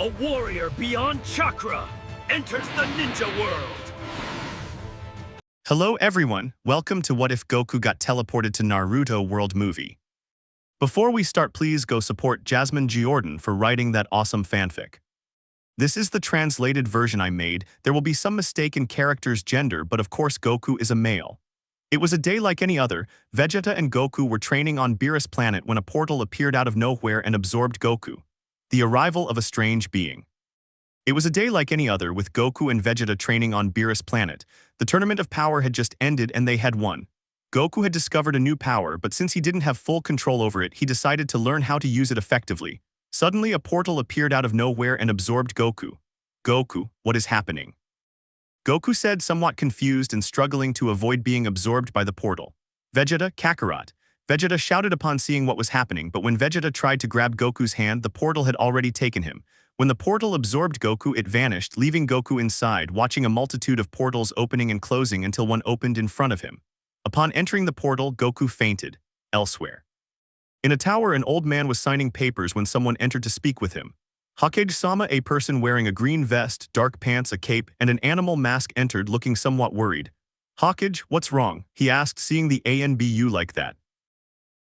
A warrior beyond chakra enters the ninja world. Hello everyone, welcome to What If Goku Got Teleported to Naruto World Movie. Before we start, please go support jazmingiordan for writing that awesome fanfic. This is the translated version I made. There will be some mistake in character's gender, but of course Goku is a male. It was a day like any other. Vegeta and Goku were training on Beerus planet when a portal appeared out of nowhere and absorbed Goku. The arrival of a strange being. It was a day like any other, with Goku and Vegeta training on Beerus planet. The tournament of power had just ended and they had won. Goku had discovered a new power, but since he didn't have full control over it, he decided to learn how to use it effectively. Suddenly, a portal appeared out of nowhere and absorbed Goku. Goku, what is happening? Goku said, somewhat confused and struggling to avoid being absorbed by the portal. Vegeta, Kakarot. Vegeta shouted upon seeing what was happening, but when Vegeta tried to grab Goku's hand, the portal had already taken him. When the portal absorbed Goku, it vanished, leaving Goku inside, watching a multitude of portals opening and closing until one opened in front of him. Upon entering the portal, Goku fainted. Elsewhere. In a tower, an old man was signing papers when someone entered to speak with him. Hokage-sama, a person wearing a green vest, dark pants, a cape, and an animal mask entered, looking somewhat worried. Hokage, what's wrong? He asked, seeing the ANBU like that.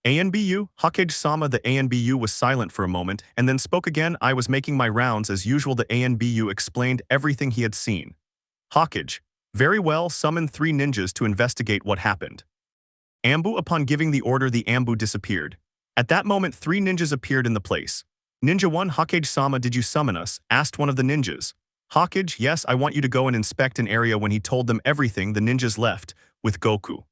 ANBU? Hokage-sama, the ANBU was silent for a moment, and then spoke again. I was making my rounds as usual. The ANBU explained everything he had seen. Hokage, very well, summon 3 ninjas to investigate what happened. Ambu, upon giving the order, the Ambu disappeared. At that moment, 3 ninjas appeared in the place. Ninja 1, Hokage-sama, did you summon us? Asked one of the ninjas. Hokage, yes, I want you to go and inspect an area. When he told them everything, the ninjas left, with Goku.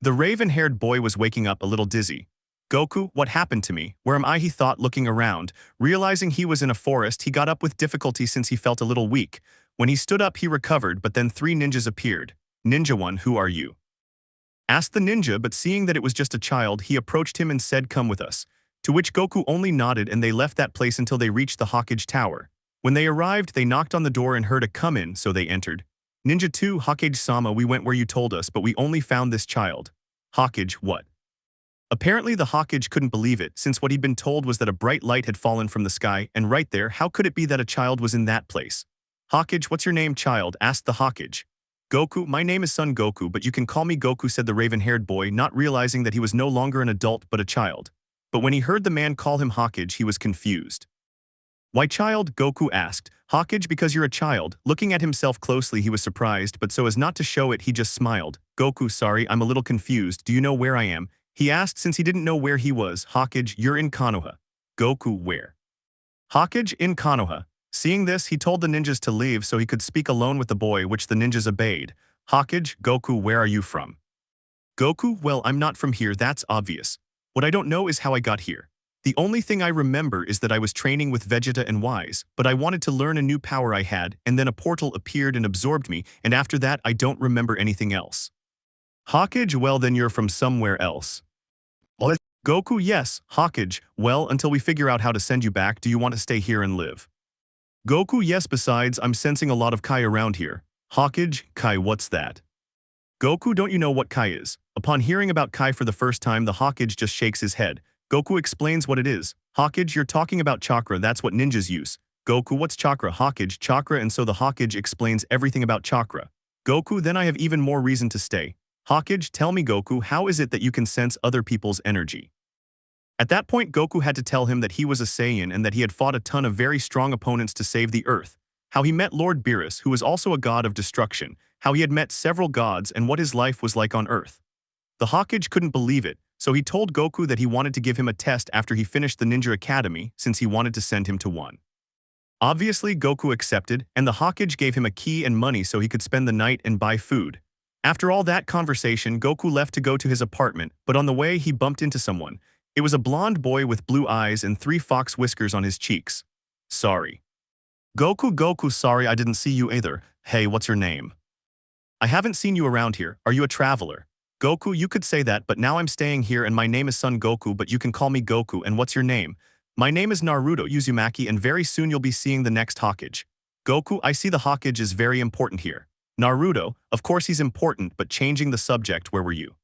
The raven-haired boy was waking up a little dizzy. Goku, what happened to me? Where am I? He thought, looking around. Realizing he was in a forest, he got up with difficulty since he felt a little weak. When he stood up, he recovered, but then 3 ninjas appeared. Ninja 1, who are you? Asked the ninja, but seeing that it was just a child, he approached him and said, come with us. To which Goku only nodded, and they left that place until they reached the Hokage Tower. When they arrived, they knocked on the door and heard a come in, so they entered. Ninja 2, Hokage-sama, we went where you told us, but we only found this child. Hokage, what? Apparently the Hokage couldn't believe it, since what he'd been told was that a bright light had fallen from the sky, and right there, how could it be that a child was in that place? Hokage, what's your name, child? Asked the Hokage. Goku, my name is Son Goku, but you can call me Goku, said the raven-haired boy, not realizing that he was no longer an adult but a child. But when he heard the man call him Hokage, he was confused. Why child? Goku asked. Hokage, because you're a child. Looking at himself closely, he was surprised, but so as not to show it, he just smiled. Goku, sorry, I'm a little confused. Do you know where I am? He asked since he didn't know where he was. Hokage, you're in Konoha. Goku, where? Hokage, in Konoha. Seeing this, he told the ninjas to leave so he could speak alone with the boy, which the ninjas obeyed. Hokage, Goku, where are you from? Goku, well, I'm not from here, that's obvious. What I don't know is how I got here. The only thing I remember is that I was training with Vegeta and Wise, but I wanted to learn a new power I had, and then a portal appeared and absorbed me, and after that I don't remember anything else. Hokage, well then you're from somewhere else. What? Goku, yes. Hokage, well, until we figure out how to send you back, do you want to stay here and live? Goku, yes, besides, I'm sensing a lot of Kai around here. Hokage, Kai, what's that? Goku, don't you know what Kai is? Upon hearing about Kai for the first time, the Hokage just shakes his head. Goku explains what it is. Hokage, you're talking about chakra, that's what ninjas use. Goku, what's chakra? Hokage, chakra, and so the Hokage explains everything about chakra. Goku, then I have even more reason to stay. Hokage, tell me Goku, how is it that you can sense other people's energy? At that point, Goku had to tell him that he was a Saiyan and that he had fought a ton of very strong opponents to save the Earth. How he met Lord Beerus, who was also a god of destruction. How he had met several gods and what his life was like on Earth. The Hokage couldn't believe it, so he told Goku that he wanted to give him a test after he finished the Ninja Academy, since he wanted to send him to one. Obviously, Goku accepted, and the Hokage gave him a key and money so he could spend the night and buy food. After all that conversation, Goku left to go to his apartment, but on the way he bumped into someone. It was a blonde boy with blue eyes and 3 fox whiskers on his cheeks. Sorry. Goku, sorry I didn't see you either. Hey, what's your name? I haven't seen you around here. Are you a traveler? Goku, you could say that, but now I'm staying here and my name is Son Goku, but you can call me Goku, and what's your name? My name is Naruto Uzumaki, and very soon you'll be seeing the next Hokage. Goku, I see the Hokage is very important here. Naruto, of course he's important, but changing the subject, where were you?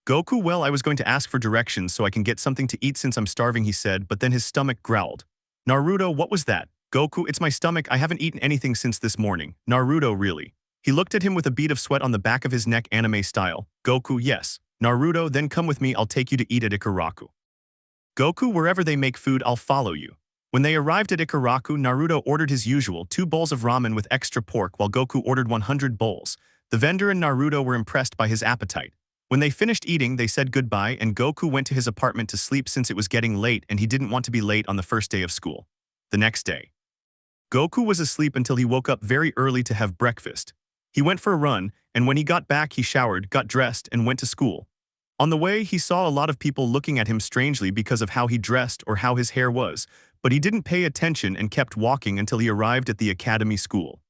Goku, well, I was going to ask for directions so I can get something to eat since I'm starving, he said, but then his stomach growled. Naruto, what was that? Goku, it's my stomach, I haven't eaten anything since this morning. Naruto, really? He looked at him with a bead of sweat on the back of his neck, anime style. Goku, yes. Naruto, then come with me, I'll take you to eat at Ikaraku. Goku, wherever they make food, I'll follow you. When they arrived at Ikaraku, Naruto ordered his usual 2 bowls of ramen with extra pork while Goku ordered 100 bowls. The vendor and Naruto were impressed by his appetite. When they finished eating, they said goodbye and Goku went to his apartment to sleep since it was getting late and he didn't want to be late on the first day of school. The next day, Goku was asleep until he woke up very early to have breakfast. He went for a run, and when he got back he showered, got dressed, and went to school. On the way, he saw a lot of people looking at him strangely because of how he dressed or how his hair was, but he didn't pay attention and kept walking until he arrived at the academy school.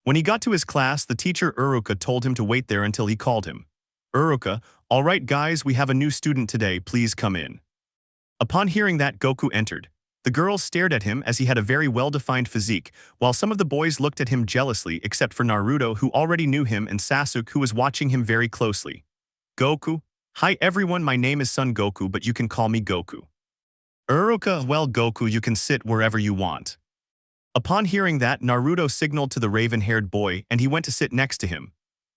When he got to his class, the teacher Uruka told him to wait there until he called him. Uruka, all right guys, we have a new student today, please come in. Upon hearing that, Goku entered. The girls stared at him as he had a very well-defined physique, while some of the boys looked at him jealously except for Naruto who already knew him and Sasuke who was watching him very closely. Goku, hi everyone, my name is Son Goku but you can call me Goku. Uruka, well Goku, you can sit wherever you want. Upon hearing that, Naruto signaled to the raven-haired boy and he went to sit next to him.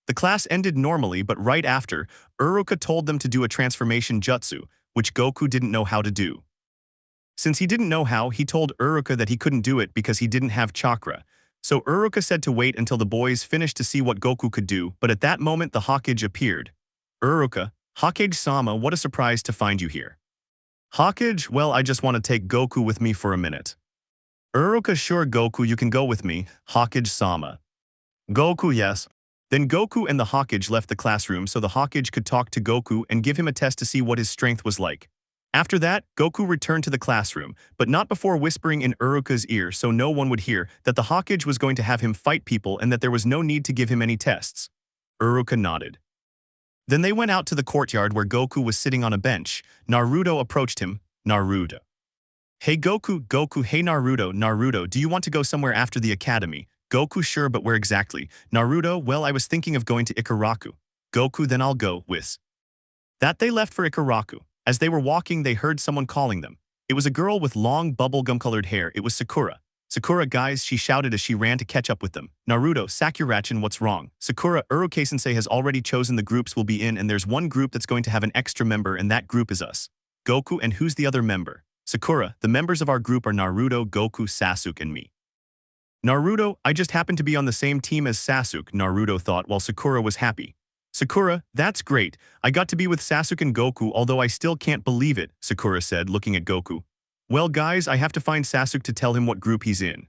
The class ended normally but right after, Uruka told them to do a transformation jutsu, which Goku didn't know how to do. Since he didn't know how, he told Uruka that he couldn't do it because he didn't have chakra. So Uruka said to wait until the boys finished to see what Goku could do, but at that moment the Hokage appeared. Uruka, Hokage-sama, what a surprise to find you here. Hokage, well I just want to take Goku with me for a minute. Uruka, sure Goku, you can go with me, Hokage-sama. Goku, yes. Then Goku and the Hokage left the classroom so the Hokage could talk to Goku and give him a test to see what his strength was like. After that, Goku returned to the classroom, but not before whispering in Uruka's ear so no one would hear that the Hokage was going to have him fight people and that there was no need to give him any tests. Uruka nodded. Then they went out to the courtyard where Goku was sitting on a bench. Naruto approached him. Naruto. Hey Goku, Goku, hey Naruto, Naruto, do you want to go somewhere after the academy? Goku, sure, but where exactly? Naruto, well I was thinking of going to Ikaraku. Goku, then I'll go, with. That they left for Ikaraku. As they were walking, they heard someone calling them. It was a girl with long bubblegum-colored hair. It was Sakura. Sakura, guys, she shouted as she ran to catch up with them. Naruto, Sakurachin, what's wrong? Sakura, Uruka-sensei has already chosen the groups we'll be in and there's one group that's going to have an extra member and that group is us. Goku, and who's the other member? Sakura, the members of our group are Naruto, Goku, Sasuke, and me. Naruto, I just happened to be on the same team as Sasuke, Naruto thought while Sakura was happy. Sakura, that's great. I got to be with Sasuke and Goku, although I still can't believe it, Sakura said, looking at Goku. Well guys, I have to find Sasuke to tell him what group he's in.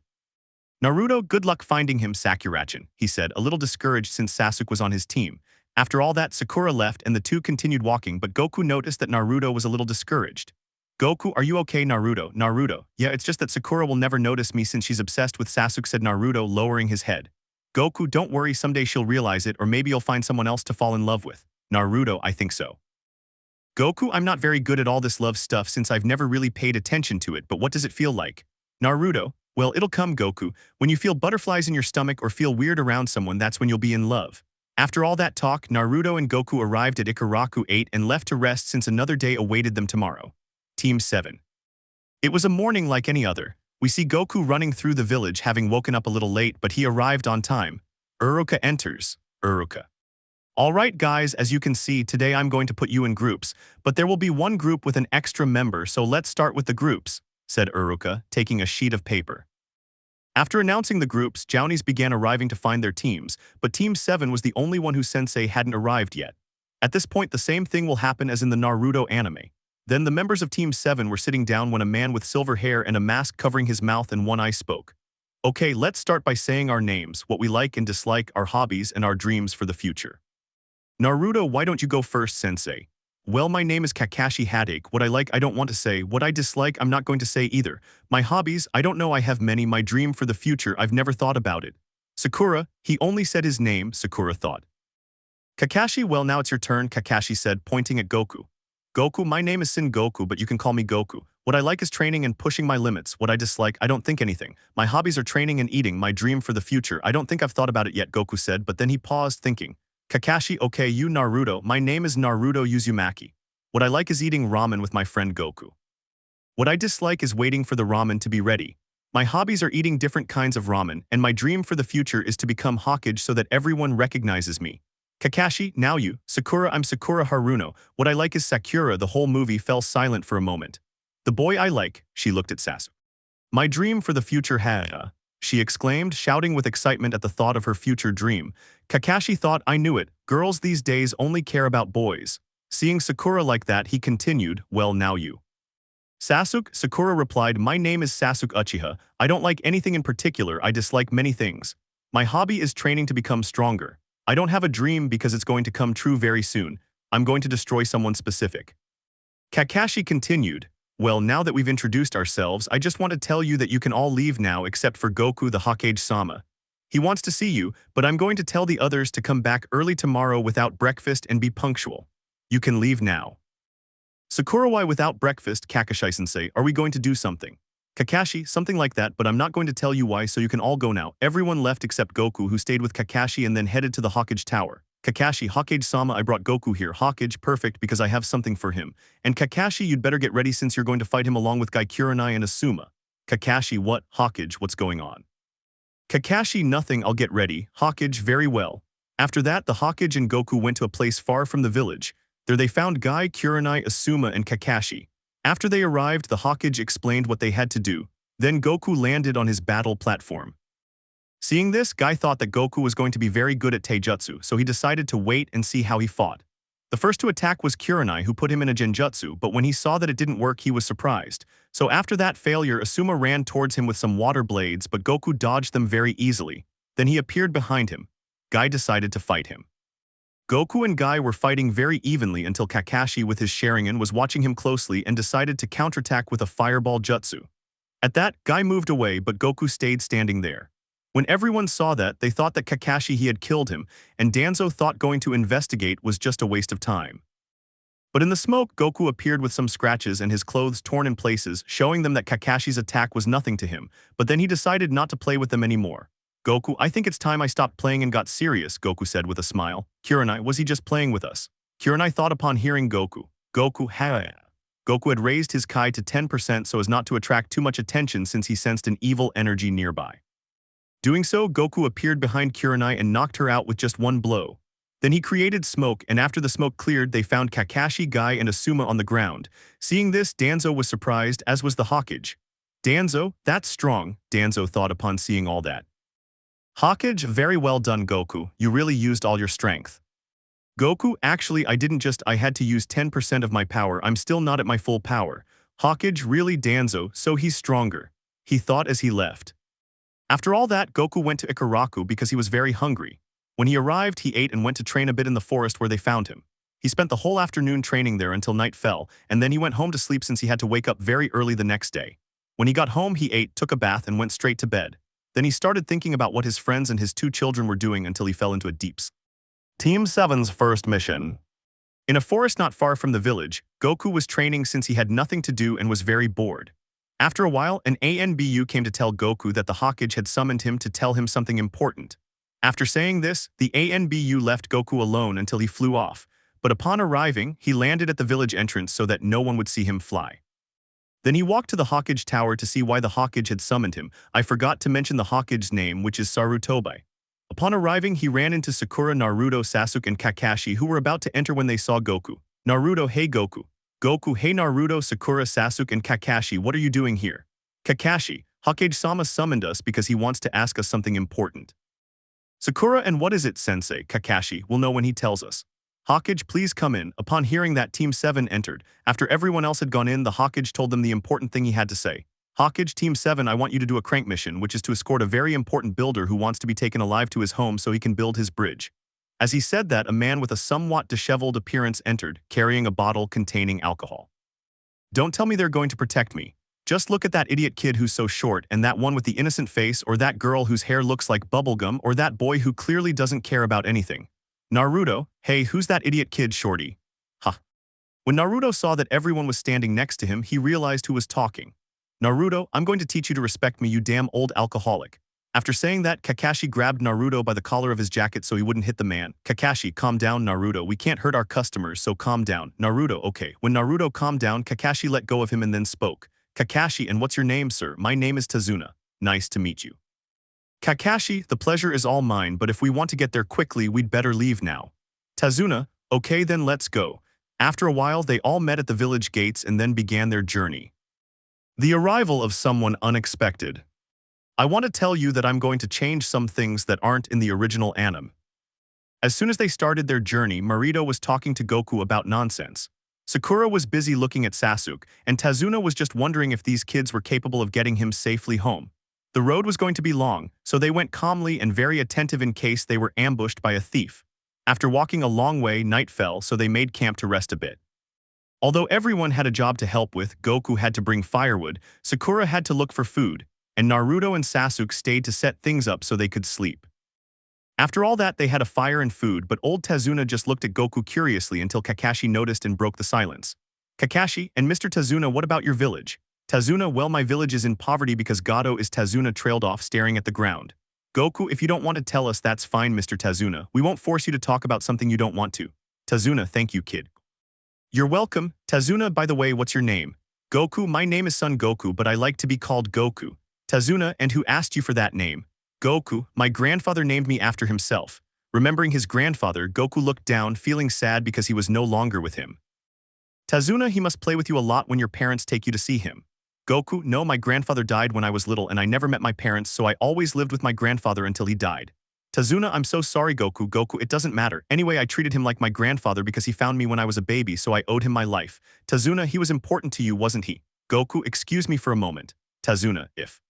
Naruto, good luck finding him, Sakurachin, he said, a little discouraged since Sasuke was on his team. After all that, Sakura left and the two continued walking, but Goku noticed that Naruto was a little discouraged. Goku, are you okay, Naruto? Naruto, yeah, it's just that Sakura will never notice me since she's obsessed with Sasuke, said Naruto, lowering his head. Goku, don't worry, someday she'll realize it or maybe you'll find someone else to fall in love with. Naruto, I think so. Goku, I'm not very good at all this love stuff since I've never really paid attention to it, but what does it feel like? Naruto, well, it'll come, Goku. When you feel butterflies in your stomach or feel weird around someone, that's when you'll be in love. After all that talk, Naruto and Goku arrived at Ikaraku 8 and left to rest since another day awaited them tomorrow. Team 7. It was a morning like any other. We see Goku running through the village having woken up a little late, but he arrived on time. Uruka enters. Uruka. Alright guys, as you can see, today I'm going to put you in groups, but there will be one group with an extra member, so let's start with the groups, said Uruka, taking a sheet of paper. After announcing the groups, Jounies began arriving to find their teams, but Team 7 was the only one whose sensei hadn't arrived yet. At this point, the same thing will happen as in the Naruto anime. Then the members of Team 7 were sitting down when a man with silver hair and a mask covering his mouth and one eye spoke. Okay, let's start by saying our names, what we like and dislike, our hobbies, and our dreams for the future. Naruto, why don't you go first, sensei? Well, my name is Kakashi Headache. What I like, I don't want to say. What I dislike, I'm not going to say either. My hobbies, I don't know, I have many. My dream for the future, I've never thought about it. Sakura, he only said his name, Sakura thought. Kakashi, well, now it's your turn, Kakashi said, pointing at Goku. Goku, my name is Son Goku, but you can call me Goku. What I like is training and pushing my limits. What I dislike, I don't think anything. My hobbies are training and eating. My dream for the future, I don't think I've thought about it yet, Goku said, but then he paused, thinking. Kakashi, okay, you Naruto, my name is Naruto Uzumaki. What I like is eating ramen with my friend Goku. What I dislike is waiting for the ramen to be ready. My hobbies are eating different kinds of ramen, and my dream for the future is to become Hokage so that everyone recognizes me. Kakashi, now you. Sakura, I'm Sakura Haruno. What I like is Sakura. The whole movie fell silent for a moment. The boy I like, she looked at Sasuke. My dream for the future she exclaimed, shouting with excitement at the thought of her future dream. Kakashi thought, I knew it. Girls these days only care about boys. Seeing Sakura like that, he continued, well, now you. Sasuke, Sakura replied, my name is Sasuke Uchiha. I don't like anything in particular, I dislike many things. My hobby is training to become stronger. I don't have a dream because it's going to come true very soon. I'm going to destroy someone specific. Kakashi continued, well, now that we've introduced ourselves, I just want to tell you that you can all leave now except for Goku the Hokage-sama. He wants to see you, but I'm going to tell the others to come back early tomorrow without breakfast and be punctual. You can leave now. Sakura, why without breakfast, Kakashi-sensei, are we going to do something? Kakashi, something like that, but I'm not going to tell you why, so you can all go now. Everyone left except Goku, who stayed with Kakashi and then headed to the Hokage Tower. Kakashi, Hokage-sama, I brought Goku here. Hokage, perfect, because I have something for him. And Kakashi, you'd better get ready since you're going to fight him along with Kurenai and Asuma. Kakashi, what? Hokage, what's going on? Kakashi, nothing, I'll get ready. Hokage, very well. After that, the Hokage and Goku went to a place far from the village. There they found Kurenai, Asuma, and Kakashi. After they arrived, the Hokage explained what they had to do. Then Goku landed on his battle platform. Seeing this, Guy thought that Goku was going to be very good at taijutsu, so he decided to wait and see how he fought. The first to attack was Kurenai, who put him in a genjutsu, but when he saw that it didn't work, he was surprised. So after that failure, Asuma ran towards him with some water blades, but Goku dodged them very easily. Then he appeared behind him. Guy decided to fight him. Goku and Guy were fighting very evenly until Kakashi with his Sharingan was watching him closely and decided to counterattack with a fireball jutsu. At that, Guy moved away, but Goku stayed standing there. When everyone saw that, they thought that Kakashi he had killed him, and Danzo thought going to investigate was just a waste of time. But in the smoke, Goku appeared with some scratches and his clothes torn in places, showing them that Kakashi's attack was nothing to him, but then he decided not to play with them anymore. Goku, I think it's time I stopped playing and got serious, Goku said with a smile. Kurenai, was he just playing with us? Kurenai thought upon hearing Goku. Goku had raised his Kai to 10% so as not to attract too much attention since he sensed an evil energy nearby. Doing so, Goku appeared behind Kurenai and knocked her out with just one blow. Then he created smoke, and after the smoke cleared, they found Kakashi, Guy, and Asuma on the ground. Seeing this, Danzo was surprised, as was the Hokage. Danzo, that's strong, Danzo thought upon seeing all that. Hokage, very well done, Goku. You really used all your strength. Goku, actually I had to use 10% of my power. I'm still not at my full power. Hokage, really, Danzo, so he's stronger. He thought as he left. After all that, Goku went to Ikaraku because he was very hungry. When he arrived, he ate and went to train a bit in the forest where they found him. He spent the whole afternoon training there until night fell, and then he went home to sleep since he had to wake up very early the next day. When he got home, he ate, took a bath, and went straight to bed. Then he started thinking about what his friends and his 2 children were doing until he fell into a deep sleep. Team 7's first mission. In a forest not far from the village, Goku was training since he had nothing to do and was very bored. After a while, an ANBU came to tell Goku that the Hokage had summoned him to tell him something important. After saying this, the ANBU left Goku alone until he flew off, but upon arriving, he landed at the village entrance so that no one would see him fly. Then he walked to the Hokage Tower to see why the Hokage had summoned him. I forgot to mention the Hokage's name, which is Sarutobi. Upon arriving, he ran into Sakura, Naruto, Sasuke, and Kakashi, who were about to enter when they saw Goku. Naruto, hey Goku. Goku, hey Naruto, Sakura, Sasuke, and Kakashi, what are you doing here? Kakashi, Hokage-sama summoned us because he wants to ask us something important. Sakura, and what is it, sensei? Kakashi, we'll know when he tells us. Hokage, please come in. Upon hearing that, Team 7 entered. After everyone else had gone in, the Hokage told them the important thing he had to say. Hokage, Team 7, I want you to do a crank mission, which is to escort a very important builder who wants to be taken alive to his home so he can build his bridge. As he said that, a man with a somewhat disheveled appearance entered, carrying a bottle containing alcohol. Don't tell me they're going to protect me. Just look at that idiot kid who's so short, and that one with the innocent face, or that girl whose hair looks like bubblegum, or that boy who clearly doesn't care about anything. Naruto, hey, who's that idiot kid, shorty? Ha. When Naruto saw that everyone was standing next to him, he realized who was talking. Naruto, I'm going to teach you to respect me, you damn old alcoholic. After saying that, Kakashi grabbed Naruto by the collar of his jacket so he wouldn't hit the man. Kakashi, calm down, Naruto. We can't hurt our customers, so calm down. Naruto, okay. When Naruto calmed down, Kakashi let go of him and then spoke. Kakashi, and what's your name, sir? My name is Tazuna. nice to meet you. Kakashi, the pleasure is all mine, but if we want to get there quickly, we'd better leave now. Tazuna, okay then let's go. After a while, they all met at the village gates and then began their journey. The arrival of someone unexpected. I want to tell you that I'm going to change some things that aren't in the original anime. As soon as they started their journey, Marito was talking to Goku about nonsense. Sakura was busy looking at Sasuke, and Tazuna was just wondering if these kids were capable of getting him safely home. The road was going to be long, so they went calmly and very attentive in case they were ambushed by a thief. After walking a long way, night fell, so they made camp to rest a bit. Although everyone had a job to help with, Goku had to bring firewood, Sakura had to look for food, and Naruto and Sasuke stayed to set things up so they could sleep. After all that, they had a fire and food, but old Tazuna just looked at Goku curiously until Kakashi noticed and broke the silence. Kakashi, and Mr. Tazuna, what about your village? Tazuna, well, my village is in poverty because Gato is Tazuna trailed off staring at the ground. Goku, if you don't want to tell us, that's fine, Mr. Tazuna. We won't force you to talk about something you don't want to. Tazuna, thank you, kid. You're welcome. Tazuna, by the way, what's your name? Goku, my name is Son Goku, but I like to be called Goku. Tazuna, and who asked you for that name? Goku, my grandfather named me after himself. Remembering his grandfather, Goku looked down, feeling sad because he was no longer with him. Tazuna, he must play with you a lot when your parents take you to see him. Goku, no, my grandfather died when I was little and I never met my parents, so I always lived with my grandfather until he died. Tazuna, I'm so sorry, Goku. Goku, it doesn't matter. Anyway, I treated him like my grandfather because he found me when I was a baby, so I owed him my life. Tazuna, he was important to you, wasn't he? Goku, excuse me for a moment. Tazuna, if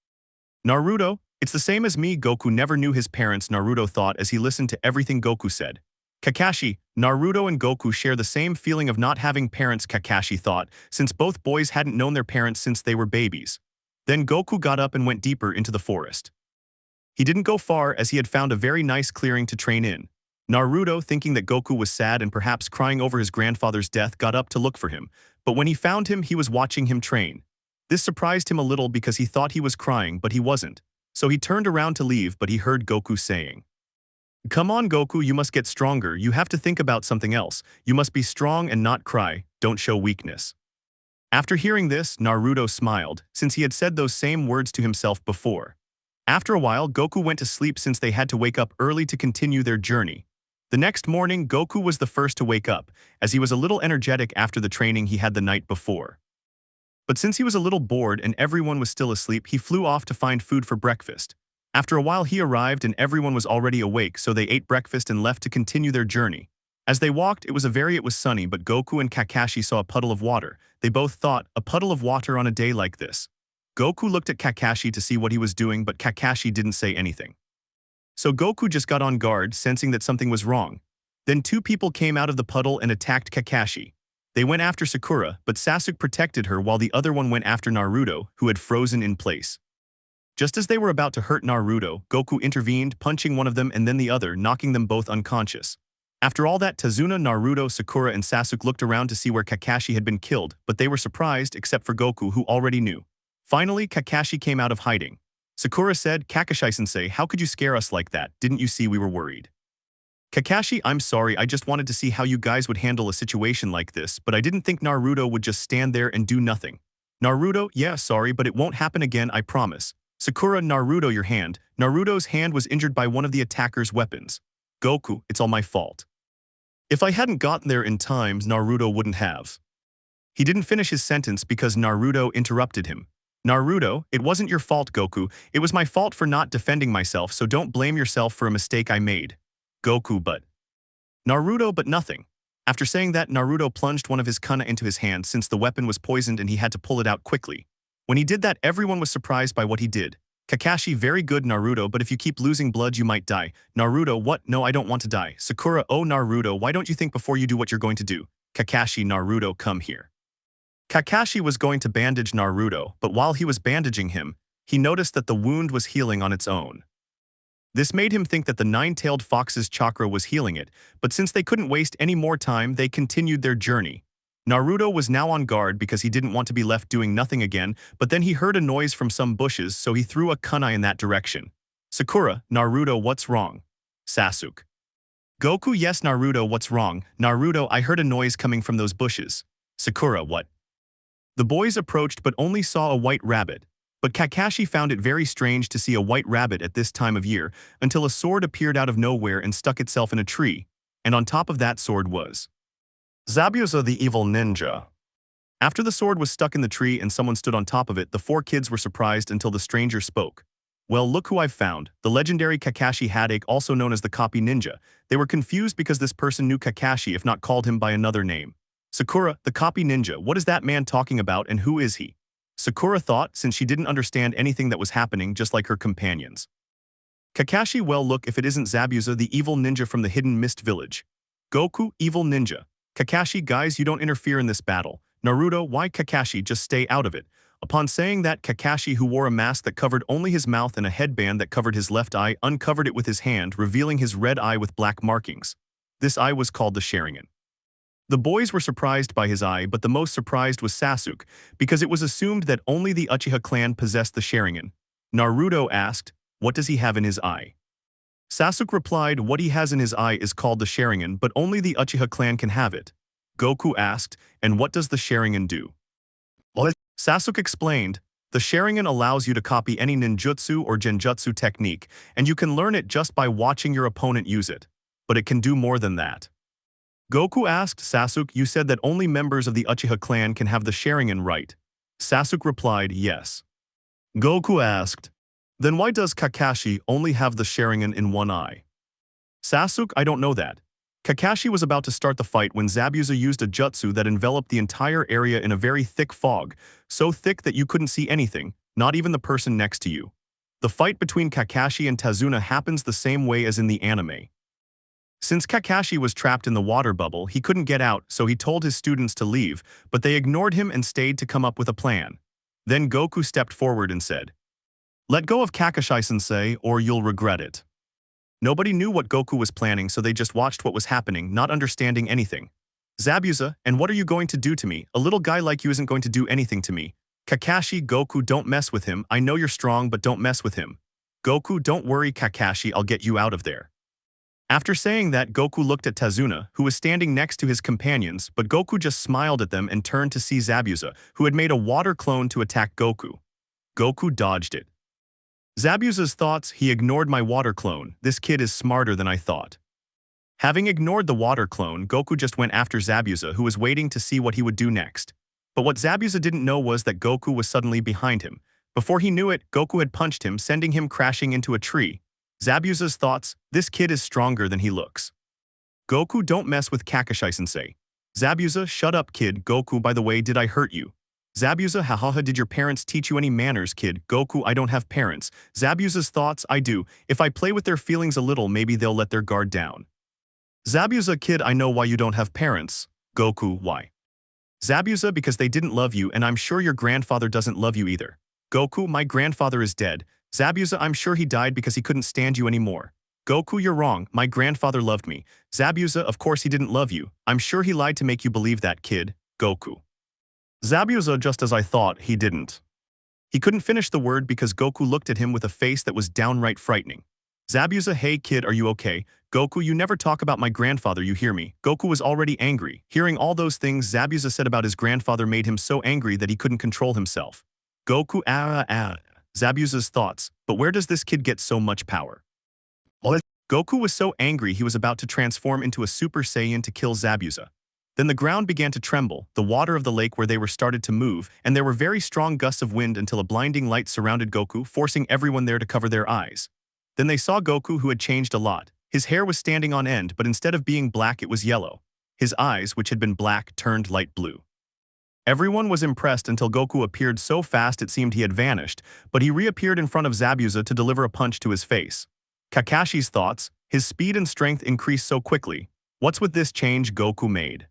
Naruto, it's the same as me. Goku never knew his parents, Naruto thought as he listened to everything Goku said. Kakashi, Naruto and Goku share the same feeling of not having parents, Kakashi thought, since both boys hadn't known their parents since they were babies. Then Goku got up and went deeper into the forest. He didn't go far as he had found a very nice clearing to train in. Naruto, thinking that Goku was sad and perhaps crying over his grandfather's death, got up to look for him, but when he found him, he was watching him train. This surprised him a little because he thought he was crying, but he wasn't. So he turned around to leave, but he heard Goku saying, "Come on, Goku, you must get stronger. You have to think about something else. You must be strong and not cry. Don't show weakness." After hearing this, Naruto smiled, since he had said those same words to himself before. After a while, Goku went to sleep since they had to wake up early to continue their journey. The next morning, Goku was the first to wake up, as he was a little energetic after the training he had the night before. But since he was a little bored and everyone was still asleep, he flew off to find food for breakfast. After a while, he arrived and everyone was already awake, so they ate breakfast and left to continue their journey. As they walked, it was sunny, but Goku and Kakashi saw a puddle of water. They both thought, a puddle of water on a day like this. Goku looked at Kakashi to see what he was doing, but Kakashi didn't say anything. So Goku just got on guard, sensing that something was wrong. Then two people came out of the puddle and attacked Kakashi. They went after Sakura, but Sasuke protected her while the other one went after Naruto, who had frozen in place. Just as they were about to hurt Naruto, Goku intervened, punching one of them and then the other, knocking them both unconscious. After all that, Tazuna, Naruto, Sakura, and Sasuke looked around to see where Kakashi had been killed, but they were surprised except for Goku, who already knew. Finally, Kakashi came out of hiding. Sakura said, "Kakashi-sensei, how could you scare us like that? Didn't you see we were worried?" Kakashi, I'm sorry, I just wanted to see how you guys would handle a situation like this, but I didn't think Naruto would just stand there and do nothing. Naruto, yeah, sorry, but it won't happen again, I promise. Sakura, Naruto, your hand. Naruto's hand was injured by one of the attacker's weapons. Goku, it's all my fault. If I hadn't gotten there in time, Naruto wouldn't have. He didn't finish his sentence because Naruto interrupted him. Naruto, it wasn't your fault, Goku. It was my fault for not defending myself, so don't blame yourself for a mistake I made. Goku, but Naruto, but nothing. After saying that, Naruto plunged one of his kunai into his hand since the weapon was poisoned and he had to pull it out quickly. When he did that, everyone was surprised by what he did. Kakashi, very good, Naruto, but if you keep losing blood, you might die. Naruto, what? No, I don't want to die. Sakura, oh, Naruto, why don't you think before you do what you're going to do? Kakashi, Naruto, come here. Kakashi was going to bandage Naruto, but while he was bandaging him, he noticed that the wound was healing on its own. This made him think that the nine-tailed fox's chakra was healing it, but since they couldn't waste any more time, they continued their journey. Naruto was now on guard because he didn't want to be left doing nothing again, but then he heard a noise from some bushes, so he threw a kunai in that direction. Sakura, Naruto, what's wrong? Sasuke. Goku, yes, Naruto, what's wrong? Naruto, I heard a noise coming from those bushes. Sakura, what? The boys approached but only saw a white rabbit. But Kakashi found it very strange to see a white rabbit at this time of year until a sword appeared out of nowhere and stuck itself in a tree, and on top of that sword was Zabuza the evil ninja. After the sword was stuck in the tree and someone stood on top of it, the four kids were surprised until the stranger spoke. Well, look who I've found, the legendary Kakashi Hadake, also known as the Copy Ninja. They were confused because this person knew Kakashi if not called him by another name. Sakura, the Copy Ninja, what is that man talking about and who is he? Sakura thought, since she didn't understand anything that was happening, just like her companions. Kakashi, well look if it isn't Zabuza the evil ninja from the Hidden Mist Village. Goku, evil ninja. Kakashi, guys, you don't interfere in this battle. Naruto, why Kakashi, just stay out of it. Upon saying that, Kakashi, who wore a mask that covered only his mouth and a headband that covered his left eye, uncovered it with his hand, revealing his red eye with black markings. This eye was called the Sharingan. The boys were surprised by his eye, but the most surprised was Sasuke, because it was assumed that only the Uchiha clan possessed the Sharingan. Naruto asked, what does he have in his eye? Sasuke replied, what he has in his eye is called the Sharingan, but only the Uchiha clan can have it. Goku asked, and what does the Sharingan do? What? Sasuke explained, the Sharingan allows you to copy any ninjutsu or genjutsu technique, and you can learn it just by watching your opponent use it. But it can do more than that. Goku asked Sasuke, you said that only members of the Uchiha clan can have the Sharingan, right? Sasuke replied, yes. Goku asked, then why does Kakashi only have the Sharingan in one eye? Sasuke, I don't know that. Kakashi was about to start the fight when Zabuza used a jutsu that enveloped the entire area in a very thick fog, so thick that you couldn't see anything, not even the person next to you. The fight between Kakashi and Tazuna happens the same way as in the anime. Since Kakashi was trapped in the water bubble, he couldn't get out, so he told his students to leave, but they ignored him and stayed to come up with a plan. Then Goku stepped forward and said, let go of Kakashi-sensei or you'll regret it. Nobody knew what Goku was planning, so they just watched what was happening, not understanding anything. Zabuza, and what are you going to do to me? A little guy like you isn't going to do anything to me. Kakashi, Goku, don't mess with him. I know you're strong, but don't mess with him. Goku, don't worry, Kakashi, I'll get you out of there. After saying that, Goku looked at Tazuna, who was standing next to his companions, but Goku just smiled at them and turned to see Zabuza, who had made a water clone to attack Goku. Goku dodged it. Zabuza's thoughts, he ignored my water clone. This kid is smarter than I thought. Having ignored the water clone, Goku just went after Zabuza, who was waiting to see what he would do next. But what Zabuza didn't know was that Goku was suddenly behind him. Before he knew it, Goku had punched him, sending him crashing into a tree. Zabuza's thoughts, this kid is stronger than he looks. Goku, don't mess with Kakashi-sensei. Zabuza, shut up, kid. Goku, by the way, did I hurt you? Zabuza, hahaha, did your parents teach you any manners, kid? Goku, I don't have parents. Zabuza's thoughts, I do. If I play with their feelings a little, maybe they'll let their guard down. Zabuza, kid, I know why you don't have parents. Goku, why? Zabuza, because they didn't love you, and I'm sure your grandfather doesn't love you either. Goku, my grandfather is dead. Zabuza, I'm sure he died because he couldn't stand you anymore. Goku, you're wrong. My grandfather loved me. Zabuza, of course he didn't love you. I'm sure he lied to make you believe that, kid. Goku. Zabuza, just as I thought, he didn't. He couldn't finish the word because Goku looked at him with a face that was downright frightening. Zabuza, hey kid, are you okay? Goku, you never talk about my grandfather, you hear me? Goku was already angry. Hearing all those things Zabuza said about his grandfather made him so angry that he couldn't control himself. Goku, Zabuza's thoughts, but where does this kid get so much power? What? Goku was so angry he was about to transform into a Super Saiyan to kill Zabuza. Then the ground began to tremble, the water of the lake where they were started to move, and there were very strong gusts of wind until a blinding light surrounded Goku, forcing everyone there to cover their eyes. Then they saw Goku, who had changed a lot. His hair was standing on end, but instead of being black, it was yellow. His eyes, which had been black, turned light blue. Everyone was impressed until Goku appeared so fast it seemed he had vanished, but he reappeared in front of Zabuza to deliver a punch to his face. Kakashi's thoughts, his speed and strength increased so quickly. What's with this change Goku made?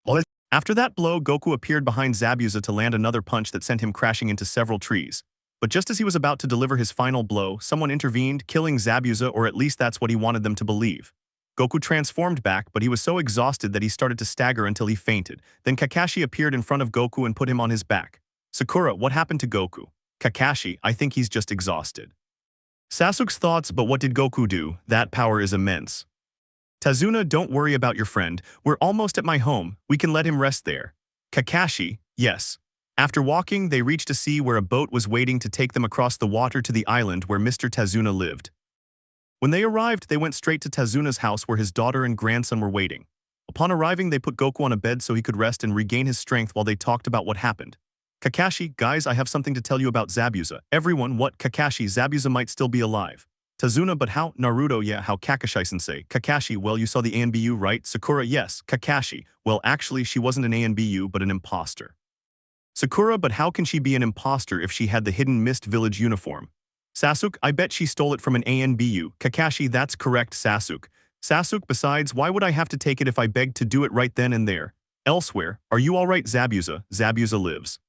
What? After that blow, Goku appeared behind Zabuza to land another punch that sent him crashing into several trees. But just as he was about to deliver his final blow, someone intervened, killing Zabuza, or at least that's what he wanted them to believe. Goku transformed back, but he was so exhausted that he started to stagger until he fainted. Then Kakashi appeared in front of Goku and put him on his back. Sakura, what happened to Goku? Kakashi, I think he's just exhausted. Sasuke's thoughts, but what did Goku do? That power is immense. Tazuna, don't worry about your friend. We're almost at my home. We can let him rest there. Kakashi, yes. After walking, they reached a sea where a boat was waiting to take them across the water to the island where Mr. Tazuna lived. When they arrived, they went straight to Tazuna's house where his daughter and grandson were waiting. Upon arriving, they put Goku on a bed so he could rest and regain his strength while they talked about what happened. Kakashi, guys, I have something to tell you about Zabuza. Everyone, what? Kakashi, Zabuza might still be alive. Tazuna, but how? Naruto, yeah, how? Kakashi-sensei. Kakashi, well, you saw the ANBU, right? Sakura, yes. Kakashi, well, actually, she wasn't an ANBU, but an imposter. Sakura, but how can she be an imposter if she had the hidden Mist Village uniform? Sasuke, I bet she stole it from an ANBU. Kakashi, that's correct, Sasuke. Sasuke, besides, why would I have to take it if I begged to do it right then and there? Elsewhere, are you alright, Zabuza? Zabuza lives.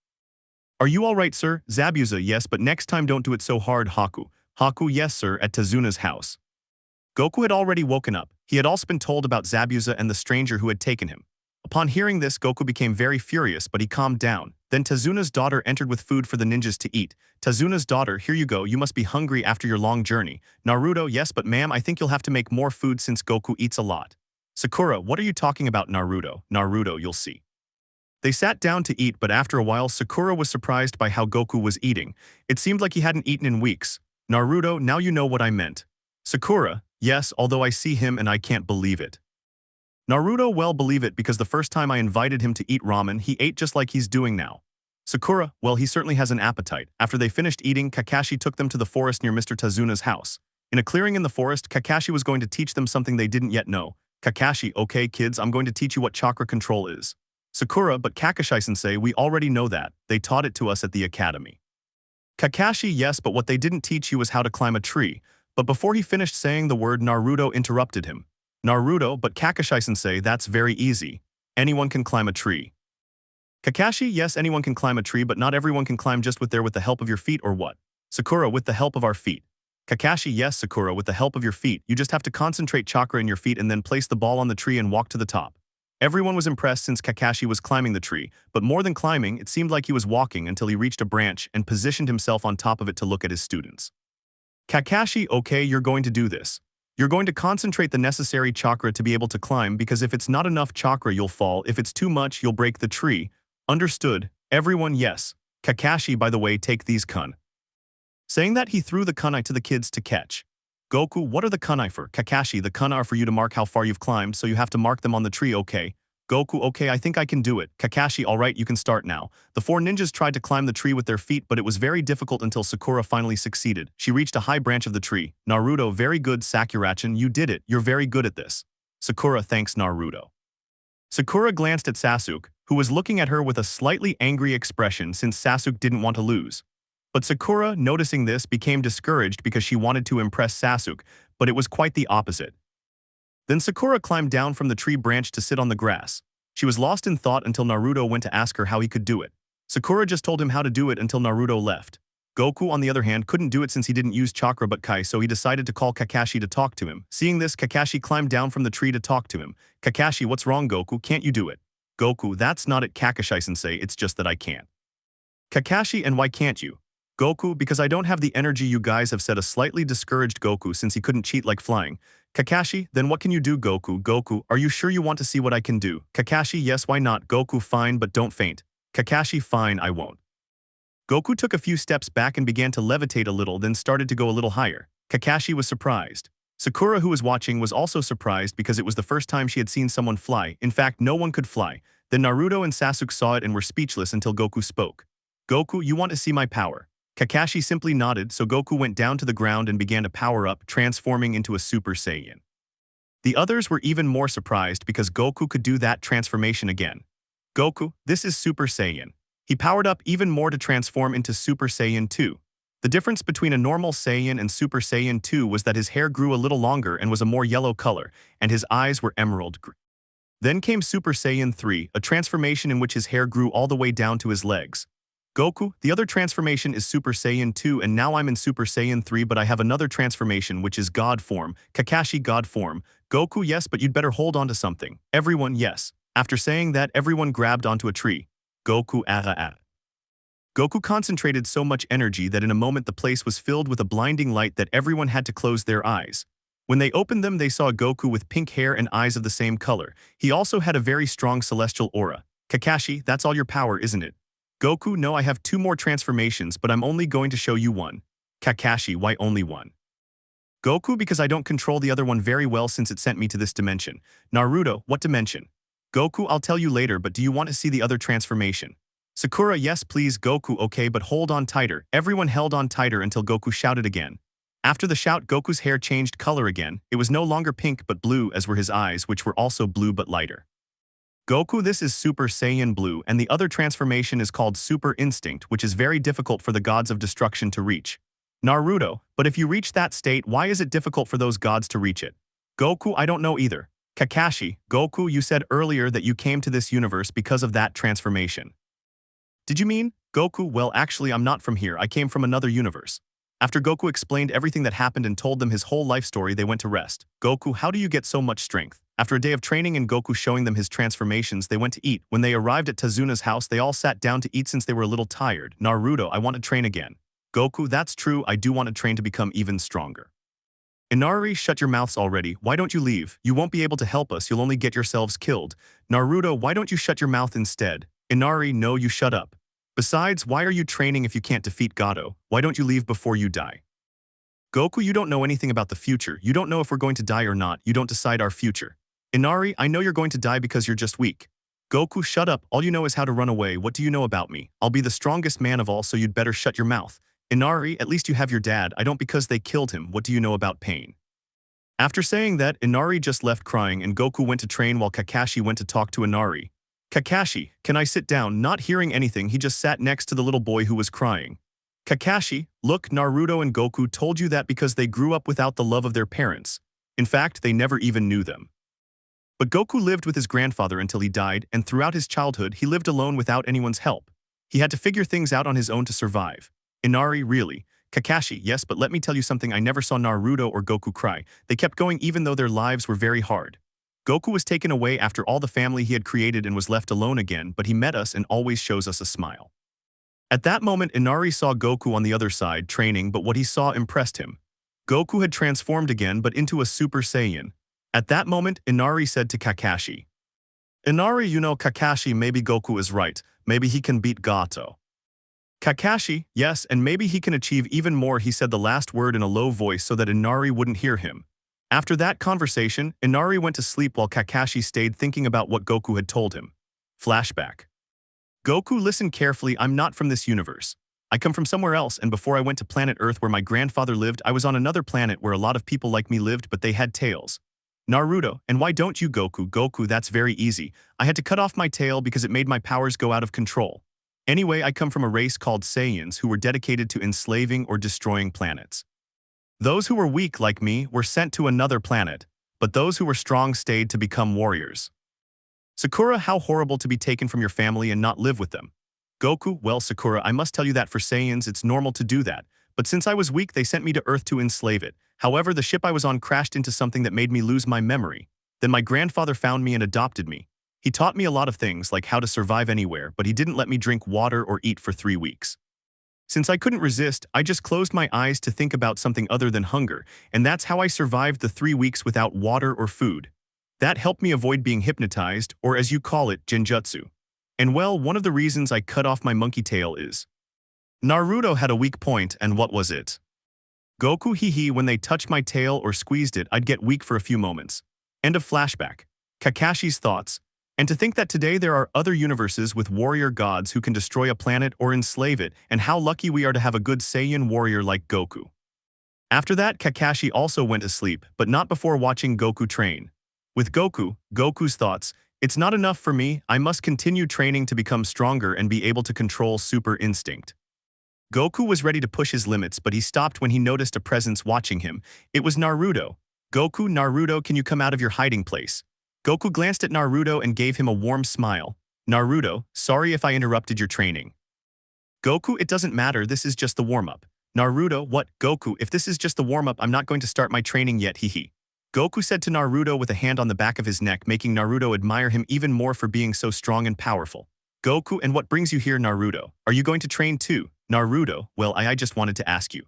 Are you alright, sir? Zabuza, yes, but next time don't do it so hard, Haku. Haku, yes, sir, at Tazuna's house. Goku had already woken up. He had also been told about Zabuza and the stranger who had taken him. Upon hearing this, Goku became very furious, but he calmed down. Then Tazuna's daughter entered with food for the ninjas to eat. Tazuna's daughter, here you go, you must be hungry after your long journey. Naruto, yes, but ma'am, I think you'll have to make more food since Goku eats a lot. Sakura, what are you talking about, Naruto? Naruto, you'll see. They sat down to eat, but after a while, Sakura was surprised by how Goku was eating. It seemed like he hadn't eaten in weeks. Naruto, now you know what I meant. Sakura, yes, although I see him and I can't believe it. Naruto, well, believe it because the first time I invited him to eat ramen, he ate just like he's doing now. Sakura, well, he certainly has an appetite. After they finished eating, Kakashi took them to the forest near Mr. Tazuna's house. In a clearing in the forest, Kakashi was going to teach them something they didn't yet know. Kakashi, okay, kids, I'm going to teach you what chakra control is. Sakura, but Kakashi-sensei, we already know that. They taught it to us at the academy. Kakashi, yes, but what they didn't teach you was how to climb a tree. But before he finished saying the word, Naruto interrupted him. Naruto, but Kakashi-sensei, that's very easy. Anyone can climb a tree. Kakashi, yes, anyone can climb a tree, but not everyone can climb just with the help of your feet or what? Sakura, with the help of our feet. Kakashi, yes, Sakura, with the help of your feet. You just have to concentrate chakra in your feet and then place the ball on the tree and walk to the top. Everyone was impressed since Kakashi was climbing the tree, but more than climbing, it seemed like he was walking until he reached a branch and positioned himself on top of it to look at his students. Kakashi, okay, you're going to do this. You're going to concentrate the necessary chakra to be able to climb because if it's not enough chakra, you'll fall. If it's too much, you'll break the tree. Understood? Everyone, yes. Kakashi, by the way, take these kun. Saying that, he threw the kunai to the kids to catch. Goku, what are the kunai for? Kakashi, the kunai are for you to mark how far you've climbed, so you have to mark them on the tree, okay? Goku, okay, I think I can do it. Kakashi, alright, you can start now. The four ninjas tried to climb the tree with their feet, but it was very difficult until Sakura finally succeeded. She reached a high branch of the tree. Naruto, very good, Sakurachin, you did it. You're very good at this. Sakura, thanks, Naruto. Sakura glanced at Sasuke, who was looking at her with a slightly angry expression since Sasuke didn't want to lose. But Sakura, noticing this, became discouraged because she wanted to impress Sasuke, but it was quite the opposite. Then Sakura climbed down from the tree branch to sit on the grass. She was lost in thought until Naruto went to ask her how he could do it. Sakura just told him how to do it until Naruto left. Goku, on the other hand, couldn't do it since he didn't use chakra but Kai, so he decided to call Kakashi to talk to him. Seeing this, Kakashi climbed down from the tree to talk to him. Kakashi, what's wrong, Goku? Can't you do it? Goku, that's not it, Kakashi-sensei, it's just that I can't. Kakashi, and why can't you? Goku, because I don't have the energy. You guys have said. A slightly discouraged Goku since he couldn't cheat like flying. Kakashi, then what can you do, Goku? Goku, are you sure you want to see what I can do? Kakashi, yes, why not? Goku, fine, but don't faint. Kakashi, fine, I won't. Goku took a few steps back and began to levitate a little, then started to go a little higher. Kakashi was surprised. Sakura, who was watching, was also surprised because it was the first time she had seen someone fly. In fact, no one could fly. Then Naruto and Sasuke saw it and were speechless until Goku spoke. Goku, you want to see my power? Kakashi simply nodded, so Goku went down to the ground and began to power up, transforming into a Super Saiyan. The others were even more surprised because Goku could do that transformation again. Goku, this is Super Saiyan. He powered up even more to transform into Super Saiyan 2. The difference between a normal Saiyan and Super Saiyan 2 was that his hair grew a little longer and was a more yellow color, and his eyes were emerald green. Then came Super Saiyan 3, a transformation in which his hair grew all the way down to his legs. Goku, the other transformation is Super Saiyan 2 and now I'm in Super Saiyan 3, but I have another transformation which is God form. Kakashi, God form. Goku, yes, but you'd better hold on to something. Everyone, yes. After saying that, everyone grabbed onto a tree. Goku, Goku concentrated so much energy that in a moment the place was filled with a blinding light that everyone had to close their eyes. When they opened them, they saw Goku with pink hair and eyes of the same color. He also had a very strong celestial aura. Kakashi, that's all your power, isn't it? Goku, no, I have 2 more transformations, but I'm only going to show you one. Kakashi, why only one? Goku, because I don't control the other one very well since it sent me to this dimension. Naruto, what dimension? Goku, I'll tell you later, but do you want to see the other transformation? Sakura, yes please. Goku, okay, but hold on tighter. Everyone held on tighter until Goku shouted again. After the shout, Goku's hair changed color again. It was no longer pink but blue, as were his eyes, which were also blue but lighter. Goku, this is Super Saiyan Blue, and the other transformation is called Super Instinct, which is very difficult for the gods of destruction to reach. Naruto, but if you reach that state, why is it difficult for those gods to reach it? Goku, I don't know either. Kakashi, Goku, you said earlier that you came to this universe because of that transformation. Did you mean? Goku, well actually I'm not from here, I came from another universe. After Goku explained everything that happened and told them his whole life story, they went to rest. Goku, how do you get so much strength? After a day of training and Goku showing them his transformations, they went to eat. When they arrived at Tazuna's house, they all sat down to eat since they were a little tired. Naruto, I want to train again. Goku, that's true, I do want to train to become even stronger. Inari, shut your mouths already, why don't you leave? You won't be able to help us, you'll only get yourselves killed. Naruto, why don't you shut your mouth instead? Inari, no, you shut up. Besides, why are you training if you can't defeat Gato? Why don't you leave before you die? Goku, you don't know anything about the future, you don't know if we're going to die or not, you don't decide our future. Inari, I know you're going to die because you're just weak. Goku, shut up, all you know is how to run away, what do you know about me? I'll be the strongest man of all, so you'd better shut your mouth. Inari, at least you have your dad, I don't because they killed him, what do you know about pain? After saying that, Inari just left crying and Goku went to train while Kakashi went to talk to Inari. Kakashi, can I sit down? Not hearing anything, he just sat next to the little boy who was crying. Kakashi, look, Naruto and Goku told you that because they grew up without the love of their parents. In fact, they never even knew them. But Goku lived with his grandfather until he died, and throughout his childhood he lived alone without anyone's help. He had to figure things out on his own to survive. Inari, really? Kakashi, yes, but let me tell you something, I never saw Naruto or Goku cry. They kept going even though their lives were very hard. Goku was taken away after all the family he had created and was left alone again, but he met us and always shows us a smile. At that moment, Inari saw Goku on the other side, training, but what he saw impressed him. Goku had transformed again, but into a Super Saiyan. At that moment, Inari said to Kakashi, Inari, you know Kakashi, maybe Goku is right, maybe he can beat Gato. Kakashi, yes, and maybe he can achieve even more, he said the last word in a low voice so that Inari wouldn't hear him. After that conversation, Inari went to sleep while Kakashi stayed thinking about what Goku had told him. Flashback. Goku, listen carefully, I'm not from this universe. I come from somewhere else, and before I went to planet Earth where my grandfather lived, I was on another planet where a lot of people like me lived, but they had tails. Naruto, and why don't you Goku? Goku, that's very easy. I had to cut off my tail because it made my powers go out of control. Anyway, I come from a race called Saiyans who were dedicated to enslaving or destroying planets. Those who were weak like me were sent to another planet, but those who were strong stayed to become warriors. Sakura, how horrible to be taken from your family and not live with them. Goku, well Sakura, I must tell you that for Saiyans it's normal to do that, but since I was weak they sent me to Earth to enslave it. However, the ship I was on crashed into something that made me lose my memory. Then my grandfather found me and adopted me. He taught me a lot of things like how to survive anywhere, but he didn't let me drink water or eat for 3 weeks. Since I couldn't resist, I just closed my eyes to think about something other than hunger, and that's how I survived the 3 weeks without water or food. That helped me avoid being hypnotized, or as you call it, genjutsu. And well, one of the reasons I cut off my monkey tail is... Naruto had a weak point, and what was it? Goku, hee, when they touched my tail or squeezed it, I'd get weak for a few moments. End of flashback. Kakashi's thoughts. And to think that today there are other universes with warrior gods who can destroy a planet or enslave it, and how lucky we are to have a good Saiyan warrior like Goku. After that, Kakashi also went to sleep, but not before watching Goku train. With Goku, Goku's thoughts, it's not enough for me, I must continue training to become stronger and be able to control Super Instinct. Goku was ready to push his limits, but he stopped when he noticed a presence watching him. It was Naruto. Goku, Naruto, can you come out of your hiding place? Goku glanced at Naruto and gave him a warm smile. Naruto, sorry if I interrupted your training. Goku, it doesn't matter, this is just the warm-up. Naruto, what? Goku, if this is just the warm-up, I'm not going to start my training yet, hee. Goku said to Naruto with a hand on the back of his neck, making Naruto admire him even more for being so strong and powerful. Goku, and what brings you here, Naruto? Are you going to train too? Naruto, well, I just wanted to ask you.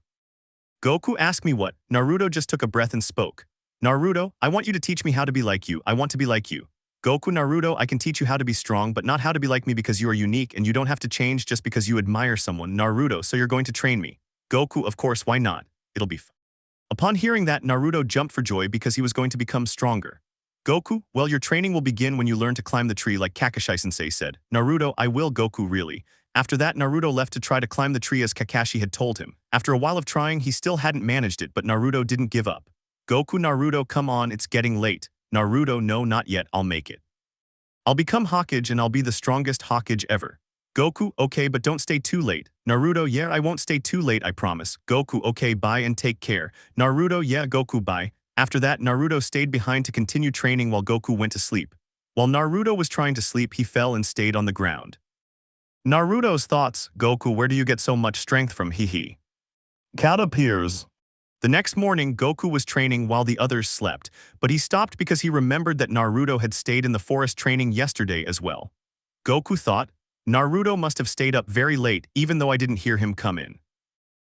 Goku, ask me what? Naruto just took a breath and spoke. Naruto, I want you to teach me how to be like you, I want to be like you. Goku Naruto, I can teach you how to be strong, but not how to be like me because you are unique and you don't have to change just because you admire someone, Naruto, so you're going to train me. Goku, of course, why not? It'll be fun. Upon hearing that, Naruto jumped for joy because he was going to become stronger. Goku, well, your training will begin when you learn to climb the tree like Kakashi-sensei said. Naruto, I will, Goku, really. After that, Naruto left to try to climb the tree as Kakashi had told him. After a while of trying, he still hadn't managed it, but Naruto didn't give up. Goku, Naruto, come on, it's getting late. Naruto, no, not yet, I'll make it. I'll become Hokage and I'll be the strongest Hokage ever. Goku, okay, but don't stay too late. Naruto, yeah, I won't stay too late, I promise. Goku, okay, bye and take care. Naruto, yeah, Goku, bye. After that, Naruto stayed behind to continue training while Goku went to sleep. While Naruto was trying to sleep, he fell and stayed on the ground. Naruto's thoughts, Goku, where do you get so much strength from, hee. Cat appears. The next morning, Goku was training while the others slept, but he stopped because he remembered that Naruto had stayed in the forest training yesterday as well. Goku thought, Naruto must have stayed up very late even though I didn't hear him come in.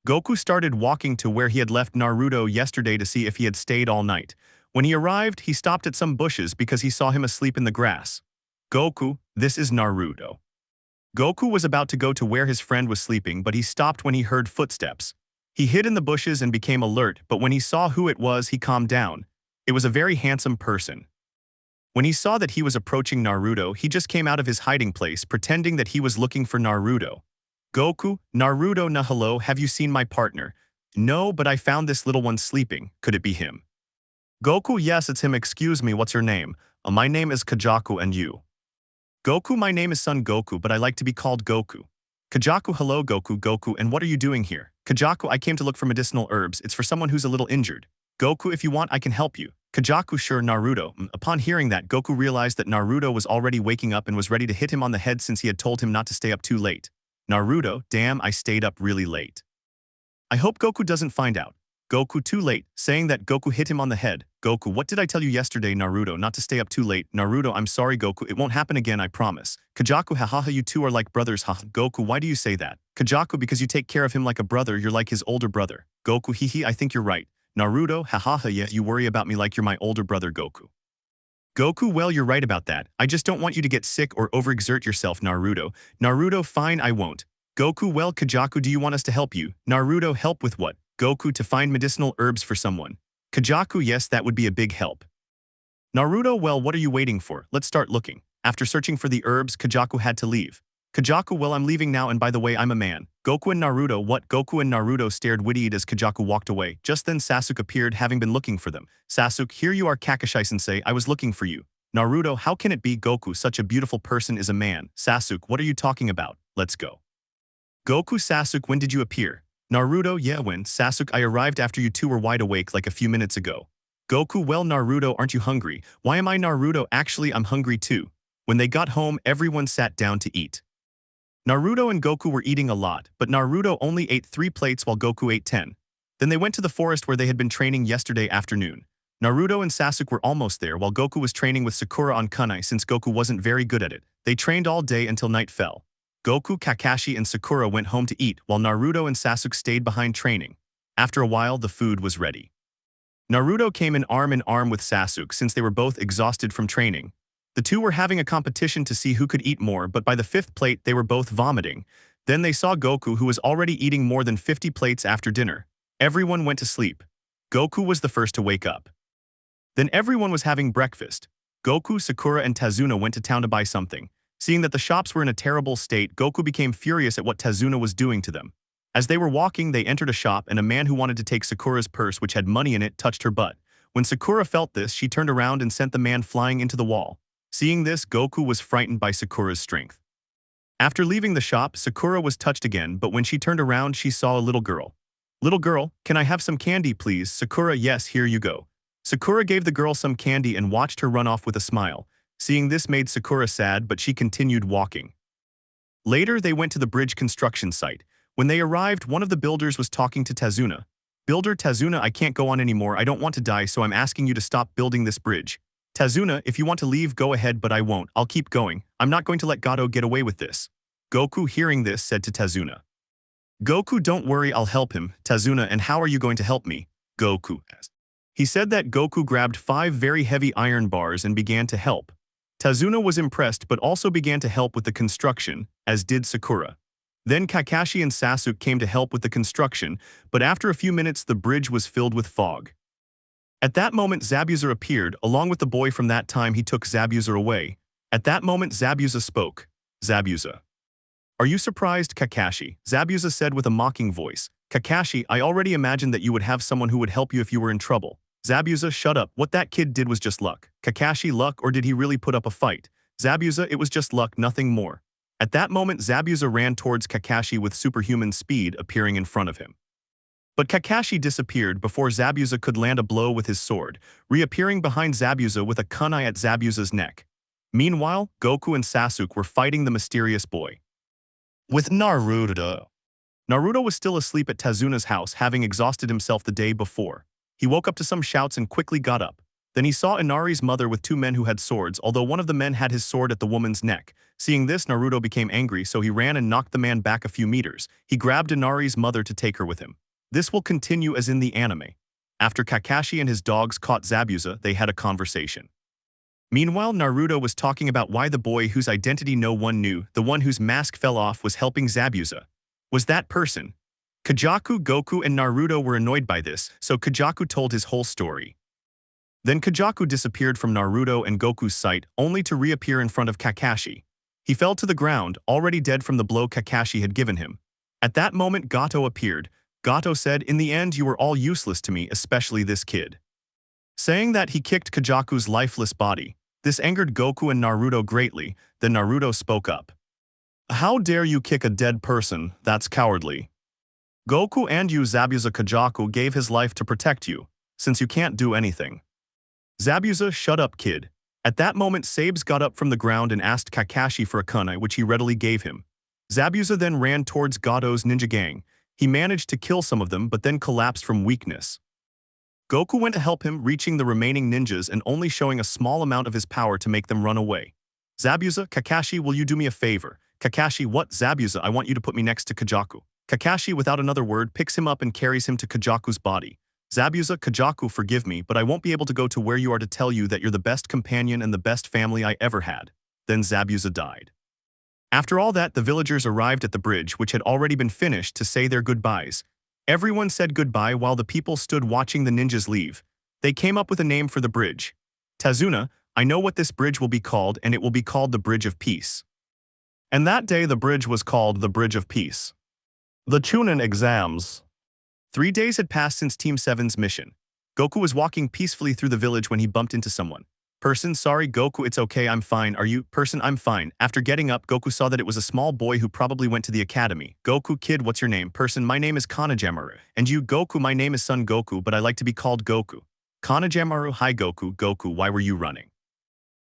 Goku started walking to where he had left Naruto yesterday to see if he had stayed all night. When he arrived, he stopped at some bushes because he saw him asleep in the grass. Goku, this is Naruto. Goku was about to go to where his friend was sleeping, but he stopped when he heard footsteps. He hid in the bushes and became alert, but when he saw who it was, he calmed down. It was a very handsome person. When he saw that he was approaching Naruto, he just came out of his hiding place, pretending that he was looking for Naruto. Goku, Naruto, nah, hello, have you seen my partner? No, but I found this little one sleeping. Could it be him? Goku, yes, it's him. Excuse me, what's your name? My name is Kajaku, and you? Goku, my name is Son Goku, but I like to be called Goku. Kajaku, hello Goku, and what are you doing here? Kajaku, I came to look for medicinal herbs. It's for someone who's a little injured. Goku, if you want, I can help you. Kajaku, sure, Naruto. Upon hearing that, Goku realized that Naruto was already waking up and was ready to hit him on the head since he had told him not to stay up too late. Naruto, damn, I stayed up really late. I hope Goku doesn't find out. Goku, too late, saying that Goku hit him on the head. Goku, what did I tell you yesterday, Naruto, not to stay up too late? Naruto, I'm sorry, Goku, it won't happen again, I promise. Kajaku, hahaha, you two are like brothers, haha. Goku, why do you say that? Kajaku, because you take care of him like a brother, you're like his older brother. Goku, hehe, I think you're right. Naruto, hahaha, yeah, you worry about me like you're my older brother, Goku. Goku, well, you're right about that. I just don't want you to get sick or overexert yourself, Naruto. Naruto, fine, I won't. Goku, well, Kajaku, do you want us to help you? Naruto, help with what? Goku, to find medicinal herbs for someone. Kajaku, yes, that would be a big help. Naruto, well, what are you waiting for? Let's start looking. After searching for the herbs, Kajaku had to leave. Kajaku, well, I'm leaving now, and by the way, I'm a man. Goku and Naruto, what? Goku and Naruto stared witty-eyed as Kajaku walked away. Just then Sasuke appeared, having been looking for them. Sasuke, here you are, Kakashi-sensei, I was looking for you. Naruto, how can it be? Goku, such a beautiful person is a man. Sasuke, what are you talking about? Let's go. Goku, Sasuke, when did you appear? Naruto, yeah, when? Sasuke, I arrived after you two were wide awake like a few minutes ago. Goku, well, Naruto, aren't you hungry? Why am I Naruto? Actually, I'm hungry too. When they got home, everyone sat down to eat. Naruto and Goku were eating a lot, but Naruto only ate 3 plates while Goku ate 10. Then they went to the forest where they had been training yesterday afternoon. Naruto and Sasuke were almost there while Goku was training with Sakura on kunai since Goku wasn't very good at it. They trained all day until night fell. Goku, Kakashi, and Sakura went home to eat while Naruto and Sasuke stayed behind training. After a while, the food was ready. Naruto came in arm with Sasuke since they were both exhausted from training. The two were having a competition to see who could eat more, but by the 5th plate, they were both vomiting. Then they saw Goku, who was already eating more than 50 plates after dinner. Everyone went to sleep. Goku was the first to wake up. Then everyone was having breakfast. Goku, Sakura, and Tazuna went to town to buy something. Seeing that the shops were in a terrible state, Goku became furious at what Tazuna was doing to them. As they were walking, they entered a shop, and a man who wanted to take Sakura's purse, which had money in it, touched her butt. When Sakura felt this, she turned around and sent the man flying into the wall. Seeing this, Goku was frightened by Sakura's strength. After leaving the shop, Sakura was touched again, but when she turned around, she saw a little girl. Little girl, can I have some candy, please? Sakura, yes, here you go. Sakura gave the girl some candy and watched her run off with a smile. Seeing this made Sakura sad, but she continued walking. Later, they went to the bridge construction site. When they arrived, one of the builders was talking to Tazuna. Builder Tazuna, I can't go on anymore, I don't want to die, so I'm asking you to stop building this bridge. Tazuna, if you want to leave, go ahead, but I won't. I'll keep going. I'm not going to let Gato get away with this. Goku, hearing this, said to Tazuna. Goku, don't worry, I'll help him. Tazuna, and how are you going to help me? Goku asked. He said that Goku grabbed 5 very heavy iron bars and began to help. Tazuna was impressed but also began to help with the construction, as did Sakura. Then Kakashi and Sasuke came to help with the construction, but after a few minutes the bridge was filled with fog. At that moment Zabuza appeared, along with the boy from that time he took Zabuza away. At that moment Zabuza spoke. Zabuza. Are you surprised, Kakashi? Zabuza said with a mocking voice. Kakashi, I already imagined that you would have someone who would help you if you were in trouble. Zabuza, shut up. What that kid did was just luck. Kakashi, luck, or did he really put up a fight? Zabuza, it was just luck, nothing more. At that moment Zabuza ran towards Kakashi with superhuman speed appearing in front of him. But Kakashi disappeared before Zabuza could land a blow with his sword, reappearing behind Zabuza with a kunai at Zabuza's neck. Meanwhile, Goku and Sasuke were fighting the mysterious boy. With Naruto. Naruto was still asleep at Tazuna's house, having exhausted himself the day before. He woke up to some shouts and quickly got up. Then he saw Inari's mother with two men who had swords, although one of the men had his sword at the woman's neck. Seeing this, Naruto became angry, so he ran and knocked the man back a few meters. He grabbed Inari's mother to take her with him. This will continue as in the anime. After Kakashi and his dogs caught Zabuza, they had a conversation. Meanwhile, Naruto was talking about why the boy whose identity no one knew, the one whose mask fell off, was helping Zabuza. Was that person? Kajaku, Goku, and Naruto were annoyed by this, so Kajaku told his whole story. Then Kajaku disappeared from Naruto and Goku's sight, only to reappear in front of Kakashi. He fell to the ground, already dead from the blow Kakashi had given him. At that moment Gato appeared. Gato said, "In the end you were all useless to me, especially this kid." Saying that, he kicked Kajaku's lifeless body. This angered Goku and Naruto greatly. Then Naruto spoke up. "How dare you kick a dead person? That's cowardly. Goku and you, Zabuza. Kajaku gave his life to protect you, since you can't do anything." Zabuza, shut up, kid. At that moment Sabes got up from the ground and asked Kakashi for a kunai, which he readily gave him. Zabuza then ran towards Gato's ninja gang. He managed to kill some of them but then collapsed from weakness. Goku went to help him, reaching the remaining ninjas and only showing a small amount of his power to make them run away. Zabuza, Kakashi, will you do me a favor? Kakashi, what? Zabuza, I want you to put me next to Kajaku. Kakashi, without another word, picks him up and carries him to Kajaku's body. Zabuza, Kajaku, forgive me, but I won't be able to go to where you are to tell you that you're the best companion and the best family I ever had. Then Zabuza died. After all that, the villagers arrived at the bridge, which had already been finished, to say their goodbyes. Everyone said goodbye while the people stood watching the ninjas leave. They came up with a name for the bridge. Tazuna, I know what this bridge will be called, and it will be called the Bridge of Peace. And that day the bridge was called the Bridge of Peace. The Chunin exams. 3 days had passed since Team 7's mission. Goku was walking peacefully through the village when he bumped into someone. Person, sorry Goku, it's okay, I'm fine. Are you? Person, I'm fine. After getting up, Goku saw that it was a small boy who probably went to the academy. Goku, kid, what's your name? Person, my name is Kanajamaru. And you? Goku, my name is Son Goku, but I like to be called Goku. Kanajamaru, hi Goku. Goku, why were you running?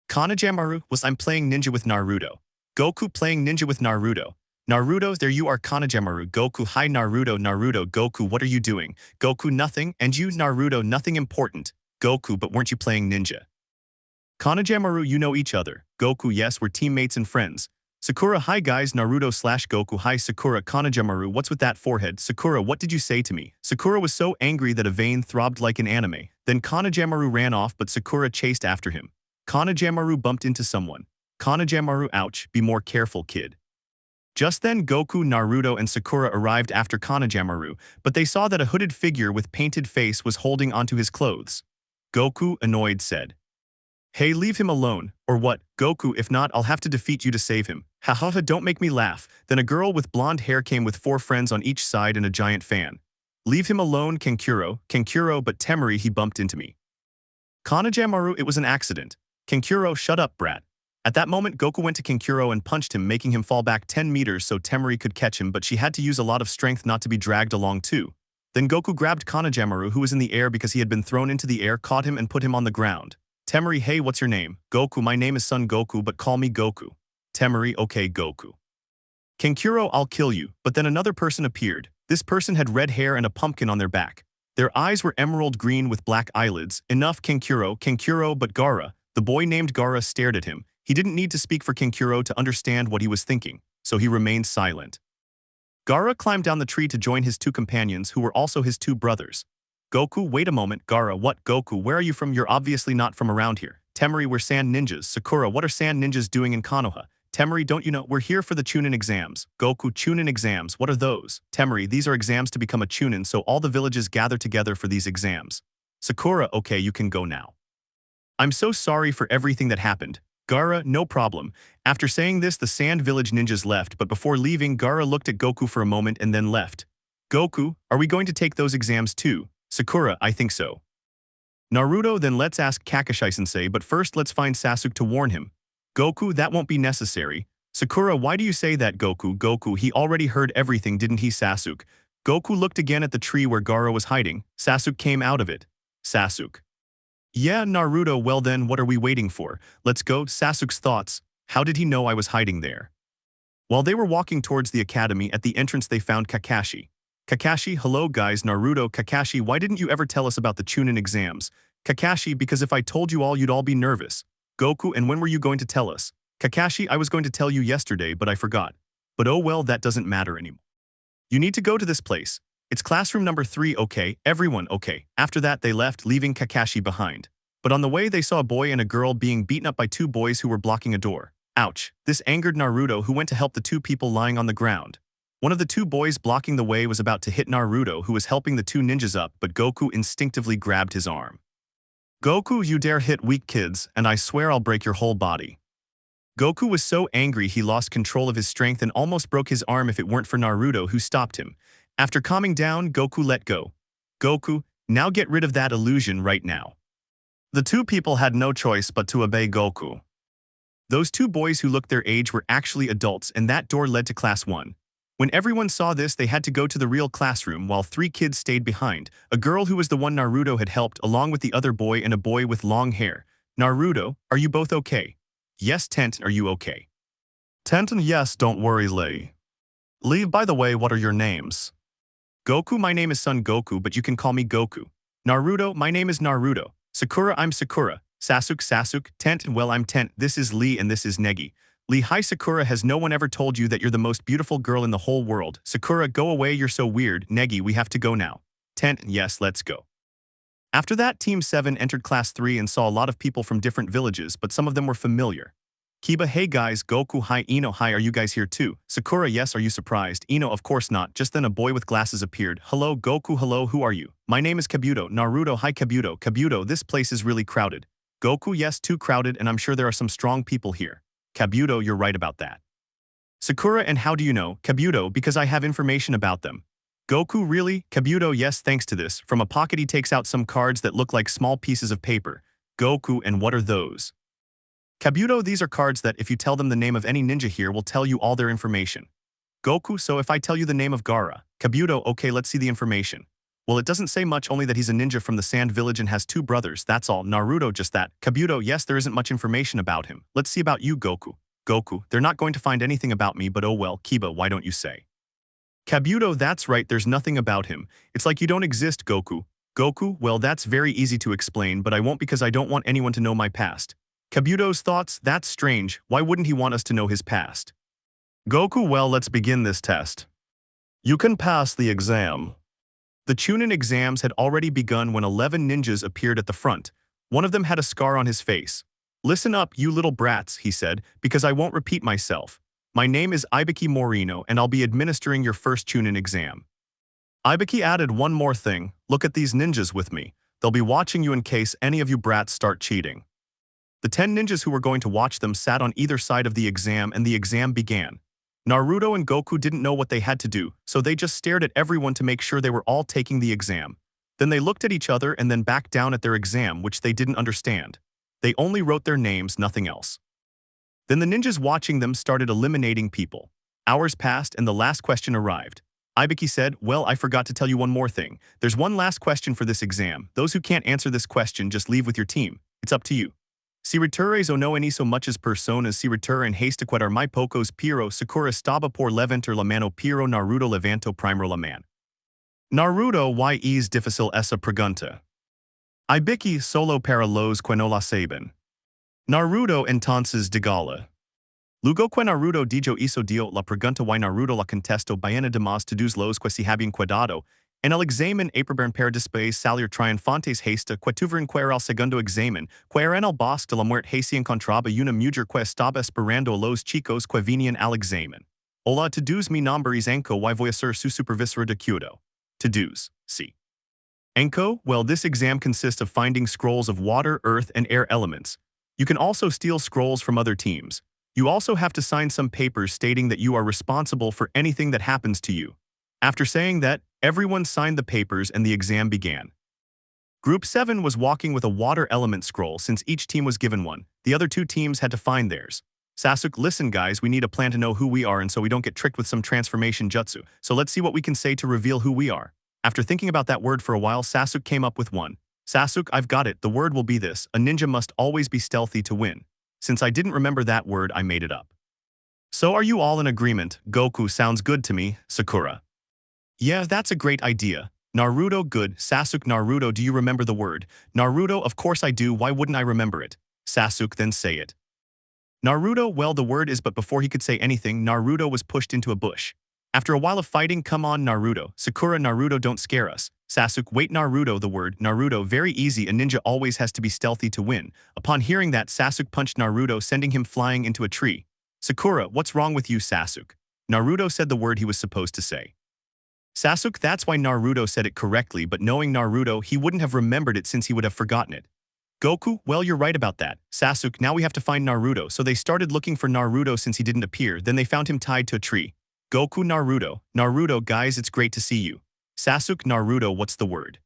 Kanajamaru, I'm playing ninja with Naruto. Goku, playing ninja with Naruto. Naruto, there you are. Kanajamaru. Goku, hi Naruto. Naruto, Goku, what are you doing? Goku, nothing. And you? Naruto, nothing important. Goku, but weren't you playing ninja? Kanajamaru, you know each other. Goku, yes, we're teammates and friends. Sakura, hi guys. Naruto / Goku, hi Sakura. Kanajamaru, what's with that forehead? Sakura, what did you say to me? Sakura was so angry that a vein throbbed like an anime. Then Kanajamaru ran off, but Sakura chased after him. Kanajamaru bumped into someone. Kanajamaru, ouch, be more careful, kid. Just then Goku, Naruto, and Sakura arrived after Kanajamaru, but they saw that a hooded figure with painted face was holding onto his clothes. Goku, annoyed, said, "Hey, leave him alone, or what? Goku, if not, I'll have to defeat you to save him." Hahaha, don't make me laugh. Then a girl with blonde hair came with 4 friends on each side and a giant fan. "Leave him alone, Kankuro. Kankuro, but Temari, he bumped into me." Kanajamaru, it was an accident. Kankuro, shut up, brat. At that moment, Goku went to Kankuro and punched him, making him fall back 10 meters so Temari could catch him, but she had to use a lot of strength not to be dragged along too. Then Goku grabbed Kanajamaru, who was in the air because he had been thrown into the air, caught him and put him on the ground. Temari, hey, what's your name? Goku, my name is Son Goku, but call me Goku. Temari, okay, Goku. Kankuro, I'll kill you. But then another person appeared. This person had red hair and a pumpkin on their back. Their eyes were emerald green with black eyelids. Enough, Kankuro, but Gaara. The boy named Gaara stared at him. He didn't need to speak for Kankuro to understand what he was thinking, so he remained silent. Gaara climbed down the tree to join his 2 companions, who were also his 2 brothers. Goku, wait a moment. Gaara, what? Goku, where are you from? You're obviously not from around here. Temari, we're sand ninjas. Sakura, what are sand ninjas doing in Konoha? Temari, don't you know? We're here for the Chunin exams. Goku, Chunin exams, what are those? Temari, these are exams to become a Chunin, so all the villages gather together for these exams. Sakura, okay, you can go now. I'm so sorry for everything that happened. Gaara, no problem. After saying this, the Sand Village ninjas left, but before leaving, Gaara looked at Goku for a moment and then left. Goku, are we going to take those exams too? Sakura, I think so. Naruto, then let's ask Kakashi-sensei, but first let's find Sasuke to warn him. Goku, that won't be necessary. Sakura, why do you say that, Goku? Goku, he already heard everything, didn't he, Sasuke? Goku looked again at the tree where Gaara was hiding. Sasuke came out of it. Sasuke. Yeah, Naruto, well then, what are we waiting for? Let's go. Sasuke's thoughts. How did he know I was hiding there? While they were walking towards the academy, at the entrance they found Kakashi. Kakashi, hello guys, Naruto. Kakashi, why didn't you ever tell us about the Chunin exams? Kakashi, because if I told you all, you'd all be nervous. Goku, and when were you going to tell us? Kakashi, I was going to tell you yesterday, but I forgot. But oh well, that doesn't matter anymore. You need to go to this place. It's classroom number 3, okay? Everyone, okay. After that, they left, leaving Kakashi behind. But on the way, they saw a boy and a girl being beaten up by 2 boys who were blocking a door. Ouch. This angered Naruto, who went to help the 2 people lying on the ground. One of the 2 boys blocking the way was about to hit Naruto, who was helping the 2 ninjas up, but Goku instinctively grabbed his arm. Goku, you dare hit weak kids, and I swear I'll break your whole body. Goku was so angry he lost control of his strength and almost broke his arm if it weren't for Naruto, who stopped him. After calming down, Goku let go. Goku, now get rid of that illusion right now. The 2 people had no choice but to obey Goku. Those 2 boys who looked their age were actually adults, and that door led to class 1. When everyone saw this, they had to go to the real classroom while 3 kids stayed behind. A girl who was the one Naruto had helped, along with the other boy and a boy with long hair. Naruto, are you both okay? Yes, Tenten, are you okay? Tenten, yes, don't worry, Lee. Lee, by the way, what are your names? Goku, my name is Son Goku, but you can call me Goku. Naruto, my name is Naruto. Sakura, I'm Sakura. Sasuke, Sasuke. Tenten, well, I'm Tent. This is Lee and this is Negi. Lee, hi Sakura, has no one ever told you that you're the most beautiful girl in the whole world? Sakura, go away, you're so weird. Negi, we have to go now. Tent, yes, let's go. After that, Team 7 entered Class 3 and saw a lot of people from different villages, but some of them were familiar. Kiba, hey guys, Goku, hi, Ino, hi, are you guys here too? Sakura, yes, are you surprised? Ino, of course not. Just then a boy with glasses appeared. Hello, Goku, hello, who are you? My name is Kabuto. Naruto, hi Kabuto. Kabuto, this place is really crowded. Goku, yes, too crowded, and I'm sure there are some strong people here. Kabuto, you're right about that. Sakura, and how do you know? Kabuto, because I have information about them. Goku, really? Kabuto, yes, thanks to this. From a pocket he takes out some cards that look like small pieces of paper. Goku, and what are those? Kabuto, these are cards that, if you tell them the name of any ninja here, will tell you all their information. Goku, so if I tell you the name of Gaara. Kabuto, okay, let's see the information. Well, it doesn't say much, only that he's a ninja from the Sand Village and has 2 brothers, that's all. Naruto, just that. Kabuto, yes, there isn't much information about him. Let's see about you, Goku. Goku, they're not going to find anything about me, but oh well. Kiba, why don't you say? Kabuto, that's right, there's nothing about him. It's like you don't exist, Goku. Goku, well, that's very easy to explain, but I won't because I don't want anyone to know my past. Kabuto's thoughts, that's strange, why wouldn't he want us to know his past? Goku, well, let's begin this test. You can pass the exam. The Chunin exams had already begun when 11 ninjas appeared at the front. One of them had a scar on his face. Listen up, you little brats, he said, because I won't repeat myself. My name is Ibiki Morino, and I'll be administering your first Chunin exam. Ibiki added one more thing, look at these ninjas with me. They'll be watching you in case any of you brats start cheating. The 10 ninjas who were going to watch them sat on either side of the exam, and the exam began. Naruto and Goku didn't know what they had to do, so they just stared at everyone to make sure they were all taking the exam. Then they looked at each other and then back down at their exam, which they didn't understand. They only wrote their names, nothing else. Then the ninjas watching them started eliminating people. Hours passed and the last question arrived. Ibiki said, well, I forgot to tell you one more thing. There's one last question for this exam. Those who can't answer this question just leave with your team. It's up to you. Si retureis o no any so much as personas si retur en haste quedar my pocos piro Sakura staba por levantar la mano piro Naruto levanto primero la man. Naruto y es difícil esa pregunta. Ibiki solo para los que no la saben. Naruto entonces digala. Luego que Naruto dijo hizo dio la pregunta y Naruto la contesto bien además todos los que si habían cuidado, En el examen aprobaron para después salir triunfantes hasta que tuvieron que ir al segundo examen, que era en el bosque de la muerte se encontraba una mujer que estaba esperando a los chicos que venían al examen. Hola todos mi nombre es Anko y voy a ser su supervisor de Kyoto. Todos, sí. Anko, well, this exam consists of finding scrolls of water, earth, and air elements. You can also steal scrolls from other teams. You also have to sign some papers stating that you are responsible for anything that happens to you. After saying that, everyone signed the papers and the exam began. Group 7 was walking with a water element scroll since each team was given one. The other two teams had to find theirs. Sasuke, listen guys, we need a plan to know who we are and so we don't get tricked with some transformation jutsu. So let's see what we can say to reveal who we are. After thinking about that word for a while, Sasuke came up with one. Sasuke, I've got it. The word will be this. A ninja must always be stealthy to win. Since I didn't remember that word, I made it up. So are you all in agreement? Goku sounds good to me. Sakura. Yeah, that's a great idea. Naruto, good. Sasuke, Naruto, do you remember the word? Naruto, of course I do. Why wouldn't I remember it? Sasuke, then say it. Naruto, well, the word is, but before he could say anything, Naruto was pushed into a bush. After a while of fighting, come on, Naruto. Sakura, Naruto, don't scare us. Sasuke, wait, Naruto, the word. Naruto, very easy. A ninja always has to be stealthy to win. Upon hearing that, Sasuke punched Naruto, sending him flying into a tree. Sakura, what's wrong with you, Sasuke? Naruto said the word he was supposed to say. Sasuke, that's why Naruto said it correctly, but knowing Naruto, he wouldn't have remembered it since he would have forgotten it. Goku, well, you're right about that. Sasuke, now we have to find Naruto, so they started looking for Naruto since he didn't appear, then they found him tied to a tree. Goku, Naruto. Naruto, guys, it's great to see you. Sasuke, Naruto, what's the word?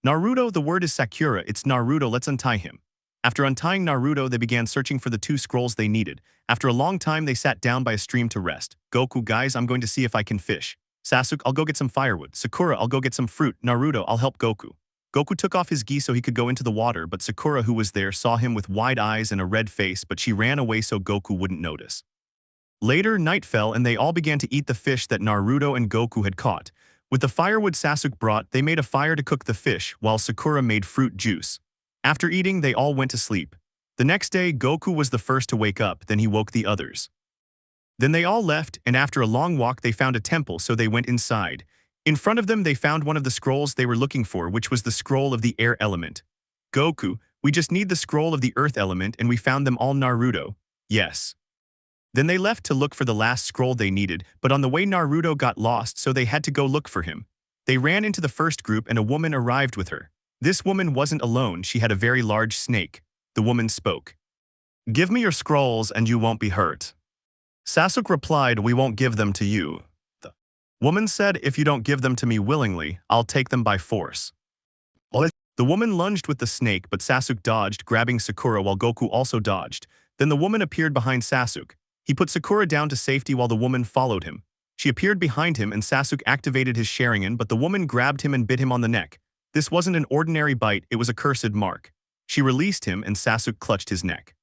Naruto, the word is Sakura, it's Naruto, let's untie him. After untying Naruto, they began searching for the two scrolls they needed. After a long time, they sat down by a stream to rest. Goku, guys, I'm going to see if I can fish. Sasuke, I'll go get some firewood. Sakura, I'll go get some fruit. Naruto, I'll help Goku. Goku took off his gi so he could go into the water, but Sakura, who was there, saw him with wide eyes and a red face, but she ran away so Goku wouldn't notice. Later, night fell and they all began to eat the fish that Naruto and Goku had caught. With the firewood Sasuke brought, they made a fire to cook the fish, while Sakura made fruit juice. After eating, they all went to sleep. The next day, Goku was the first to wake up, then he woke the others. Then they all left, and after a long walk they found a temple, so they went inside. In front of them they found one of the scrolls they were looking for, which was the scroll of the air element. Goku, we just need the scroll of the earth element and we found them all. Naruto, yes. Then they left to look for the last scroll they needed, but on the way Naruto got lost so they had to go look for him. They ran into the first group and a woman arrived with her. This woman wasn't alone, she had a very large snake. The woman spoke. Give me your scrolls and you won't be hurt. Sasuke replied, we won't give them to you. The woman said, if you don't give them to me willingly, I'll take them by force. The woman lunged with the snake, but Sasuke dodged, grabbing Sakura while Goku also dodged. Then the woman appeared behind Sasuke. He put Sakura down to safety while the woman followed him. She appeared behind him and Sasuke activated his Sharingan, but the woman grabbed him and bit him on the neck. This wasn't an ordinary bite, it was a cursed mark. She released him and Sasuke clutched his neck.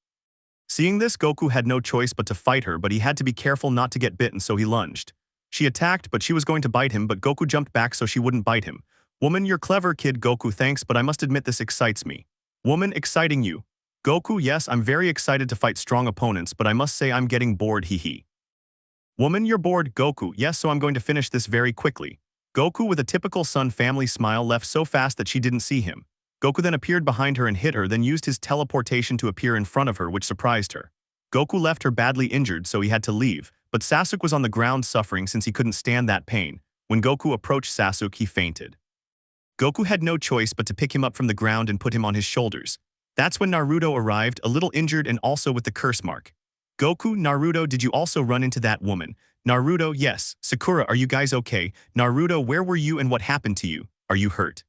Seeing this, Goku had no choice but to fight her, but he had to be careful not to get bitten, so he lunged. She attacked, but she was going to bite him, but Goku jumped back so she wouldn't bite him. Woman, you're clever, kid. Goku, thanks, but I must admit this excites me. Woman, exciting you. Goku, yes, I'm very excited to fight strong opponents, but I must say I'm getting bored, hee. Woman, you're bored. Goku, yes, so I'm going to finish this very quickly. Goku, with a typical son family smile, left so fast that she didn't see him. Goku then appeared behind her and hit her, then used his teleportation to appear in front of her, which surprised her. Goku left her badly injured, so he had to leave, but Sasuke was on the ground suffering since he couldn't stand that pain. When Goku approached Sasuke, he fainted. Goku had no choice but to pick him up from the ground and put him on his shoulders. That's when Naruto arrived, a little injured and also with the curse mark. Goku, Naruto, did you also run into that woman? Naruto, yes. Sakura, are you guys okay? Naruto, where were you and what happened to you? Are you hurt?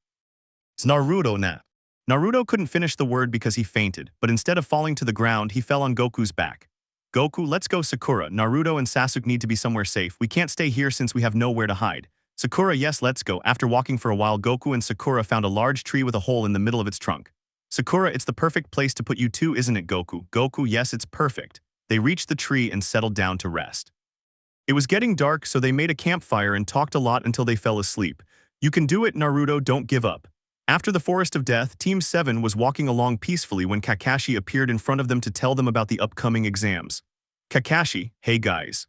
It's Naruto now. Naruto couldn't finish the word because he fainted, but instead of falling to the ground, he fell on Goku's back. Goku, let's go. Sakura, Naruto and Sasuke need to be somewhere safe. We can't stay here since we have nowhere to hide. Sakura, yes, let's go. After walking for a while, Goku and Sakura found a large tree with a hole in the middle of its trunk. Sakura, it's the perfect place to put you two, isn't it, Goku? Goku, yes, it's perfect. They reached the tree and settled down to rest. It was getting dark, so they made a campfire and talked a lot until they fell asleep. You can do it, Naruto, don't give up. After the Forest of Death, Team 7 was walking along peacefully when Kakashi appeared in front of them to tell them about the upcoming exams. Kakashi, hey guys.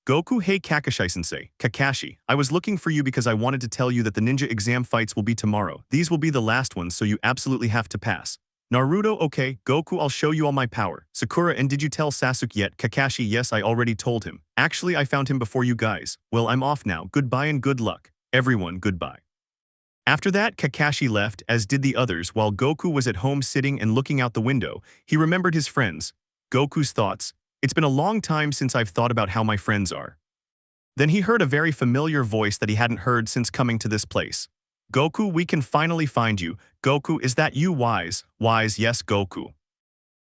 Goku, hey Kakashi-sensei, Kakashi, I was looking for you because I wanted to tell you that the ninja exam fights will be tomorrow. These will be the last ones, so you absolutely have to pass. Naruto, okay, Goku, I'll show you all my power. Sakura, and did you tell Sasuke yet? Kakashi, yes, I already told him. Actually, I found him before you guys. Well, I'm off now. Goodbye and good luck. Everyone, goodbye. After that, Kakashi left, as did the others, while Goku was at home sitting and looking out the window. He remembered his friends. Goku's thoughts. It's been a long time since I've thought about how my friends are. Then he heard a very familiar voice that he hadn't heard since coming to this place. Goku, we can finally find you. Goku, is that you, Wise? Wise, yes, Goku.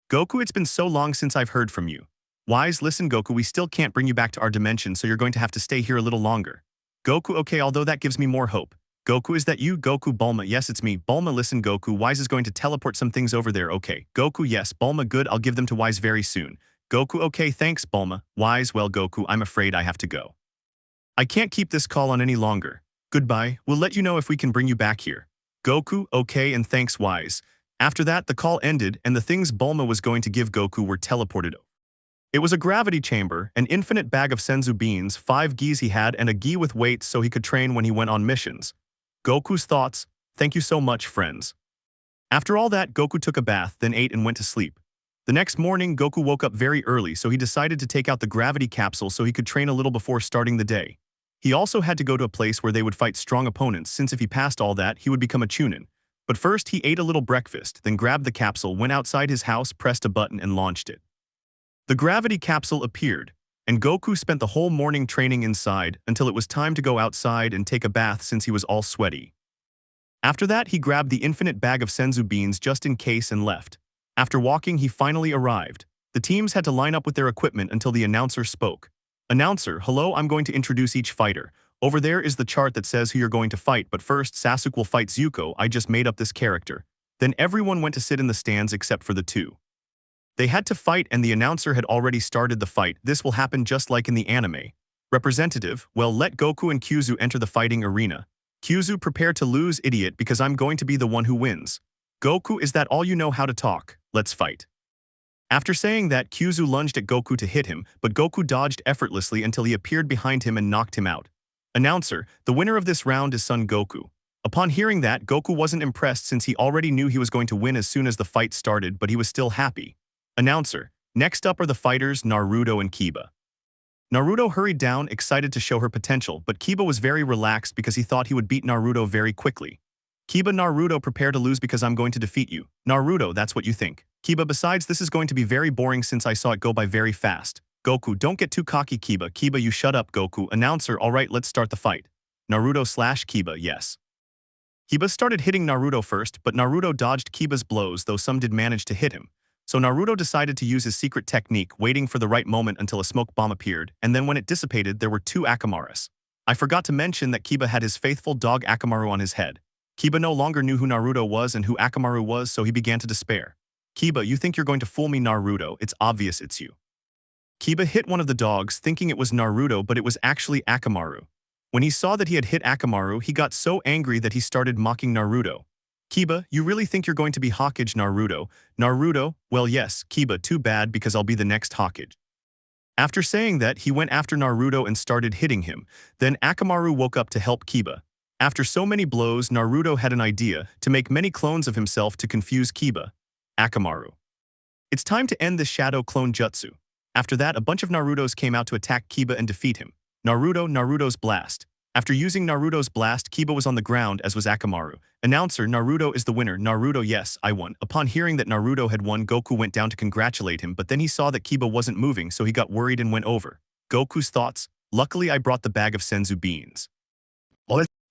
Goku, it's been so long since I've heard from you. Wise, listen, Goku, we still can't bring you back to our dimension, so you're going to have to stay here a little longer. Goku, okay, although that gives me more hope. Goku, is that you? Goku, Bulma, yes, it's me. Bulma, listen, Goku, Wise is going to teleport some things over there, okay. Goku, yes, Bulma, good, I'll give them to Wise very soon. Goku, okay, thanks, Bulma. Wise, well, Goku, I'm afraid I have to go. I can't keep this call on any longer. Goodbye, we'll let you know if we can bring you back here. Goku, okay, and thanks, Wise. After that, the call ended, and the things Bulma was going to give Goku were teleported. It was a gravity chamber, an infinite bag of senzu beans, 5 gis he had, and a gi with weights so he could train when he went on missions. Goku's thoughts, thank you so much, friends. After all that, Goku took a bath, then ate and went to sleep. The next morning, Goku woke up very early, so he decided to take out the gravity capsule so he could train a little before starting the day. He also had to go to a place where they would fight strong opponents, since if he passed all that, he would become a chunin. But first, he ate a little breakfast, then grabbed the capsule, went outside his house, pressed a button, and launched it. The gravity capsule appeared, and Goku spent the whole morning training inside until it was time to go outside and take a bath since he was all sweaty. After that, he grabbed the infinite bag of senzu beans just in case and left. After walking, he finally arrived. The teams had to line up with their equipment until the announcer spoke. Announcer, hello, I'm going to introduce each fighter. Over there is the chart that says who you're going to fight, but first, Sasuke will fight Zuko. I just made up this character. Then everyone went to sit in the stands except for the two. They had to fight, and the announcer had already started the fight. This will happen just like in the anime. Representative, well, let Goku and Kyuzu enter the fighting arena. Kyuzu, prepare to lose, idiot, because I'm going to be the one who wins. Goku, is that all you know how to talk? Let's fight. After saying that, Kyuzu lunged at Goku to hit him, but Goku dodged effortlessly until he appeared behind him and knocked him out. Announcer, the winner of this round is Son Goku. Upon hearing that, Goku wasn't impressed since he already knew he was going to win as soon as the fight started, but he was still happy. Announcer, next up are the fighters Naruto and Kiba. Naruto hurried down, excited to show her potential, but Kiba was very relaxed because he thought he would beat Naruto very quickly. Kiba, Naruto, prepare to lose because I'm going to defeat you. Naruto, that's what you think. Kiba, besides, this is going to be very boring since I saw it go by very fast. Goku, don't get too cocky, Kiba. Kiba, you shut up, Goku. Announcer, alright, let's start the fight. Naruto/Kiba, yes. Kiba started hitting Naruto first, but Naruto dodged Kiba's blows, though some did manage to hit him. So Naruto decided to use his secret technique, waiting for the right moment until a smoke bomb appeared, and then when it dissipated, there were 2 Akamaras. I forgot to mention that Kiba had his faithful dog Akamaru on his head. Kiba no longer knew who Naruto was and who Akamaru was, so he began to despair. Kiba, you think you're going to fool me, Naruto? It's obvious it's you. Kiba hit one of the dogs, thinking it was Naruto, but it was actually Akamaru. When he saw that he had hit Akamaru, he got so angry that he started mocking Naruto. Kiba, you really think you're going to be Hokage, Naruto? Naruto, well yes, Kiba, too bad because I'll be the next Hokage. After saying that, he went after Naruto and started hitting him. Then Akamaru woke up to help Kiba. After so many blows, Naruto had an idea to make many clones of himself to confuse Kiba. Akamaru. It's time to end this shadow clone jutsu. After that, a bunch of Narutos came out to attack Kiba and defeat him. Naruto's blast. After using Naruto's blast, Kiba was on the ground, as was Akamaru. Announcer, Naruto is the winner. Naruto, yes, I won. Upon hearing that Naruto had won, Goku went down to congratulate him, but then he saw that Kiba wasn't moving, so he got worried and went over. Goku's thoughts, luckily I brought the bag of senzu beans.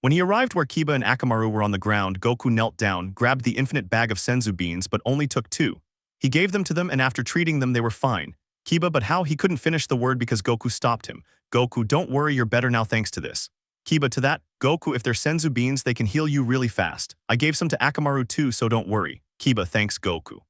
When he arrived where Kiba and Akamaru were on the ground, Goku knelt down, grabbed the infinite bag of senzu beans, but only took 2. He gave them to them, and after treating them, they were fine. Kiba, but how? He couldn't finish the word because Goku stopped him. Goku, don't worry, you're better now thanks to this. Kiba, to that, Goku, if they're senzu beans, they can heal you really fast. I gave some to Akamaru too, so don't worry. Kiba, thanks, Goku.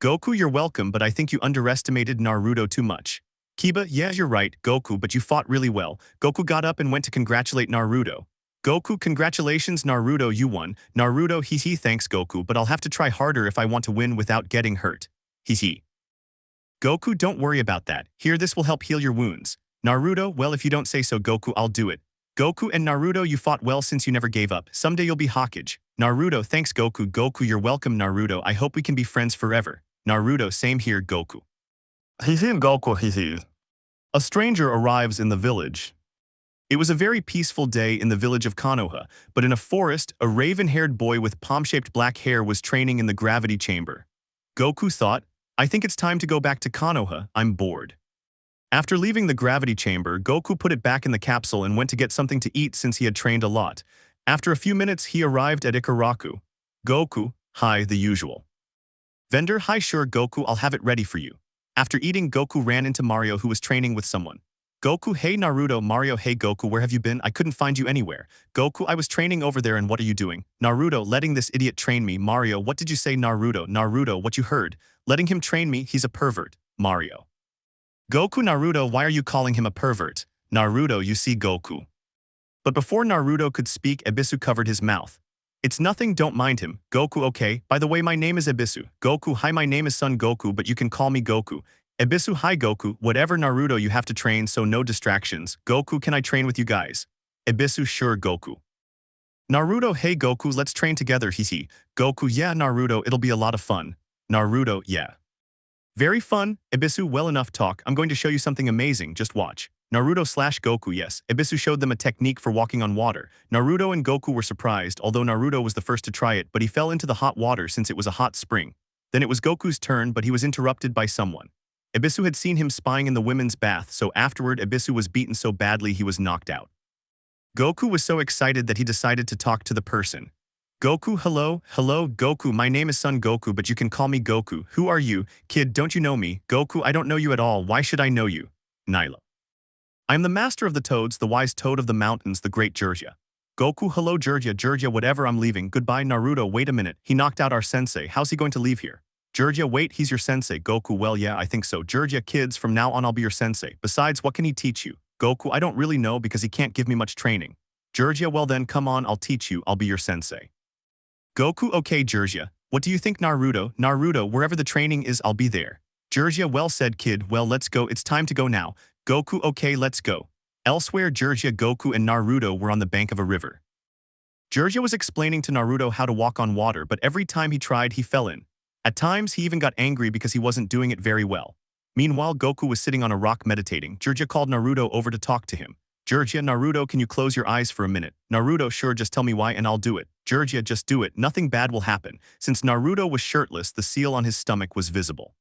Goku, you're welcome, but I think you underestimated Naruto too much. Kiba, yeah, you're right, Goku, but you fought really well. Goku got up and went to congratulate Naruto. Goku, congratulations, Naruto, you won. Naruto, hee thanks, Goku, but I'll have to try harder if I want to win without getting hurt. Hee. Goku, don't worry about that. Here, this will help heal your wounds. Naruto, well if you don't say so Goku, I'll do it. Goku and Naruto, you fought well since you never gave up. Someday you'll be Hokage. Naruto, thanks Goku. Goku, you're welcome Naruto. I hope we can be friends forever. Naruto, same here Goku. Hehe Goku, hehe. A stranger arrives in the village. It was a very peaceful day in the village of Konoha, but in a forest, a raven-haired boy with palm-shaped black hair was training in the gravity chamber. Goku thought, I think it's time to go back to Konoha, I'm bored. After leaving the gravity chamber, Goku put it back in the capsule and went to get something to eat since he had trained a lot. After a few minutes, he arrived at Ikaraku. Goku, hi, the usual. Vendor, hi sure Goku, I'll have it ready for you. After eating, Goku ran into Mario who was training with someone. Goku, hey Naruto, Mario, hey Goku, where have you been? I couldn't find you anywhere. Goku, I was training over there and what are you doing? Naruto, letting this idiot train me. Mario, what did you say Naruto? Naruto, what you heard? Letting him train me, he's a pervert. Mario. Goku, Naruto, why are you calling him a pervert? Naruto, you see Goku. But before Naruto could speak, Ebisu covered his mouth. It's nothing, don't mind him. Goku, okay, by the way my name is Ebisu. Goku, hi my name is Son Goku but you can call me Goku. Ebisu, hi Goku, whatever Naruto you have to train so no distractions. Goku, can I train with you guys? Ebisu, sure Goku. Naruto, hey Goku, let's train together, hehe. Goku, yeah Naruto, it'll be a lot of fun. Naruto, yeah. Very fun, Ebisu, well enough talk, I'm going to show you something amazing, just watch. Naruto/Goku, yes, Ebisu showed them a technique for walking on water. Naruto and Goku were surprised, although Naruto was the first to try it, but he fell into the hot water since it was a hot spring. Then it was Goku's turn, but he was interrupted by someone. Ebisu had seen him spying in the women's bath, so afterward Ebisu was beaten so badly he was knocked out. Goku was so excited that he decided to talk to the person. Goku, hello, Goku, my name is Son Goku but you can call me Goku. Who are you? Kid, don't you know me? Goku, I don't know you at all, why should I know you? Nyla. I am the master of the toads, the wise toad of the mountains, the great Jirja. Goku, hello Jirja, whatever, I'm leaving, goodbye Naruto, wait a minute, he knocked out our sensei, how's he going to leave here? Jirja, wait, he's your sensei. Goku, well yeah, I think so. Jirja, kids, from now on I'll be your sensei. Besides, what can he teach you? Goku, I don't really know because he can't give me much training. Jirja, well then, come on, I'll teach you, I'll be your sensei. Goku, okay Jirja, what do you think Naruto? Naruto, wherever the training is, I'll be there. Jirja, well said kid, well let's go, it's time to go now. Goku, okay let's go. Elsewhere, Jirja, Goku and Naruto were on the bank of a river. Jirja was explaining to Naruto how to walk on water, but every time he tried he fell in. At times he even got angry because he wasn't doing it very well. Meanwhile, Goku was sitting on a rock meditating. Jirja called Naruto over to talk to him. Jirja, Naruto, can you close your eyes for a minute? Naruto, sure, just tell me why and I'll do it. Jirja, just do it, nothing bad will happen. Since Naruto was shirtless, the seal on his stomach was visible.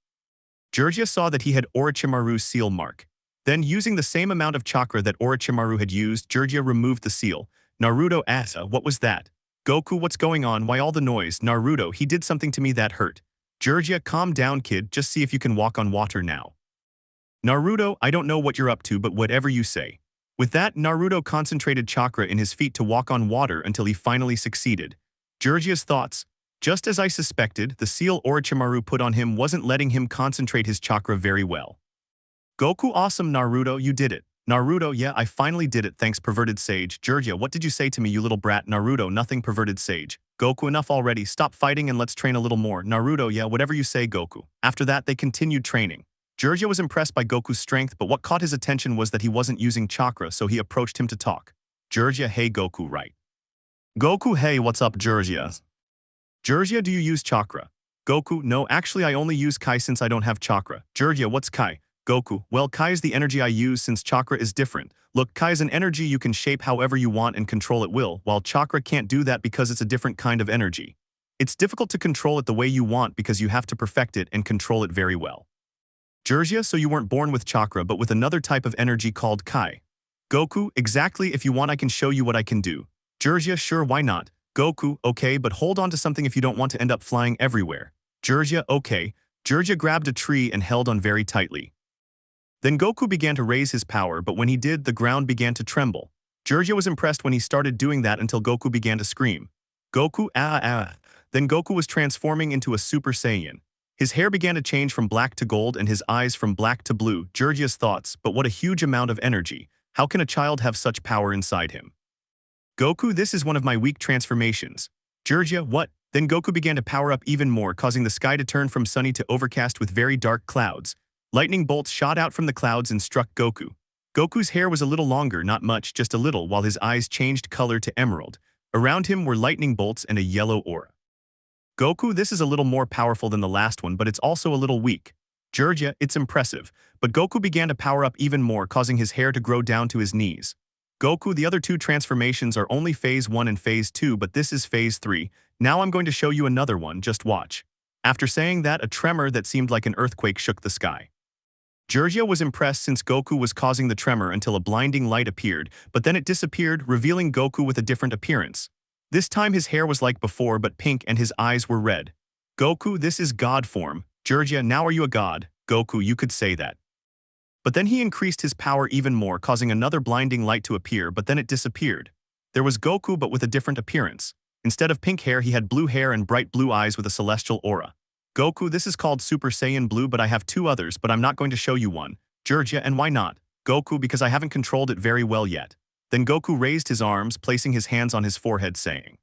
Jirja saw that he had Orochimaru's seal mark. Then, using the same amount of chakra that Orochimaru had used, Jirja removed the seal. Naruto asked, what was that? Goku, what's going on? Why all the noise? Naruto, he did something to me that hurt. Jirja, calm down kid, just see if you can walk on water now. Naruto, I don't know what you're up to but whatever you say. With that, Naruto concentrated chakra in his feet to walk on water until he finally succeeded. Jirja's thoughts. Just as I suspected, the seal Orochimaru put on him wasn't letting him concentrate his chakra very well. Goku, awesome Naruto, you did it. Naruto, yeah, I finally did it, thanks perverted sage. Jirja, what did you say to me, you little brat? Naruto, nothing perverted sage. Goku, enough already, stop fighting and let's train a little more. Naruto, yeah, whatever you say Goku. After that, they continued training. Jirja was impressed by Goku's strength, but what caught his attention was that he wasn't using chakra, so he approached him to talk. Jirja, hey Goku, right? Goku, hey, what's up Jirja? Jirja, do you use chakra? Goku, no, actually I only use Kai since I don't have chakra. Jirja, what's Kai? Goku, well Kai is the energy I use since chakra is different. Look, Kai is an energy you can shape however you want and control at will, while chakra can't do that because it's a different kind of energy. It's difficult to control it the way you want because you have to perfect it and control it very well. Jirja, so you weren't born with chakra but with another type of energy called Kai. Goku, exactly, if you want I can show you what I can do. Jirja, sure, why not? Goku, okay, but hold on to something if you don't want to end up flying everywhere. Jirja, okay. Jirja grabbed a tree and held on very tightly. Then Goku began to raise his power, but when he did, the ground began to tremble. Jirja was impressed when he started doing that until Goku began to scream. Goku, ah ah. Then Goku was transforming into a Super Saiyan. His hair began to change from black to gold and his eyes from black to blue. Jirja's thoughts, but what a huge amount of energy. How can a child have such power inside him? Goku, this is one of my weak transformations. Jirja, what? Then Goku began to power up even more, causing the sky to turn from sunny to overcast with very dark clouds. Lightning bolts shot out from the clouds and struck Goku. Goku's hair was a little longer, not much, just a little, while his eyes changed color to emerald. Around him were lightning bolts and a yellow aura. Goku, this is a little more powerful than the last one, but it's also a little weak. Georgia, it's impressive. But Goku began to power up even more, causing his hair to grow down to his knees. Goku, the other two transformations are only Phase 1 and Phase 2, but this is Phase 3. Now I'm going to show you another one, just watch. After saying that, a tremor that seemed like an earthquake shook the sky. Georgia was impressed since Goku was causing the tremor until a blinding light appeared, but then it disappeared, revealing Goku with a different appearance. This time his hair was like before but pink and his eyes were red. Goku, this is God form. Georgia, now are you a god? Goku, you could say that. But then he increased his power even more, causing another blinding light to appear, but then it disappeared. There was Goku but with a different appearance. Instead of pink hair, he had blue hair and bright blue eyes with a celestial aura. Goku, this is called Super Saiyan Blue, but I have two others, but I'm not going to show you one. Georgia, and why not? Goku, because I haven't controlled it very well yet. Then Goku raised his arms, placing his hands on his forehead, saying,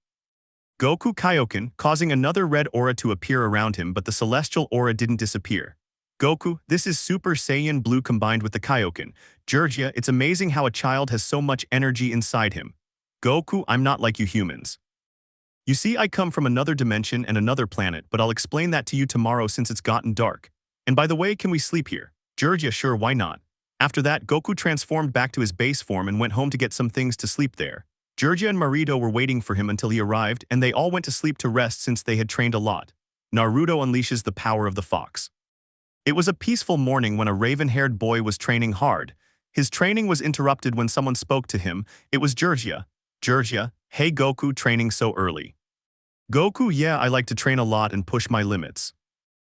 Goku Kaioken, causing another red aura to appear around him, but the celestial aura didn't disappear. Goku, this is Super Saiyan Blue combined with the Kaioken. Georgia, it's amazing how a child has so much energy inside him. Goku, I'm not like you humans. You see, I come from another dimension and another planet, but I'll explain that to you tomorrow since it's gotten dark. And by the way, can we sleep here? Georgia, sure, why not? After that, Goku transformed back to his base form and went home to get some things to sleep there. Georgia and Naruto were waiting for him until he arrived, and they all went to sleep to rest since they had trained a lot. Naruto unleashes the power of the fox. It was a peaceful morning when a raven-haired boy was training hard. His training was interrupted when someone spoke to him. It was Georgia. Georgia, hey Goku, training so early. Goku, yeah, I like to train a lot and push my limits.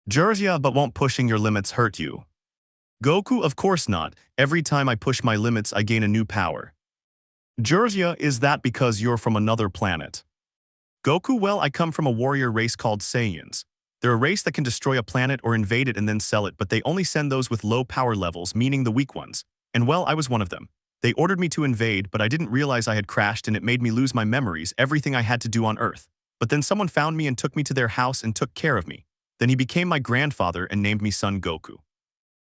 Georgia, but won't pushing your limits hurt you? Goku, of course not. Every time I push my limits, I gain a new power. Georgia, is that because you're from another planet? Goku, well, I come from a warrior race called Saiyans. They're a race that can destroy a planet or invade it and then sell it, but they only send those with low power levels, meaning the weak ones. And well, I was one of them. They ordered me to invade, but I didn't realize I had crashed and it made me lose my memories, everything I had to do on Earth. But then someone found me and took me to their house and took care of me. Then he became my grandfather and named me Son Goku.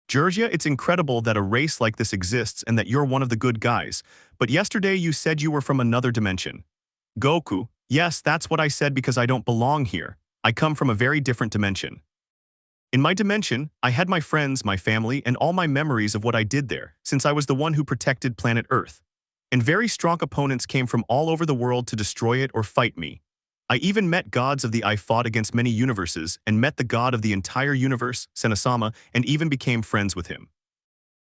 Georgia, it's incredible that a race like this exists and that you're one of the good guys. But yesterday you said you were from another dimension. Goku, yes, that's what I said because I don't belong here. I come from a very different dimension. In my dimension, I had my friends, my family, and all my memories of what I did there, since I was the one who protected planet Earth. And very strong opponents came from all over the world to destroy it or fight me. I even met gods of the I fought against many universes and met the god of the entire universe, Senasama, and even became friends with him.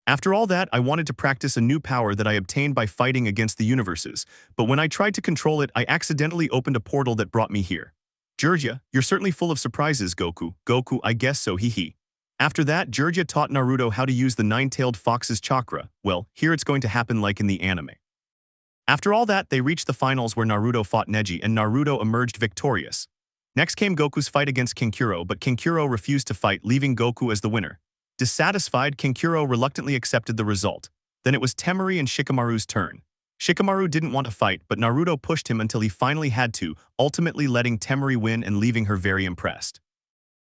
After all that, I wanted to practice a new power that I obtained by fighting against the universes, but when I tried to control it, I accidentally opened a portal that brought me here. Georgia, you're certainly full of surprises, Goku. Goku, I guess so, hee. After that, Georgia taught Naruto how to use the nine-tailed fox's chakra. Well, here it's going to happen like in the anime. After all that, they reached the finals where Naruto fought Neji and Naruto emerged victorious. Next came Goku's fight against Kankuro, but Kankuro refused to fight, leaving Goku as the winner. Dissatisfied, Kankuro reluctantly accepted the result. Then it was Temari and Shikamaru's turn. Shikamaru didn't want to fight, but Naruto pushed him until he finally had to, ultimately letting Temari win and leaving her very impressed.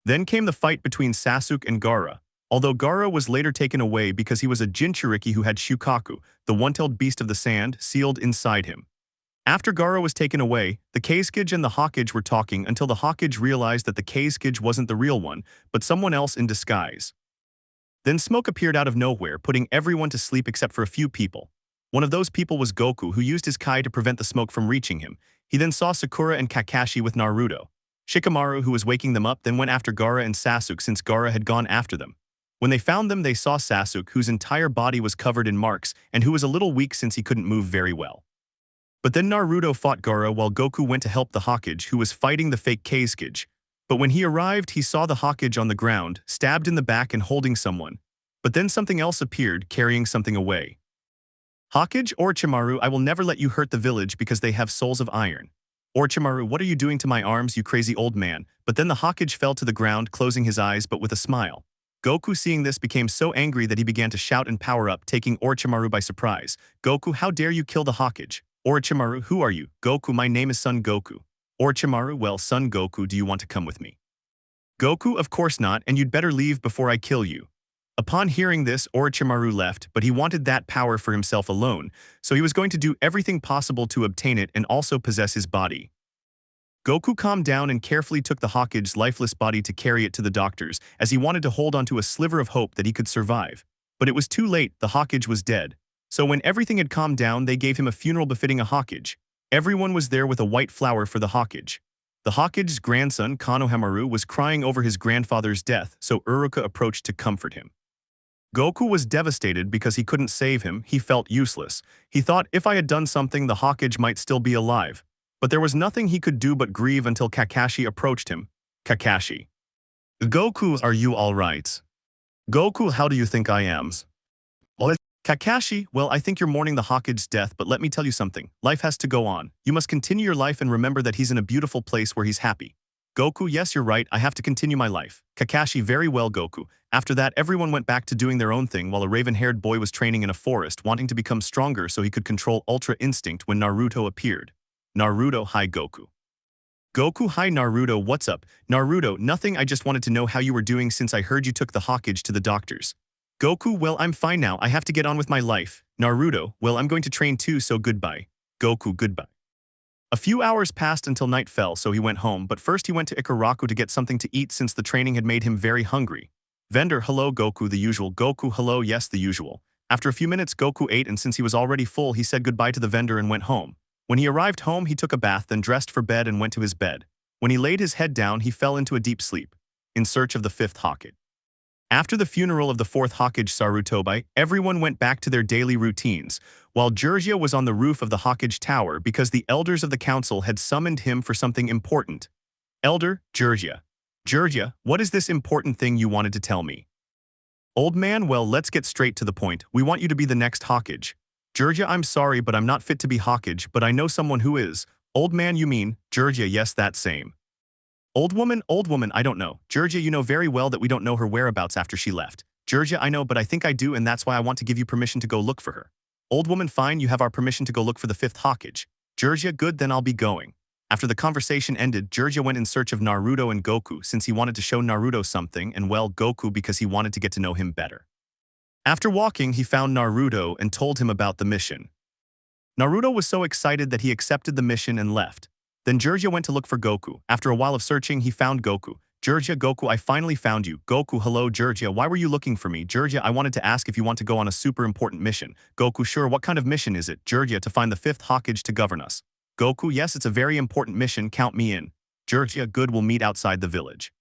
Then came the fight between Sasuke and Gaara. Although Gaara was later taken away because he was a Jinchuriki who had Shukaku, the one-tailed beast of the sand, sealed inside him. After Gaara was taken away, the Kazekage and the Hokage were talking until the Hokage realized that the Kazekage wasn't the real one, but someone else in disguise. Then smoke appeared out of nowhere, putting everyone to sleep except for a few people. One of those people was Goku, who used his Kai to prevent the smoke from reaching him. He then saw Sakura and Kakashi with Naruto. Shikamaru, who was waking them up, then went after Gaara and Sasuke since Gaara had gone after them. When they found them, they saw Sasuke, whose entire body was covered in marks and who was a little weak since he couldn't move very well. But then Naruto fought Gaara while Goku went to help the Hokage, who was fighting the fake Kazekage. But when he arrived, he saw the Hokage on the ground, stabbed in the back and holding someone. But then something else appeared, carrying something away. Hokage, Orochimaru, I will never let you hurt the village because they have souls of iron. Orochimaru, what are you doing to my arms, you crazy old man? But then the Hokage fell to the ground, closing his eyes but with a smile. Goku, seeing this, became so angry that he began to shout and power up, taking Orochimaru by surprise. Goku, how dare you kill the Hokage? Orochimaru, who are you? Goku, my name is Son Goku. Orochimaru, well, Son Goku, do you want to come with me? Goku, of course not, and you'd better leave before I kill you. Upon hearing this, Orochimaru left, but he wanted that power for himself alone, so he was going to do everything possible to obtain it and also possess his body. Goku calmed down and carefully took the Hokage's lifeless body to carry it to the doctors, as he wanted to hold onto a sliver of hope that he could survive. But it was too late, the Hokage was dead. So when everything had calmed down, they gave him a funeral befitting a Hokage. Everyone was there with a white flower for the Hokage. The Hokage's grandson, Konohamaru, was crying over his grandfather's death, so Uruka approached to comfort him. Goku was devastated because he couldn't save him. He felt useless. He thought, if I had done something, the Hokage might still be alive. But there was nothing he could do but grieve until Kakashi approached him. Kakashi. Goku, are you alright? Goku, how do you think I am? Kakashi, well, I think you're mourning the Hokage's death, but let me tell you something. Life has to go on. You must continue your life and remember that he's in a beautiful place where he's happy. Goku, yes, you're right, I have to continue my life. Kakashi, very well, Goku. After that, everyone went back to doing their own thing while a raven-haired boy was training in a forest, wanting to become stronger so he could control Ultra Instinct when Naruto appeared. Naruto, hi Goku. Goku, hi Naruto, what's up? Naruto, nothing, I just wanted to know how you were doing since I heard you took the Hokage to the doctors. Goku, well, I'm fine now, I have to get on with my life. Naruto, well, I'm going to train too, so goodbye. Goku, goodbye. A few hours passed until night fell, so he went home, but first he went to Ikaraku to get something to eat since the training had made him very hungry. Vendor, hello Goku, the usual. Goku, hello, yes, the usual. After a few minutes, Goku ate, and since he was already full, he said goodbye to the vendor and went home. When he arrived home, he took a bath, then dressed for bed and went to his bed. When he laid his head down, he fell into a deep sleep, in search of the fifth Hokage. After the funeral of the fourth Hokage Sarutobi, everyone went back to their daily routines, while Jiraiya was on the roof of the Hokage Tower because the elders of the council had summoned him for something important. Elder, Jiraiya. Jiraiya, what is this important thing you wanted to tell me? Old man, well, let's get straight to the point. We want you to be the next Hokage. Jiraiya, I'm sorry, but I'm not fit to be Hokage, but I know someone who is. Old man, you mean? Jiraiya, yes, that same. Old woman, I don't know. Jiraiya, you know very well that we don't know her whereabouts after she left. Jiraiya, I know, but I think I do, and that's why I want to give you permission to go look for her. Old woman, fine, you have our permission to go look for the fifth Hokage. Jiraiya, good, then I'll be going. After the conversation ended, Jiraiya went in search of Naruto and Goku since he wanted to show Naruto something, and well, Goku because he wanted to get to know him better. After walking, he found Naruto and told him about the mission. Naruto was so excited that he accepted the mission and left. Then Jiraiya went to look for Goku. After a while of searching, he found Goku. Jiraiya, Goku, I finally found you. Goku, hello Jiraiya, why were you looking for me? Jiraiya, I wanted to ask if you want to go on a super important mission. Goku, sure, what kind of mission is it? Jiraiya, to find the fifth Hokage to govern us. Goku, yes, it's a very important mission, count me in. Jiraiya, good, we'll meet outside the village.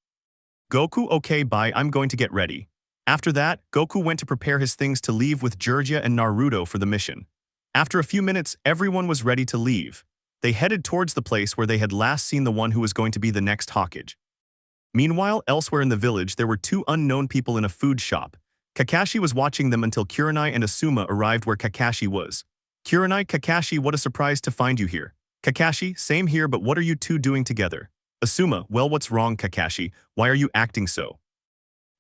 Goku, okay, bye, I'm going to get ready. After that, Goku went to prepare his things to leave with Jiraiya and Naruto for the mission. After a few minutes, everyone was ready to leave. They headed towards the place where they had last seen the one who was going to be the next Hokage. Meanwhile, elsewhere in the village, there were two unknown people in a food shop. Kakashi was watching them until Kurenai and Asuma arrived where Kakashi was. Kurenai, Kakashi, what a surprise to find you here. Kakashi, same here, but what are you two doing together? Asuma, well, what's wrong, Kakashi? Why are you acting so?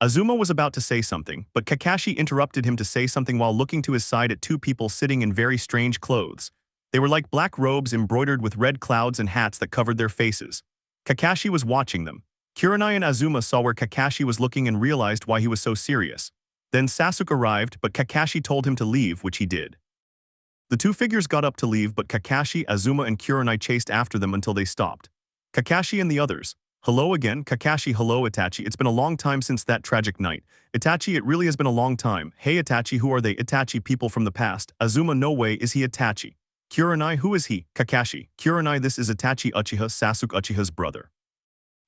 Azuma was about to say something, but Kakashi interrupted him to say something while looking to his side at two people sitting in very strange clothes. They were like black robes embroidered with red clouds and hats that covered their faces. Kakashi was watching them. Kurenai and Azuma saw where Kakashi was looking and realized why he was so serious. Then Sasuke arrived, but Kakashi told him to leave, which he did. The two figures got up to leave, but Kakashi, Azuma, and Kurenai chased after them until they stopped. Kakashi and the others. Hello again, Kakashi, hello Itachi, it's been a long time since that tragic night. Itachi, it really has been a long time. Hey Itachi, who are they? Itachi, people from the past. Azuma, no way, is he Itachi? Kurenai, who is he? Kakashi, Kurenai, this is Itachi Uchiha, Sasuke Uchiha's brother.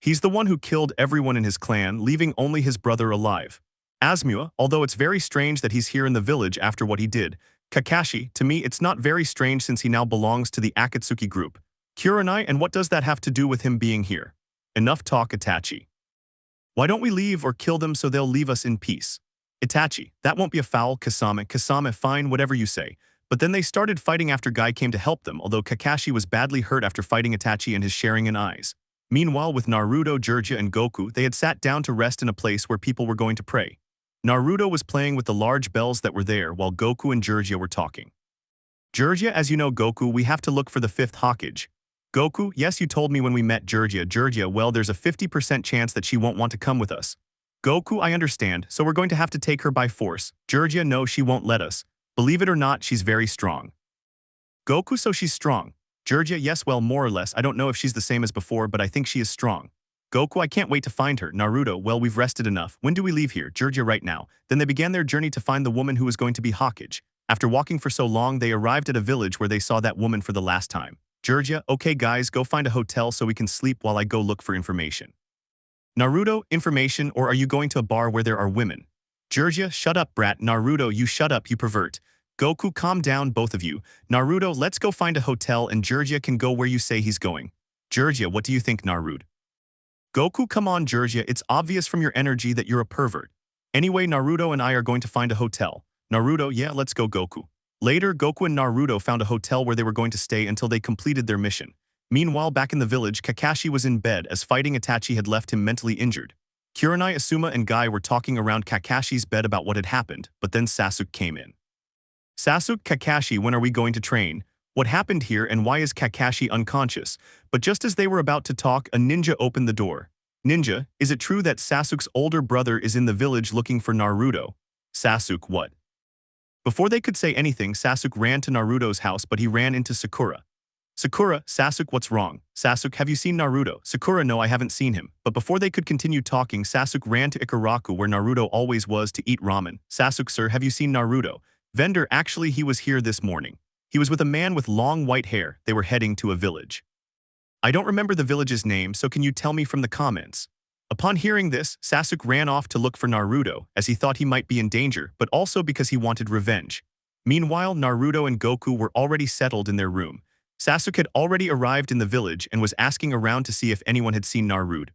He's the one who killed everyone in his clan, leaving only his brother alive. Asmua, although it's very strange that he's here in the village after what he did. Kakashi, to me it's not very strange since he now belongs to the Akatsuki group. Kurenai, and what does that have to do with him being here? Enough talk, Itachi. Why don't we leave or kill them so they'll leave us in peace? Itachi, that won't be a foul, Kasame, fine, whatever you say. But then they started fighting after Guy came to help them, although Kakashi was badly hurt after fighting Itachi and his sharing in eyes. Meanwhile, with Naruto, Jiraiya, and Goku, they had sat down to rest in a place where people were going to pray. Naruto was playing with the large bells that were there while Goku and Jiraiya were talking. Jiraiya, as you know, Goku, we have to look for the fifth Hokage. Goku, yes, you told me when we met Jiraiya. Jiraiya, well, there's a 50% chance that she won't want to come with us. Goku, I understand, so we're going to have to take her by force. Georgia, no, she won't let us. Believe it or not, she's very strong. Goku, so she's strong. Georgia, yes, well, more or less. I don't know if she's the same as before, but I think she is strong. Goku, I can't wait to find her. Naruto, well, we've rested enough. When do we leave here? Georgia, right now. Then they began their journey to find the woman who was going to be Hokage. After walking for so long, they arrived at a village where they saw that woman for the last time. Georgia, okay guys, go find a hotel so we can sleep while I go look for information. Naruto, information, or are you going to a bar where there are women? Georgia, shut up, brat. Naruto, you shut up, you pervert. Goku, calm down, both of you. Naruto, let's go find a hotel and Georgia can go where you say he's going. Georgia, what do you think, Naruto? Goku, come on, Georgia, it's obvious from your energy that you're a pervert. Anyway, Naruto and I are going to find a hotel. Naruto, yeah, let's go, Goku. Later, Goku and Naruto found a hotel where they were going to stay until they completed their mission. Meanwhile, back in the village, Kakashi was in bed as fighting Itachi had left him mentally injured. Kurenai, Asuma, and Guy were talking around Kakashi's bed about what had happened, but then Sasuke came in. Sasuke, Kakashi, when are we going to train? What happened here and why is Kakashi unconscious? But just as they were about to talk, a ninja opened the door. Ninja, is it true that Sasuke's older brother is in the village looking for Naruto? Sasuke, what? Before they could say anything, Sasuke ran to Naruto's house, but he ran into Sakura. Sakura, Sasuke, what's wrong? Sasuke, have you seen Naruto? Sakura, no, I haven't seen him. But before they could continue talking, Sasuke ran to Ikaraku where Naruto always was to eat ramen. Sasuke, sir, have you seen Naruto? Vendor, actually he was here this morning. He was with a man with long white hair. They were heading to a village. I don't remember the village's name, so can you tell me from the comments? Upon hearing this, Sasuke ran off to look for Naruto, as he thought he might be in danger, but also because he wanted revenge. Meanwhile, Naruto and Goku were already settled in their room. Sasuke had already arrived in the village and was asking around to see if anyone had seen Naruto.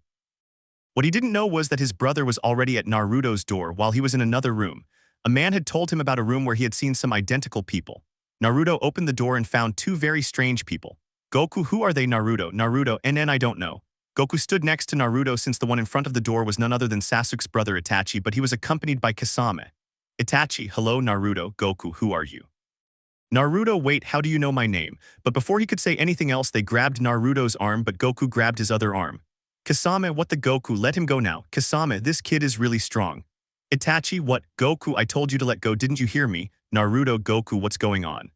What he didn't know was that his brother was already at Naruto's door while he was in another room. A man had told him about a room where he had seen some identical people. Naruto opened the door and found two very strange people. Goku, who are they? Naruto, I don't know. Goku stood next to Naruto since the one in front of the door was none other than Sasuke's brother Itachi, but he was accompanied by Kasame. Itachi, hello Naruto, Goku, who are you? Naruto, wait, how do you know my name? But before he could say anything else, they grabbed Naruto's arm, but Goku grabbed his other arm. Kasame, what the Goku, let him go now. Kasame, this kid is really strong. Itachi, what? Goku, I told you to let go, didn't you hear me? Naruto, Goku, what's going on?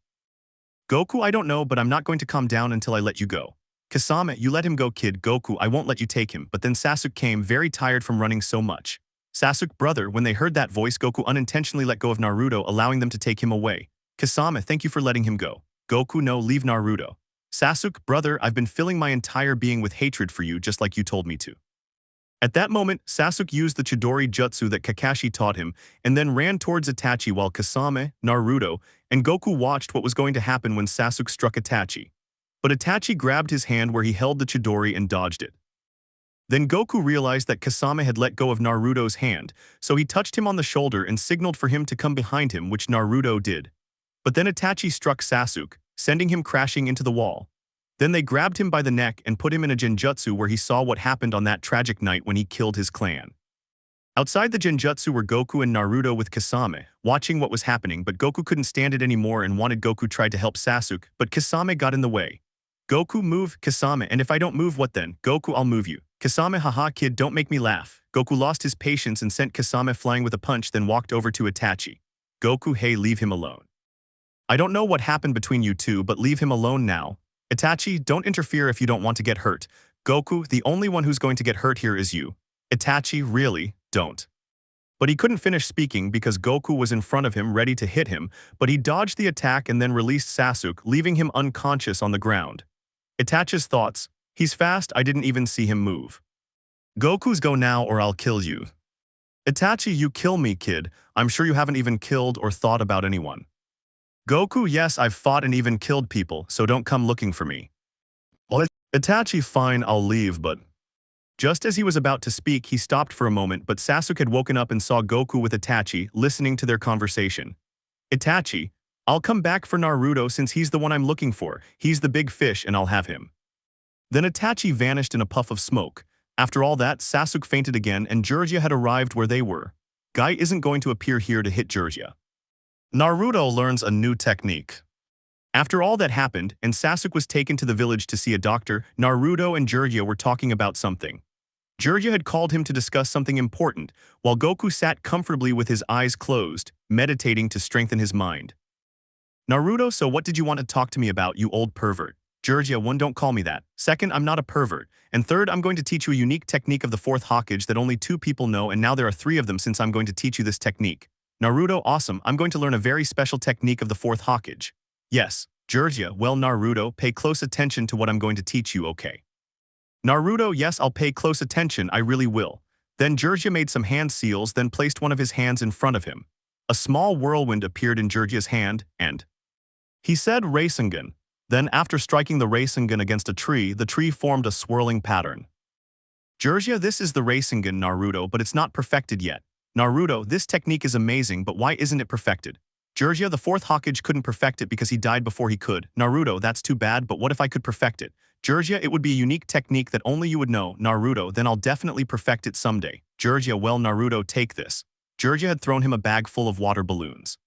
Goku, I don't know, but I'm not going to calm down until I let you go. Kasame, you let him go, kid. Goku, I won't let you take him. But then Sasuke came, very tired from running so much. Sasuke, brother, when they heard that voice, Goku unintentionally let go of Naruto, allowing them to take him away. Kasame, thank you for letting him go. Goku, no, leave Naruto. Sasuke, brother, I've been filling my entire being with hatred for you, just like you told me to. At that moment, Sasuke used the Chidori jutsu that Kakashi taught him, and then ran towards Itachi while Kasame, Naruto, and Goku watched what was going to happen when Sasuke struck Itachi. But Itachi grabbed his hand where he held the Chidori and dodged it. Then Goku realized that Kasame had let go of Naruto's hand, so he touched him on the shoulder and signaled for him to come behind him, which Naruto did. But then Itachi struck Sasuke, sending him crashing into the wall. Then they grabbed him by the neck and put him in a genjutsu where he saw what happened on that tragic night when he killed his clan. Outside the genjutsu were Goku and Naruto with Kasame, watching what was happening, but Goku couldn't stand it anymore and wanted Goku tried to help Sasuke, but Kasame got in the way. Goku, move, Kasame, and if I don't move, what then? Goku, I'll move you. Kasame, haha, kid, don't make me laugh. Goku lost his patience and sent Kasame flying with a punch, then walked over to Itachi. Goku, hey, leave him alone. I don't know what happened between you two, but leave him alone now. Itachi, don't interfere if you don't want to get hurt. Goku, the only one who's going to get hurt here is you. Itachi, really, don't. But he couldn't finish speaking because Goku was in front of him ready to hit him, but he dodged the attack and then released Sasuke, leaving him unconscious on the ground. Itachi's thoughts, he's fast, I didn't even see him move. Goku's go now or I'll kill you. Itachi, you kill me, kid. I'm sure you haven't even killed or thought about anyone. Goku, yes, I've fought and even killed people, so don't come looking for me. Well, Itachi, fine, I'll leave, but... Just as he was about to speak, he stopped for a moment, but Sasuke had woken up and saw Goku with Itachi, listening to their conversation. Itachi, I'll come back for Naruto since he's the one I'm looking for. He's the big fish and I'll have him. Then Itachi vanished in a puff of smoke. After all that, Sasuke fainted again and Jiraiya had arrived where they were. Guy isn't going to appear here to hit Jiraiya. Naruto learns a new technique. After all that happened, and Sasuke was taken to the village to see a doctor, Naruto and Jiraiya were talking about something. Jiraiya had called him to discuss something important, while Goku sat comfortably with his eyes closed, meditating to strengthen his mind. Naruto, so what did you want to talk to me about, you old pervert? Jiraiya, 1, don't call me that. 2nd, I'm not a pervert. And 3rd, I'm going to teach you a unique technique of the 4th Hokage that only 2 people know, and now there are 3 of them since I'm going to teach you this technique. Naruto, awesome, I'm going to learn a very special technique of the 4th Hokage. Yes. Jiraiya, well Naruto, pay close attention to what I'm going to teach you, okay? Naruto, yes, I'll pay close attention, I really will. Then Jiraiya made some hand seals, then placed one of his hands in front of him. A small whirlwind appeared in Jiraiya's hand, and he said Rasengan. Then after striking the Rasengan against a tree, the tree formed a swirling pattern. Jiraiya, this is the Rasengan, Naruto, but it's not perfected yet. Naruto, this technique is amazing, but why isn't it perfected? Jiraiya, the 4th Hokage couldn't perfect it because he died before he could. Naruto, that's too bad, but what if I could perfect it? Jiraiya, it would be a unique technique that only you would know. Naruto, then I'll definitely perfect it someday. Jiraiya, well Naruto, take this. Jiraiya had thrown him a bag full of water balloons.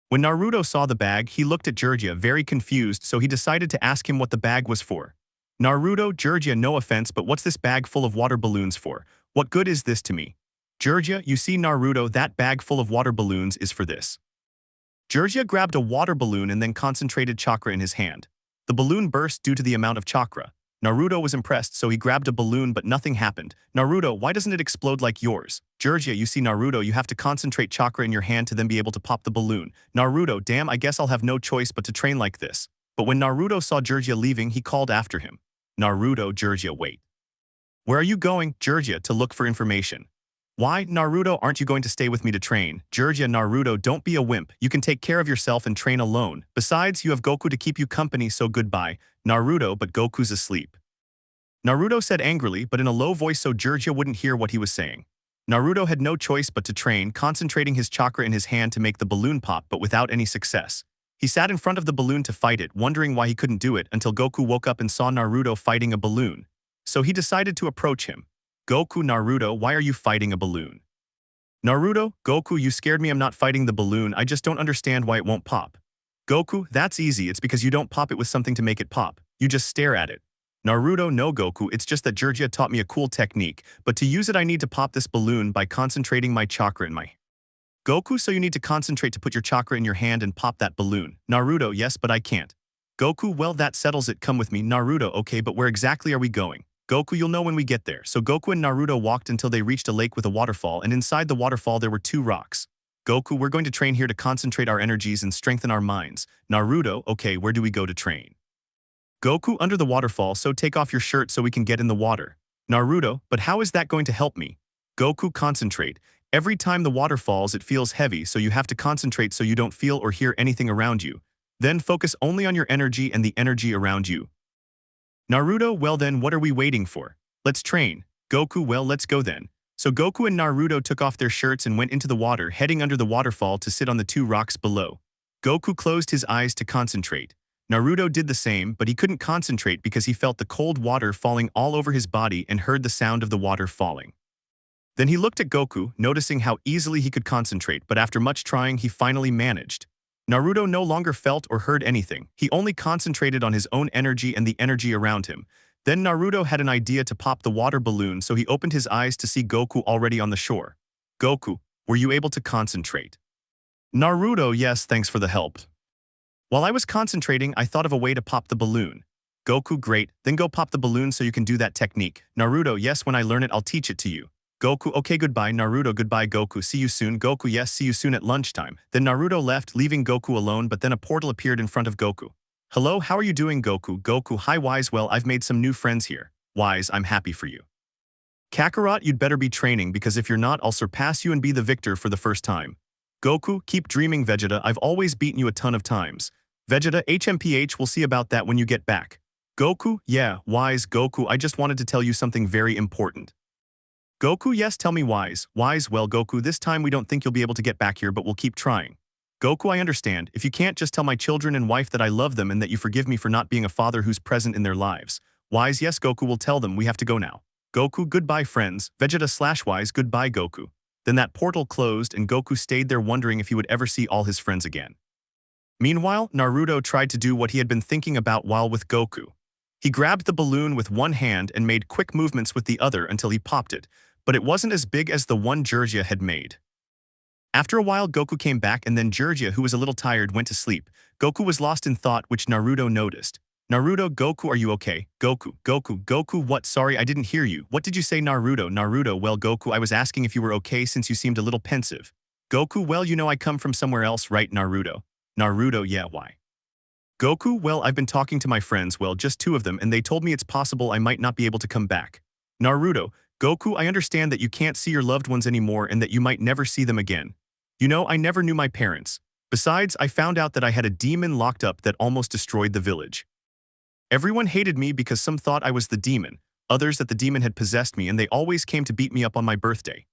When Naruto saw the bag, he looked at Jiraiya very confused, so he decided to ask him what the bag was for. Naruto, Jiraiya, no offense, but what's this bag full of water balloons for? What good is this to me? Jiraiya, you see Naruto, that bag full of water balloons is for this. Jiraiya grabbed a water balloon and then concentrated chakra in his hand. The balloon burst due to the amount of chakra. Naruto was impressed, so he grabbed a balloon but nothing happened. Naruto, why doesn't it explode like yours? Jiraiya, you see Naruto, you have to concentrate chakra in your hand to then be able to pop the balloon. Naruto, damn, I guess I'll have no choice but to train like this. But when Naruto saw Jiraiya leaving, he called after him. Naruto, Jiraiya, wait. Where are you going, Jiraiya, to look for information? Why, Naruto, aren't you going to stay with me to train? Jiraiya, Naruto, don't be a wimp. You can take care of yourself and train alone. Besides, you have Goku to keep you company, so goodbye. Naruto, but Goku's asleep. Naruto said angrily, but in a low voice so Jiraiya wouldn't hear what he was saying. Naruto had no choice but to train, concentrating his chakra in his hand to make the balloon pop, but without any success. He sat in front of the balloon to fight it, wondering why he couldn't do it until Goku woke up and saw Naruto fighting a balloon. So he decided to approach him. Goku, Naruto, why are you fighting a balloon? Naruto, Goku, you scared me, I'm not fighting the balloon, I just don't understand why it won't pop. Goku, that's easy, it's because you don't pop it with something to make it pop. You just stare at it. Naruto, no Goku, it's just that Jiraiya taught me a cool technique, but to use it I need to pop this balloon by concentrating my chakra in my Goku, so you need to concentrate to put your chakra in your hand and pop that balloon. Naruto, yes, but I can't. Goku, well that settles it, come with me. Naruto, okay, but where exactly are we going? Goku, you'll know when we get there. So Goku and Naruto walked until they reached a lake with a waterfall, and inside the waterfall there were 2 rocks. Goku, we're going to train here to concentrate our energies and strengthen our minds. Naruto, okay, where do we go to train? Goku, under the waterfall, so take off your shirt so we can get in the water. Naruto, but how is that going to help me? Goku, concentrate. Every time the water falls it feels heavy, so you have to concentrate so you don't feel or hear anything around you. Then focus only on your energy and the energy around you. Naruto, well then what are we waiting for? Let's train. Goku, well let's go then. So Goku and Naruto took off their shirts and went into the water, heading under the waterfall to sit on the 2 rocks below. Goku closed his eyes to concentrate. Naruto did the same, but he couldn't concentrate because he felt the cold water falling all over his body and heard the sound of the water falling. Then he looked at Goku, noticing how easily he could concentrate, but after much trying he finally managed. Naruto no longer felt or heard anything, he only concentrated on his own energy and the energy around him. Then Naruto had an idea to pop the water balloon, so he opened his eyes to see Goku already on the shore. Goku, were you able to concentrate? Naruto, yes, thanks for the help. While I was concentrating, I thought of a way to pop the balloon. Goku, great, then go pop the balloon so you can do that technique. Naruto, yes, when I learn it I'll teach it to you. Goku, okay, goodbye. Naruto, goodbye. Goku, see you soon. Goku, yes, see you soon at lunchtime. Then Naruto left, leaving Goku alone, but then a portal appeared in front of Goku. Hello, how are you doing, Goku? Goku, hi Wise, well, I've made some new friends here. Wise, I'm happy for you. Kakarot, you'd better be training because if you're not, I'll surpass you and be the victor for the first time. Goku, keep dreaming, Vegeta, I've always beaten you a ton of times. Vegeta, HMPH, we'll see about that when you get back. Goku, yeah, Wise, Goku, I just wanted to tell you something very important. Goku, yes, tell me, Wise. Wise, well, Goku, this time we don't think you'll be able to get back here, but we'll keep trying. Goku, I understand. If you can't, just tell my children and wife that I love them and that you forgive me for not being a father who's present in their lives. Wise, yes, Goku will tell them we have to go now. Goku, goodbye, friends. Vegeta/Wise, goodbye, Goku. Then that portal closed and Goku stayed there wondering if he would ever see all his friends again. Meanwhile, Naruto tried to do what he had been thinking about while with Goku. He grabbed the balloon with one hand and made quick movements with the other until he popped it, but it wasn't as big as the one Georgia had made. After a while, Goku came back and then Georgia, who was a little tired, went to sleep. Goku was lost in thought, which Naruto noticed. Naruto, Goku, are you okay? Goku, what? Sorry, I didn't hear you. What did you say, Naruto, well, Goku, I was asking if you were okay since you seemed a little pensive. Goku, well, you know I come from somewhere else, right, Naruto? Naruto, yeah, why? Goku, well, I've been talking to my friends, well, just two of them, and they told me it's possible I might not be able to come back. Naruto, Goku, I understand that you can't see your loved ones anymore and that you might never see them again. You know, I never knew my parents. Besides, I found out that I had a demon locked up that almost destroyed the village. Everyone hated me because some thought I was the demon, others that the demon had possessed me, and they always came to beat me up on my birthday.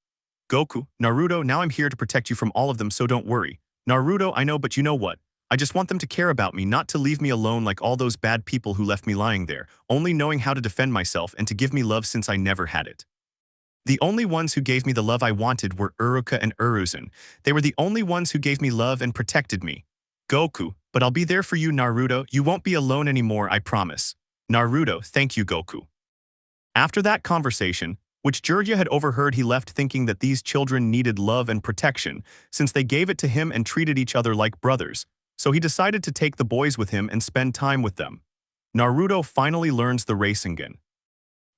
Goku, Naruto, now I'm here to protect you from all of them, so don't worry. Naruto, I know, but you know what? I just want them to care about me, not to leave me alone like all those bad people who left me lying there, only knowing how to defend myself and to give me love since I never had it. The only ones who gave me the love I wanted were Uruka and Uruzan. They were the only ones who gave me love and protected me. Goku, but I'll be there for you, Naruto. You won't be alone anymore, I promise. Naruto, thank you, Goku. After that conversation, which Georgia had overheard, he left thinking that these children needed love and protection, since they gave it to him and treated each other like brothers, so he decided to take the boys with him and spend time with them. Naruto finally learns the Rasengan.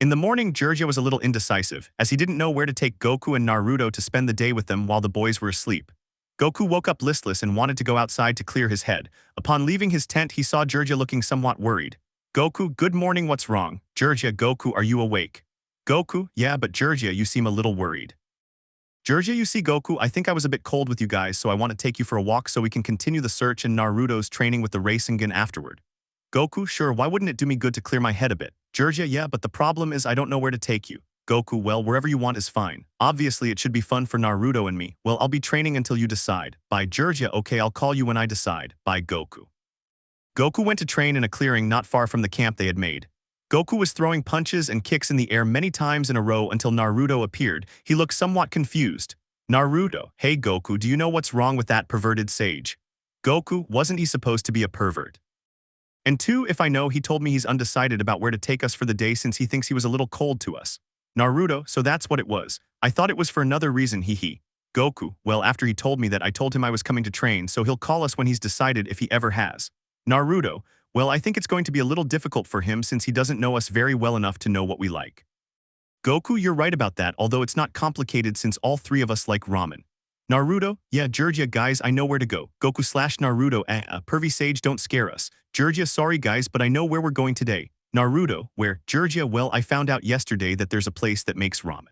In the morning, Georgia was a little indecisive, as he didn't know where to take Goku and Naruto to spend the day with them while the boys were asleep. Goku woke up listless and wanted to go outside to clear his head. Upon leaving his tent, he saw Georgia looking somewhat worried. Goku, good morning, what's wrong? Georgia, Goku, are you awake? Goku, yeah, but Georgia, you seem a little worried. Georgia, you see, Goku, I think I was a bit cold with you guys, so I want to take you for a walk so we can continue the search and Naruto's training with the Rasengan afterward. Goku, sure, why wouldn't it do me good to clear my head a bit? Georgia, yeah, but the problem is I don't know where to take you. Goku, well, wherever you want is fine. Obviously, it should be fun for Naruto and me. Well, I'll be training until you decide. Bye, Georgia, okay, I'll call you when I decide. Bye, Goku. Goku went to train in a clearing not far from the camp they had made. Goku was throwing punches and kicks in the air many times in a row until Naruto appeared. He looked somewhat confused. Naruto, hey Goku, do you know what's wrong with that perverted sage? Goku, wasn't he supposed to be a pervert? And two, if I know, he told me he's undecided about where to take us for the day since he thinks he was a little cold to us. Naruto, so that's what it was. I thought it was for another reason, hee. Goku, well, after he told me that, I told him I was coming to train, so he'll call us when he's decided if he ever has. Naruto, well, I think it's going to be a little difficult for him since he doesn't know us very well enough to know what we like. Goku, you're right about that, although it's not complicated since all three of us like ramen. Naruto, yeah, Georgia, guys, I know where to go. Goku/Naruto, pervy sage, don't scare us. Georgia, sorry guys, but I know where we're going today. Naruto, where? Georgia, well, I found out yesterday that there's a place that makes ramen.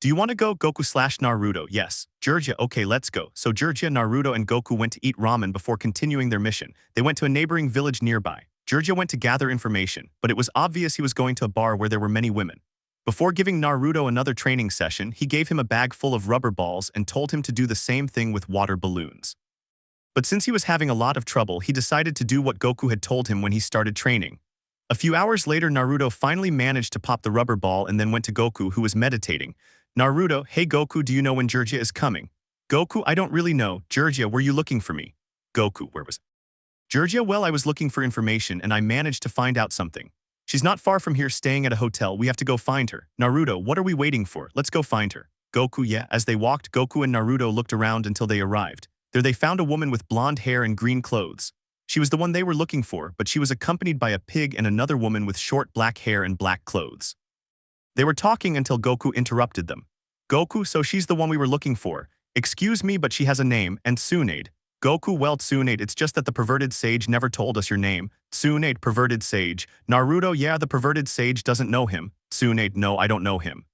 Do you want to go? Goku/Naruto, yes. Georgia, okay, let's go. So Georgia, Naruto, and Goku went to eat ramen before continuing their mission. They went to a neighboring village nearby. Georgia went to gather information, but it was obvious he was going to a bar where there were many women. Before giving Naruto another training session, he gave him a bag full of rubber balls and told him to do the same thing with water balloons. But since he was having a lot of trouble, he decided to do what Goku had told him when he started training. A few hours later, Naruto finally managed to pop the rubber ball and then went to Goku, who was meditating. Naruto, hey Goku, do you know when Georgia is coming? Goku, I don't really know. Georgia, were you looking for me? Goku, where was it? Georgia, well, I was looking for information and I managed to find out something. She's not far from here, staying at a hotel. We have to go find her. Naruto, what are we waiting for? Let's go find her. Goku, yeah. As they walked, Goku and Naruto looked around until they arrived. There they found a woman with blonde hair and green clothes. She was the one they were looking for, but she was accompanied by a pig and another woman with short black hair and black clothes. They were talking until Goku interrupted them. Goku, so she's the one we were looking for. Excuse me, but she has a name, and Tsunade. Goku, well, Tsunade, it's just that the perverted sage never told us your name. Tsunade, perverted sage. Naruto, yeah, the perverted sage doesn't know him. Tsunade, no, I don't know him.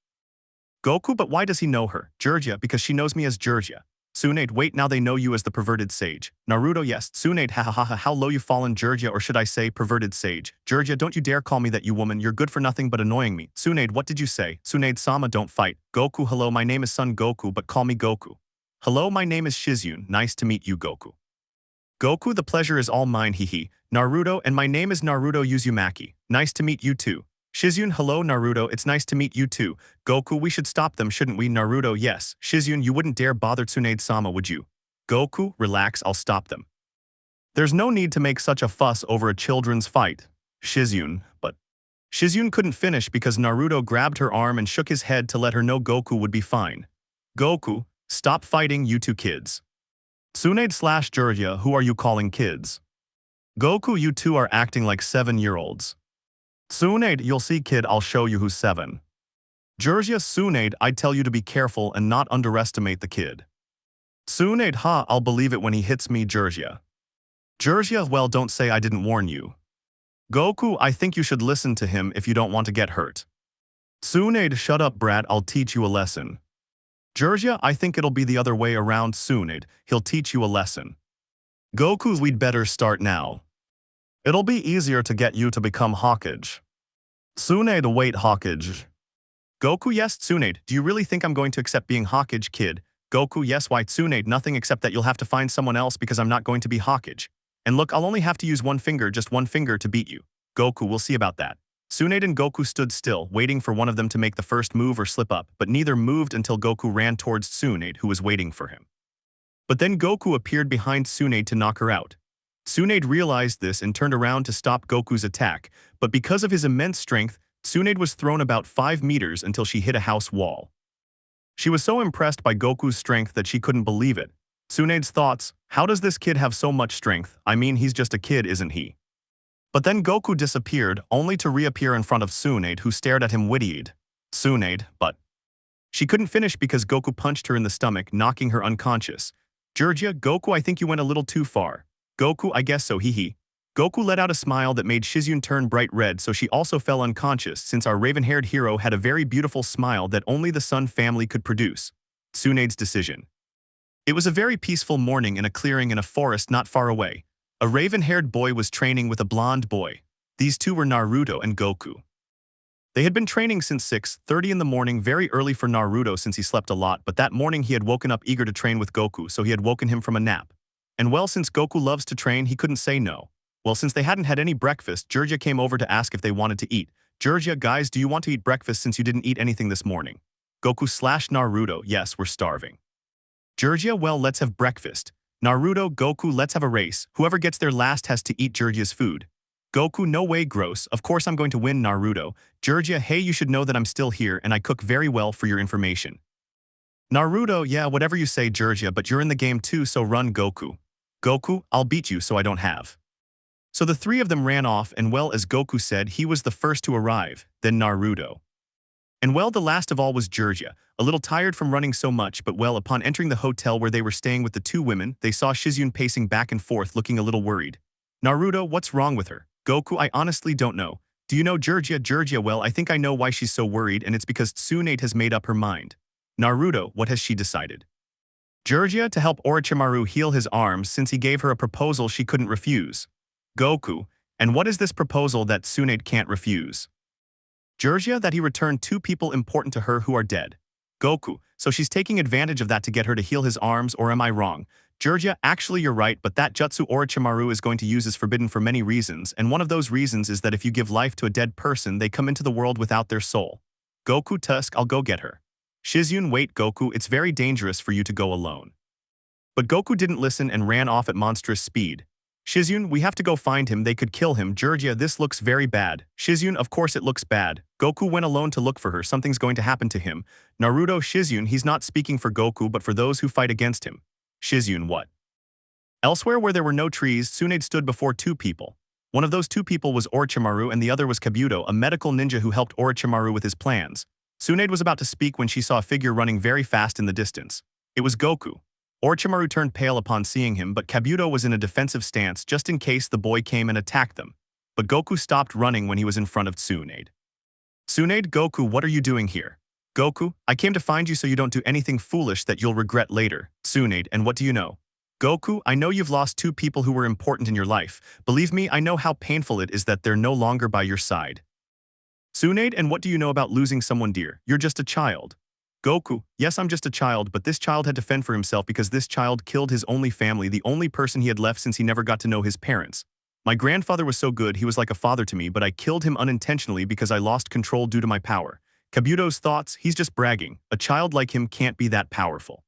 Goku, but why does he know her? Georgia, because she knows me as Georgia. Tsunade, wait, now they know you as the perverted sage. Naruto, yes. Tsunade, ha ha ha ha, how low you've fallen, Georgia, or should I say perverted sage. Georgia, don't you dare call me that, you woman, you're good for nothing but annoying me. Tsunade, what did you say? Tsunade-sama, don't fight. Goku, hello, my name is Son Goku, but call me Goku. Hello, my name is Shizune, nice to meet you, Goku. Goku, the pleasure is all mine, hee. Naruto, and my name is Naruto Uzumaki. Nice to meet you too. Shizune, hello Naruto, it's nice to meet you too. Goku, we should stop them, shouldn't we? Naruto, yes. Shizune, you wouldn't dare bother Tsunade-sama, would you? Goku, relax, I'll stop them. There's no need to make such a fuss over a children's fight. Shizune, but Shizyun couldn't finish because Naruto grabbed her arm and shook his head to let her know Goku would be fine. Goku, stop fighting, you two kids. Tsunade/Jiraiya, who are you calling kids? Goku, you two are acting like 7-year-olds. Tsunade, you'll see kid, I'll show you who's 7. Jiraiya, Tsunade, I tell you to be careful and not underestimate the kid. Tsunade, ha, I'll believe it when he hits me, Jiraiya. Jiraiya, well, don't say I didn't warn you. Goku, I think you should listen to him if you don't want to get hurt. Tsunade, shut up, brat, I'll teach you a lesson. Jiraiya, I think it'll be the other way around, Tsunade, he'll teach you a lesson. Goku, we'd better start now. It'll be easier to get you to become Hokage. Tsunade, wait, Hokage. Goku, yes, Tsunade, do you really think I'm going to accept being Hokage, kid? Goku, yes, why, Tsunade, nothing except that you'll have to find someone else because I'm not going to be Hokage. And look, I'll only have to use one finger, just one finger to beat you. Goku, we'll see about that. Tsunade and Goku stood still, waiting for one of them to make the first move or slip up, but neither moved until Goku ran towards Tsunade, who was waiting for him. But then Goku appeared behind Tsunade to knock her out. Tsunade realized this and turned around to stop Goku's attack, but because of his immense strength, Tsunade was thrown about 5 meters until she hit a house wall. She was so impressed by Goku's strength that she couldn't believe it. Tsunade's thoughts, how does this kid have so much strength? I mean, he's just a kid, isn't he? But then Goku disappeared, only to reappear in front of Tsunade, who stared at him witty-eyed. Tsunade, but... She couldn't finish because Goku punched her in the stomach, knocking her unconscious. Jiraiya, Goku, I think you went a little too far. Goku, I guess so, hee. Goku let out a smile that made Shizyun turn bright red, so she also fell unconscious since our raven-haired hero had a very beautiful smile that only the Sun family could produce. Tsunade's decision. It was a very peaceful morning in a clearing in a forest not far away. A raven-haired boy was training with a blonde boy. These two were Naruto and Goku. They had been training since 6:30 in the morning, very early for Naruto since he slept a lot, but that morning he had woken up eager to train with Goku, so he had woken him from a nap. And well, since Goku loves to train, he couldn't say no. Well, since they hadn't had any breakfast, Jiraiya came over to ask if they wanted to eat. Jiraiya, guys, do you want to eat breakfast since you didn't eat anything this morning? Goku/Naruto, yes, we're starving. Jiraiya, well, let's have breakfast. Naruto, Goku, let's have a race. Whoever gets there last has to eat Jiraiya's food. Goku, no way, gross. Of course I'm going to win, Naruto. Jiraiya, hey, you should know that I'm still here and I cook very well for your information. Naruto, yeah, whatever you say, Jiraiya, but you're in the game too, so run, Goku. Goku, I'll beat you so I don't have. So the three of them ran off, and well, as Goku said, he was the first to arrive, then Naruto. And well, the last of all was Jiraiya, a little tired from running so much, but well, upon entering the hotel where they were staying with the two women, they saw Shizyun pacing back and forth looking a little worried. Naruto, what's wrong with her? Goku, I honestly don't know. Do you know Jiraiya? Jiraiya, well, I think I know why she's so worried, and it's because Tsunade has made up her mind. Naruto, what has she decided? Jiraiya, to help Orochimaru heal his arms since he gave her a proposal she couldn't refuse. Goku, and what is this proposal that Tsunade can't refuse? Jiraiya, that he returned 2 people important to her who are dead. Goku, so she's taking advantage of that to get her to heal his arms, or am I wrong? Jiraiya, actually you're right, but that jutsu Orochimaru is going to use is forbidden for many reasons, and one of those reasons is that if you give life to a dead person, they come into the world without their soul. Goku, Tusk, I'll go get her. Shizyun, wait, Goku, it's very dangerous for you to go alone. But Goku didn't listen and ran off at monstrous speed. Shizyun, we have to go find him, they could kill him. Jiraiya, this looks very bad. Shizyun, of course it looks bad. Goku went alone to look for her, something's going to happen to him. Naruto, Shizyun, he's not speaking for Goku but for those who fight against him. Shizyun, what? Elsewhere where there were no trees, Tsunade stood before 2 people. One of those 2 people was Orochimaru and the other was Kabuto, a medical ninja who helped Orochimaru with his plans. Tsunade was about to speak when she saw a figure running very fast in the distance. It was Goku. Orochimaru turned pale upon seeing him, but Kabuto was in a defensive stance just in case the boy came and attacked them. But Goku stopped running when he was in front of Tsunade. Tsunade, Goku, what are you doing here? Goku, I came to find you so you don't do anything foolish that you'll regret later. Tsunade, and what do you know? Goku, I know you've lost 2 people who were important in your life. Believe me, I know how painful it is that they're no longer by your side. Tsunade, and what do you know about losing someone dear? You're just a child. Goku, yes, I'm just a child, but this child had to fend for himself because this child killed his only family, the only person he had left since he never got to know his parents. My grandfather was so good, he was like a father to me, but I killed him unintentionally because I lost control due to my power. Kabuto's thoughts, he's just bragging. A child like him can't be that powerful.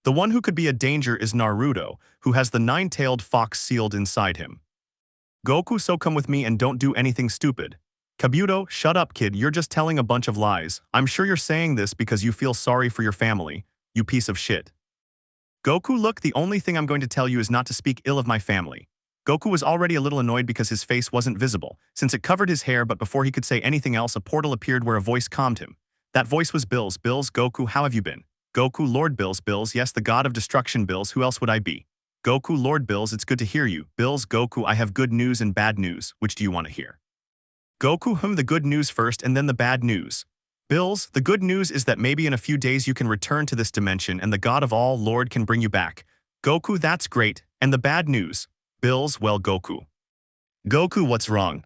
The one who could be a danger is Naruto, who has the 9-tailed fox sealed inside him. Goku, so come with me and don't do anything stupid. Kabuto, shut up kid, you're just telling a bunch of lies. I'm sure you're saying this because you feel sorry for your family, you piece of shit. Goku, look, the only thing I'm going to tell you is not to speak ill of my family. Goku was already a little annoyed because his face wasn't visible, since it covered his hair, but before he could say anything else a portal appeared where a voice calmed him. That voice was Bills. Bills, Goku, how have you been? Goku, Lord Bills. Bills, yes, the god of destruction. Bills, who else would I be? Goku, Lord Bills, it's good to hear you. Bills, Goku, I have good news and bad news. Which do you want to hear? Goku, the good news first and then the bad news. Bills, the good news is that maybe in a few days you can return to this dimension and the god of all, Lord, can bring you back. Goku, that's great. And the bad news? Bills, well, Goku. Goku, what's wrong?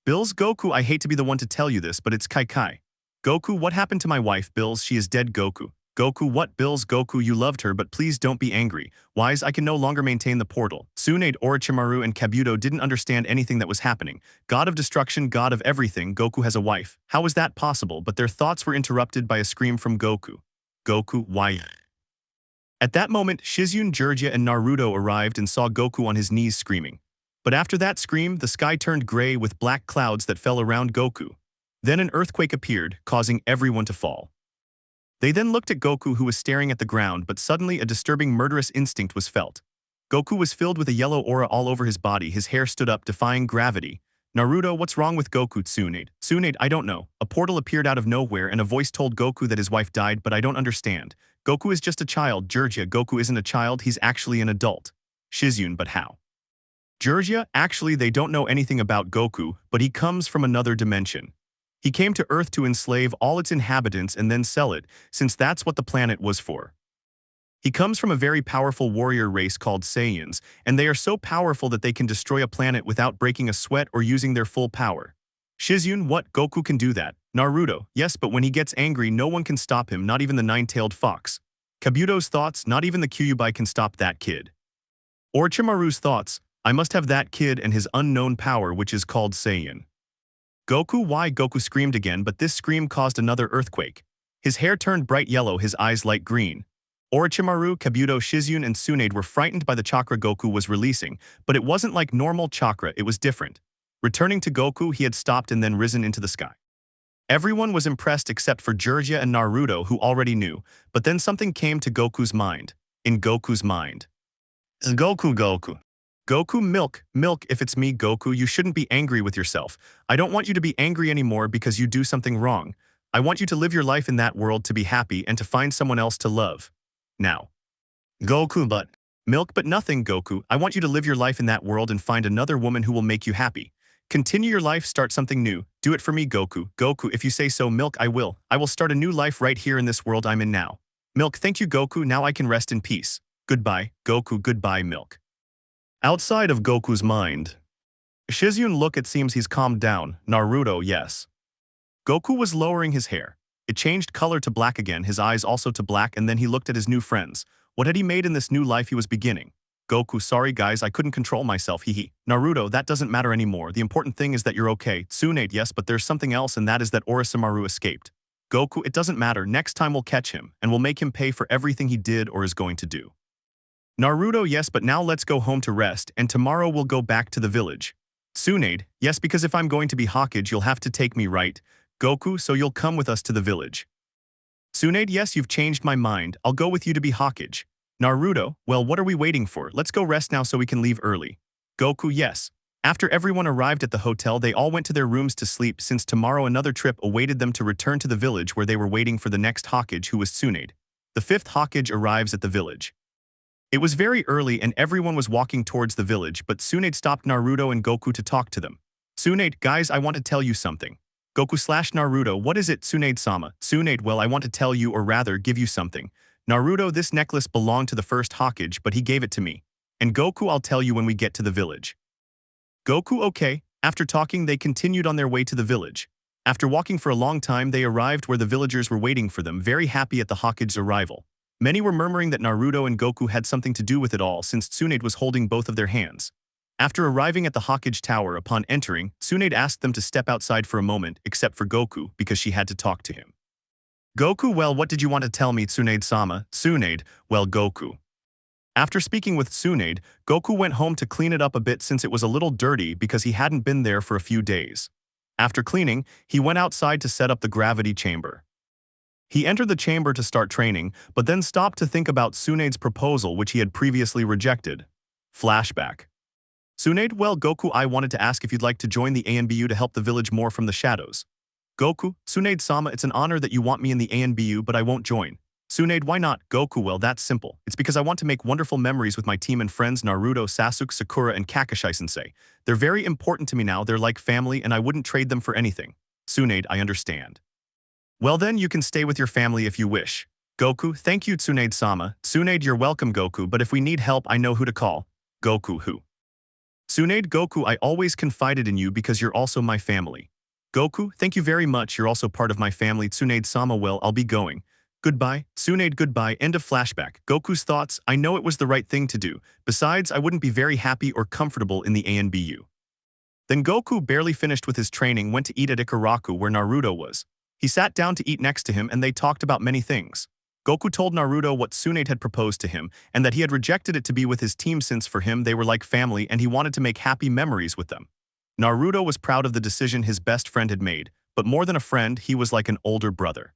Bills, Goku, I hate to be the one to tell you this, but it's Kai. Goku, what happened to my wife? Bills, she is dead. Goku. Goku, what? Bills, Goku, you loved her, but please don't be angry. Wise, I can no longer maintain the portal. Tsunade, Orochimaru, and Kabuto didn't understand anything that was happening. God of destruction, god of everything, Goku has a wife. How was that possible? But their thoughts were interrupted by a scream from Goku. Goku, why? At that moment, Shizune, Jiraiya, and Naruto arrived and saw Goku on his knees screaming. But after that scream, the sky turned gray with black clouds that fell around Goku. Then an earthquake appeared, causing everyone to fall. They then looked at Goku, who was staring at the ground, but suddenly a disturbing murderous instinct was felt. Goku was filled with a yellow aura all over his body, his hair stood up, defying gravity. Naruto, what's wrong with Goku? Tsunade, I don't know. A portal appeared out of nowhere and a voice told Goku that his wife died, but I don't understand. Goku is just a child. Jiraiya, Goku isn't a child, he's actually an adult. Shizune, but how? Jiraiya, actually they don't know anything about Goku, but he comes from another dimension. He came to Earth to enslave all its inhabitants and then sell it, since that's what the planet was for. He comes from a very powerful warrior race called Saiyans, and they are so powerful that they can destroy a planet without breaking a sweat or using their full power. Shizune, what? Goku can do that. Naruto, yes, but when he gets angry no one can stop him, not even the nine-tailed fox. Kabuto's thoughts, not even the Kyuubi can stop that kid. Orochimaru's thoughts, I must have that kid and his unknown power which is called Saiyan. Goku, why? Goku screamed again, but this scream caused another earthquake. His hair turned bright yellow, his eyes light green. Orochimaru, Kabuto, Shizune, and Tsunade were frightened by the chakra Goku was releasing, but it wasn't like normal chakra, it was different. Returning to Goku, he had stopped and then risen into the sky. Everyone was impressed except for Jiraiya and Naruto, who already knew, but then something came to Goku's mind. In Goku's mind. Goku. Goku, milk, if it's me, Goku, you shouldn't be angry with yourself. I don't want you to be angry anymore because you do something wrong. I want you to live your life in that world to be happy and to find someone else to love. Now. Goku, but. Milk, but nothing, Goku. I want you to live your life in that world and find another woman who will make you happy. Continue your life, start something new. Do it for me, Goku. Goku, if you say so, Milk, I will. I will start a new life right here in this world I'm in now. Milk, thank you, Goku, now I can rest in peace. Goodbye, Goku, goodbye, Milk. Outside of Goku's mind. Shizune, look, it seems he's calmed down. Naruto, yes. Goku was lowering his hair. It changed color to black again, his eyes also to black, and then he looked at his new friends. What had he made in this new life he was beginning? Goku, sorry guys, I couldn't control myself, hehe. Naruto, that doesn't matter anymore, the important thing is that you're okay. Tsunade, yes, but there's something else and that is that Orochimaru escaped. Goku, it doesn't matter, next time we'll catch him, and we'll make him pay for everything he did or is going to do. Naruto, yes, but now let's go home to rest, and tomorrow we'll go back to the village. Tsunade, yes, because if I'm going to be Hokage, you'll have to take me, right? Goku, so you'll come with us to the village. Tsunade, yes, you've changed my mind, I'll go with you to be Hokage. Naruto, well, what are we waiting for? Let's go rest now so we can leave early. Goku, yes. After everyone arrived at the hotel, they all went to their rooms to sleep since tomorrow another trip awaited them to return to the village where they were waiting for the next Hokage, who was Tsunade. The fifth Hokage arrives at the village. It was very early and everyone was walking towards the village, but Tsunade stopped Naruto and Goku to talk to them. Tsunade, guys, I want to tell you something. Goku/Naruto, what is it, Tsunade-sama? Tsunade, well, I want to tell you or rather give you something. Naruto, this necklace belonged to the first Hokage, but he gave it to me. And Goku, I'll tell you when we get to the village. Goku, okay. After talking, they continued on their way to the village. After walking for a long time, they arrived where the villagers were waiting for them, very happy at the Hokage's arrival. Many were murmuring that Naruto and Goku had something to do with it all since Tsunade was holding both of their hands. After arriving at the Hokage tower upon entering, Tsunade asked them to step outside for a moment, except for Goku, because she had to talk to him. Goku, well, what did you want to tell me, Tsunade-sama? Tsunade, well, Goku. After speaking with Tsunade, Goku went home to clean it up a bit since it was a little dirty because he hadn't been there for a few days. After cleaning, he went outside to set up the gravity chamber. He entered the chamber to start training, but then stopped to think about Tsunade's proposal which he had previously rejected. Flashback. Tsunade, well, Goku, I wanted to ask if you'd like to join the ANBU to help the village more from the shadows. Goku, Tsunade-sama, it's an honor that you want me in the ANBU, but I won't join. Tsunade, why not? Goku, well, that's simple. It's because I want to make wonderful memories with my team and friends Naruto, Sasuke, Sakura, and Kakashi-sensei. They're very important to me now, they're like family, and I wouldn't trade them for anything. Tsunade, I understand. Well then, you can stay with your family if you wish. Goku, thank you Tsunade-sama. Tsunade, you're welcome Goku, but if we need help, I know who to call. Goku, who? Tsunade, Goku, I always confided in you because you're also my family. Goku, thank you very much, you're also part of my family. Tsunade-sama, well, I'll be going. Goodbye. Tsunade, goodbye. End of flashback. Goku's thoughts, I know it was the right thing to do. Besides, I wouldn't be very happy or comfortable in the ANBU. Then Goku, barely finished with his training, went to eat at Ikaraku where Naruto was. He sat down to eat next to him and they talked about many things. Goku told Naruto what Tsunade had proposed to him and that he had rejected it to be with his team since for him they were like family and he wanted to make happy memories with them. Naruto was proud of the decision his best friend had made, but more than a friend, he was like an older brother.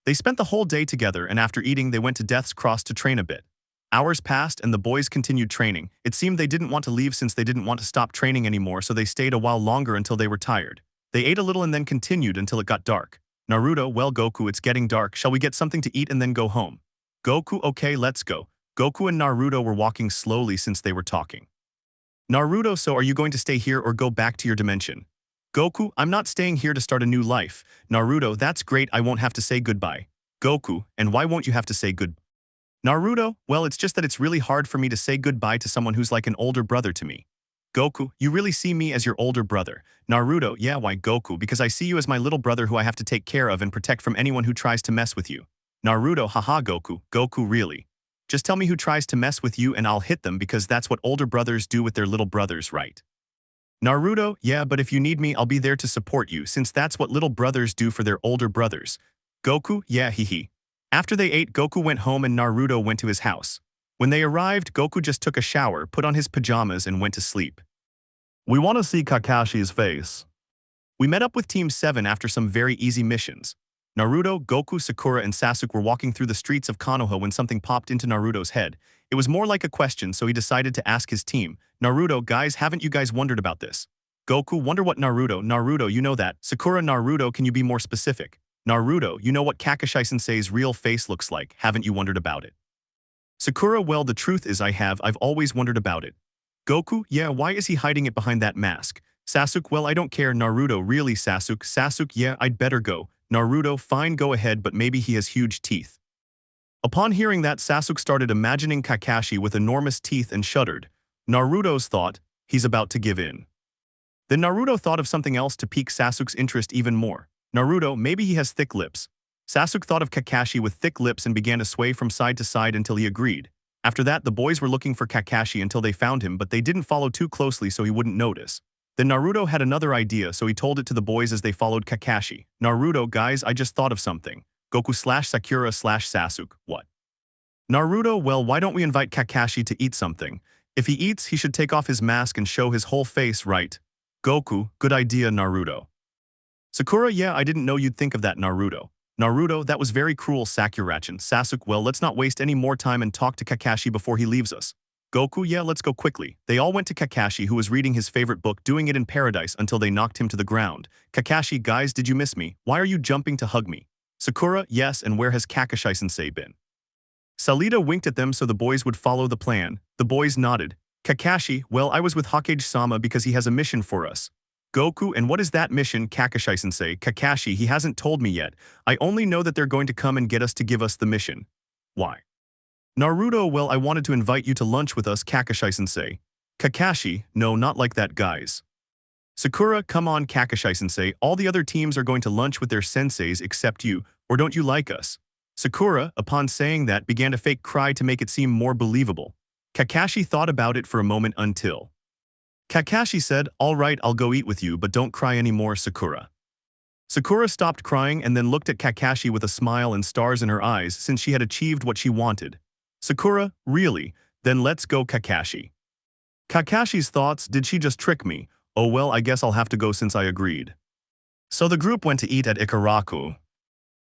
They spent the whole day together and after eating they went to Death's Cross to train a bit. Hours passed and the boys continued training. It seemed they didn't want to leave since they didn't want to stop training anymore, so they stayed a while longer until they were tired. They ate a little and then continued until it got dark. Naruto, well Goku, it's getting dark, shall we get something to eat and then go home? Goku, okay, let's go. Goku and Naruto were walking slowly since they were talking. Naruto, so are you going to stay here or go back to your dimension? Goku, I'm not staying here to start a new life. Naruto, that's great, I won't have to say goodbye. Goku, and why won't you have to say good? Naruto, well, it's just that it's really hard for me to say goodbye to someone who's like an older brother to me. Goku, you really see me as your older brother. Naruto, yeah, why Goku, because I see you as my little brother who I have to take care of and protect from anyone who tries to mess with you. Naruto, haha Goku, Goku really. Just tell me who tries to mess with you and I'll hit them because that's what older brothers do with their little brothers, right? Naruto, yeah, but if you need me, I'll be there to support you since that's what little brothers do for their older brothers. Goku, yeah, hee. After they ate, Goku went home and Naruto went to his house. When they arrived, Goku just took a shower, put on his pajamas, and went to sleep. We want to see Kakashi's face. We met up with Team 7 after some very easy missions. Naruto, Goku, Sakura, and Sasuke were walking through the streets of Konoha when something popped into Naruto's head. It was more like a question, so he decided to ask his team, Naruto, guys, haven't you guys wondered about this? Goku, wonder what Naruto? Naruto, you know that. Sakura, Naruto, can you be more specific? Naruto, you know what Kakashi-sensei's real face looks like, haven't you wondered about it? Sakura, well, the truth is I've always wondered about it. Goku, yeah, why is he hiding it behind that mask? Sasuke, well, I don't care. Naruto, really Sasuke? Sasuke, yeah, I'd better go. Naruto, fine, go ahead, but maybe he has huge teeth. Upon hearing that, Sasuke started imagining Kakashi with enormous teeth and shuddered. Naruto's thought, he's about to give in. Then Naruto thought of something else to pique Sasuke's interest even more. Naruto, maybe he has thick lips. Sasuke thought of Kakashi with thick lips and began to sway from side to side until he agreed. After that, the boys were looking for Kakashi until they found him, but they didn't follow too closely so he wouldn't notice. Then Naruto had another idea, so he told it to the boys as they followed Kakashi. Naruto, guys, I just thought of something. Goku/Sakura/Sasuke, what? Naruto, well, why don't we invite Kakashi to eat something? If he eats, he should take off his mask and show his whole face, right? Goku, good idea, Naruto. Sakura, yeah, I didn't know you'd think of that, Naruto. Naruto, that was very cruel, Sakurachin. Sasuke, well, let's not waste any more time and talk to Kakashi before he leaves us. Goku, yeah, let's go quickly. They all went to Kakashi, who was reading his favorite book, Doing It in Paradise, until they knocked him to the ground. Kakashi, guys, did you miss me? Why are you jumping to hug me? Sakura, yes, and where has Kakashi-sensei been? Salida winked at them so the boys would follow the plan. The boys nodded. Kakashi, well, I was with Hokage-sama because he has a mission for us. Goku, and what is that mission, Kakashi-sensei? Kakashi, he hasn't told me yet. I only know that they're going to come and get us to give us the mission. Why? Naruto, well, I wanted to invite you to lunch with us, Kakashi-sensei. Kakashi, no, not like that, guys. Sakura, come on, Kakashi-sensei, all the other teams are going to lunch with their senseis except you, or don't you like us? Sakura, upon saying that, began to fake cry to make it seem more believable. Kakashi thought about it for a moment until Kakashi said, all right, I'll go eat with you, but don't cry anymore, Sakura. Sakura stopped crying and then looked at Kakashi with a smile and stars in her eyes since she had achieved what she wanted. Sakura, really? Then let's go, Kakashi. Kakashi's thoughts, did she just trick me? Oh well, I guess I'll have to go since I agreed. So the group went to eat at Ikaraku.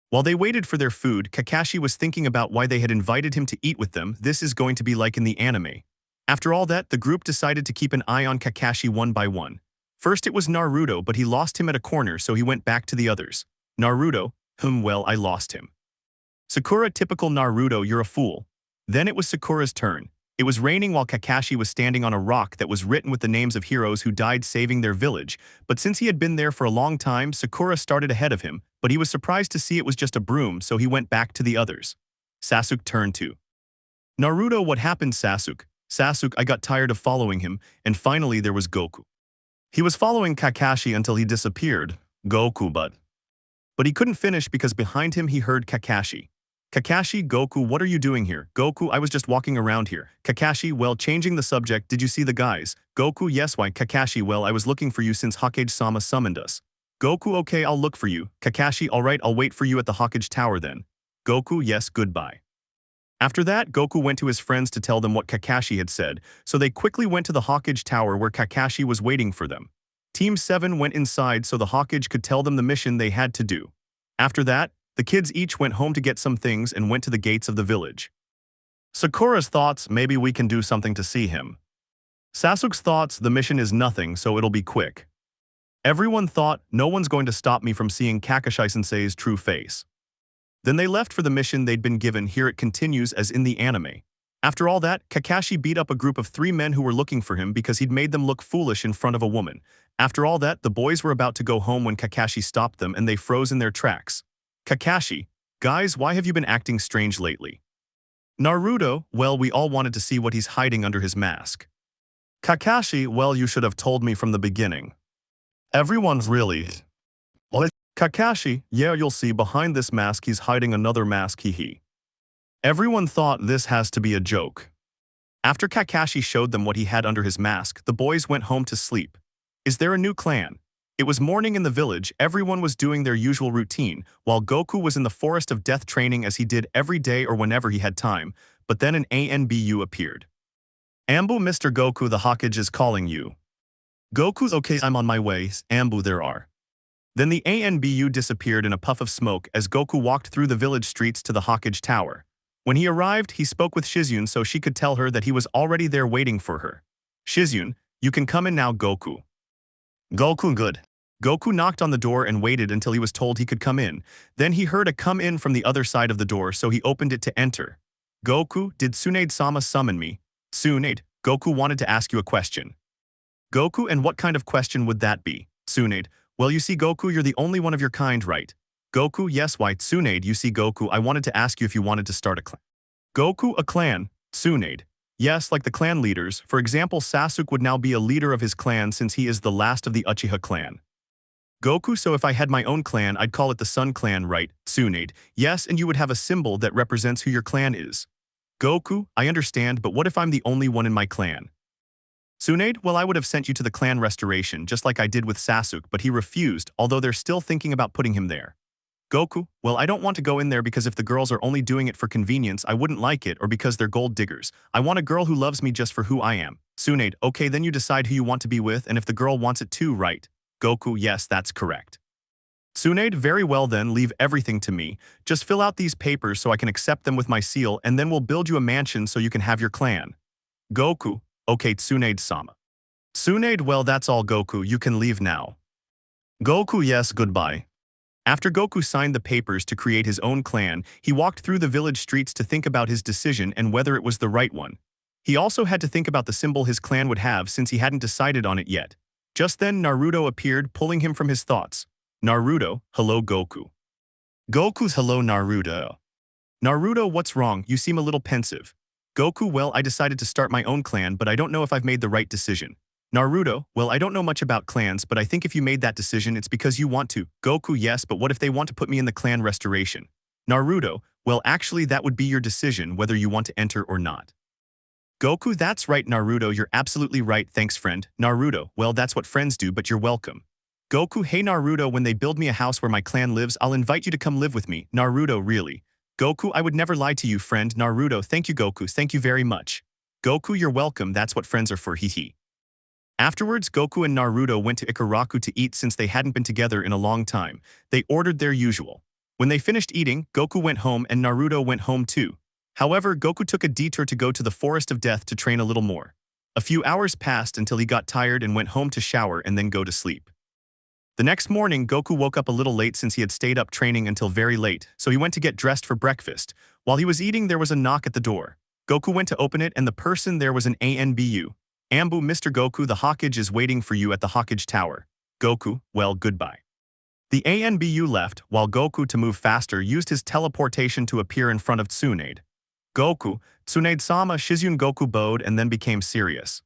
While they waited for their food, Kakashi was thinking about why they had invited him to eat with them. This is going to be like in the anime. After all that, the group decided to keep an eye on Kakashi one by one. First it was Naruto, but he lost him at a corner, so he went back to the others. Naruto, well, I lost him. Sakura, typical Naruto, you're a fool. Then it was Sakura's turn. It was raining while Kakashi was standing on a rock that was written with the names of heroes who died saving their village, but since he had been there for a long time, Sakura started ahead of him, but he was surprised to see it was just a broom, so he went back to the others. Sasuke turned to Naruto. What happened, Sasuke? Sasuke, I got tired of following him, and finally there was Goku. He was following Kakashi until he disappeared. Goku, but he couldn't finish because behind him he heard Kakashi. Kakashi, Goku, what are you doing here? Goku, I was just walking around here. Kakashi, well, changing the subject, did you see the guys? Goku, yes, why? Kakashi, well, I was looking for you since Hokage-sama summoned us. Goku, okay, I'll look for you. Kakashi, alright, I'll wait for you at the Hokage Tower then. Goku, yes, goodbye. After that, Goku went to his friends to tell them what Kakashi had said, so they quickly went to the Hokage Tower where Kakashi was waiting for them. Team 7 went inside so the Hokage could tell them the mission they had to do. After that, the kids each went home to get some things and went to the gates of the village. Sakura's thoughts, maybe we can do something to see him. Sasuke's thoughts, the mission is nothing, so it'll be quick. Everyone thought, no one's going to stop me from seeing Kakashi-sensei's true face. Then they left for the mission they'd been given. Here it continues as in the anime. After all that, Kakashi beat up a group of 3 men who were looking for him because he'd made them look foolish in front of a woman. After all that, the boys were about to go home when Kakashi stopped them and they froze in their tracks. Kakashi, guys, why have you been acting strange lately? Naruto, well, we all wanted to see what he's hiding under his mask. Kakashi, well, you should have told me from the beginning. Everyone's really... Kakashi, yeah, you'll see behind this mask he's hiding another mask, hee. Everyone thought this has to be a joke. After Kakashi showed them what he had under his mask, the boys went home to sleep. Is there a new clan? It was morning in the village. Everyone was doing their usual routine, while Goku was in the forest of death training as he did every day or whenever he had time, but then an ANBU appeared. Ambu, Mr. Goku, the Hokage is calling you. Goku's okay, I'm on my way. Ambu, there are. Then the ANBU disappeared in a puff of smoke as Goku walked through the village streets to the Hokage Tower. When he arrived, he spoke with Shizune so she could tell her that he was already there waiting for her. Shizune, you can come in now, Goku. Goku, good. Goku knocked on the door and waited until he was told he could come in. Then he heard a come in from the other side of the door, so he opened it to enter. Goku, did Tsunade-sama summon me? Tsunade, Goku wanted to ask you a question. Goku, and what kind of question would that be? Tsunade, well, you see, Goku, you're the only one of your kind, right? Goku, yes, why? Tsunade, you see, Goku, I wanted to ask you if you wanted to start a clan. Goku, a clan? Tsunade, yes, like the clan leaders. For example, Sasuke would now be a leader of his clan since he is the last of the Uchiha clan. Goku, so if I had my own clan, I'd call it the Sun Clan, right? Tsunade, yes, and you would have a symbol that represents who your clan is. Goku, I understand, but what if I'm the only one in my clan? Tsunade, well, I would have sent you to the clan restoration, just like I did with Sasuke, but he refused, although they're still thinking about putting him there. Goku, well, I don't want to go in there because if the girls are only doing it for convenience, I wouldn't like it, or because they're gold diggers. I want a girl who loves me just for who I am. Tsunade, okay, then you decide who you want to be with, and if the girl wants it too, right? Goku, yes, that's correct. Tsunade, very well then, leave everything to me. Just fill out these papers so I can accept them with my seal, and then we'll build you a mansion so you can have your clan. Goku, okay, Tsunade-sama. Tsunade, well, that's all, Goku, you can leave now. Goku, yes, goodbye. After Goku signed the papers to create his own clan, he walked through the village streets to think about his decision and whether it was the right one. He also had to think about the symbol his clan would have since he hadn't decided on it yet. Just then, Naruto appeared, pulling him from his thoughts. Naruto, hello, Goku. Goku's hello, Naruto. Naruto, what's wrong? You seem a little pensive. Goku, well, I decided to start my own clan, but I don't know if I've made the right decision. Naruto, well, I don't know much about clans, but I think if you made that decision, it's because you want to. Goku, yes, but what if they want to put me in the clan restoration? Naruto, well, actually, that would be your decision whether you want to enter or not. Goku, that's right, Naruto, you're absolutely right, thanks, friend. Naruto, well, that's what friends do, but you're welcome. Goku, hey, Naruto, when they build me a house where my clan lives, I'll invite you to come live with me. Naruto, really? Goku, I would never lie to you, friend. Naruto, thank you, Goku, thank you very much. Goku, you're welcome, that's what friends are for, hee hee. Afterwards, Goku and Naruto went to Ikaraku to eat since they hadn't been together in a long time. They ordered their usual. When they finished eating, Goku went home and Naruto went home too. However, Goku took a detour to go to the Forest of Death to train a little more. A few hours passed until he got tired and went home to shower and then go to sleep. The next morning, Goku woke up a little late since he had stayed up training until very late, so he went to get dressed for breakfast. While he was eating, there was a knock at the door. Goku went to open it and the person there was an ANBU. Ambu, Mr. Goku, the Hokage is waiting for you at the Hokage Tower. Goku, well, goodbye. The ANBU left, while Goku, to move faster, used his teleportation to appear in front of Tsunade. Goku, Tsunade-sama, Shizune Goku bowed and then became serious.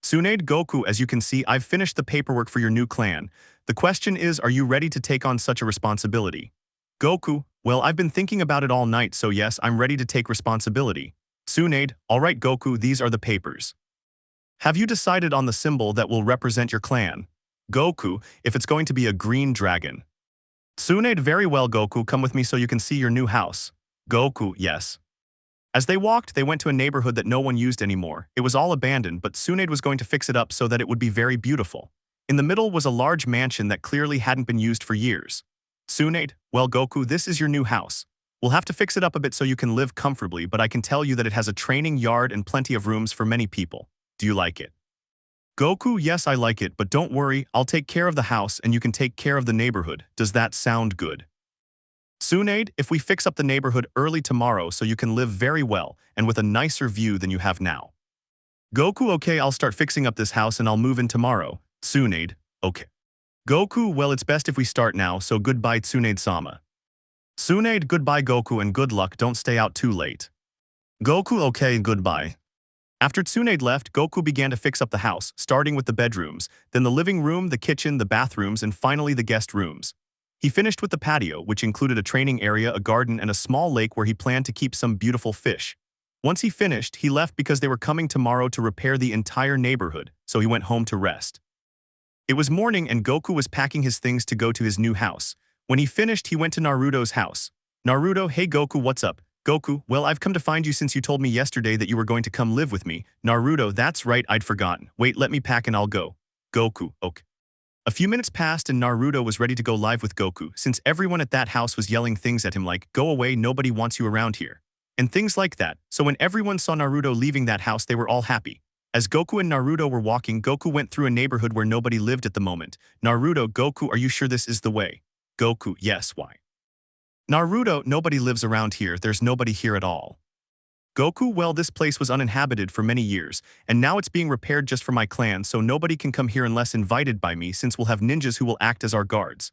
Tsunade Goku, as you can see, I've finished the paperwork for your new clan. The question is, are you ready to take on such a responsibility? Goku, well, I've been thinking about it all night, so yes, I'm ready to take responsibility. Tsunade, alright Goku, these are the papers. Have you decided on the symbol that will represent your clan? Goku, if it's going to be a green dragon. Tsunade, very well Goku, come with me so you can see your new house. Goku, yes. As they walked, they went to a neighborhood that no one used anymore. It was all abandoned, but Tsunade was going to fix it up so that it would be very beautiful. In the middle was a large mansion that clearly hadn't been used for years. Tsunade, well Goku, this is your new house. We'll have to fix it up a bit so you can live comfortably, but I can tell you that it has a training yard and plenty of rooms for many people. Do you like it? Goku, yes, I like it, but don't worry, I'll take care of the house and you can take care of the neighborhood. Does that sound good? Tsunade, if we fix up the neighborhood early tomorrow so you can live very well and with a nicer view than you have now. Goku, okay, I'll start fixing up this house and I'll move in tomorrow. Tsunade, okay. Goku, well, it's best if we start now, so goodbye Tsunade-sama. Tsunade, goodbye Goku and good luck, don't stay out too late. Goku, okay, goodbye. After Tsunade left, Goku began to fix up the house, starting with the bedrooms, then the living room, the kitchen, the bathrooms, and finally the guest rooms. He finished with the patio, which included a training area, a garden, and a small lake where he planned to keep some beautiful fish. Once he finished, he left because they were coming tomorrow to repair the entire neighborhood, so he went home to rest. It was morning and Goku was packing his things to go to his new house. When he finished, he went to Naruto's house. Naruto, hey Goku, what's up? Goku, well, I've come to find you since you told me yesterday that you were going to come live with me. Naruto, that's right, I'd forgotten. Wait, let me pack and I'll go. Goku, okay. A few minutes passed and Naruto was ready to go live with Goku, since everyone at that house was yelling things at him like, go away, nobody wants you around here. And things like that, so when everyone saw Naruto leaving that house, they were all happy. As Goku and Naruto were walking, Goku went through a neighborhood where nobody lived at the moment. Naruto, Goku, are you sure this is the way? Goku, yes, why? Naruto, nobody lives around here, there's nobody here at all. Goku, well, this place was uninhabited for many years, and now it's being repaired just for my clan, so nobody can come here unless invited by me since we'll have ninjas who will act as our guards.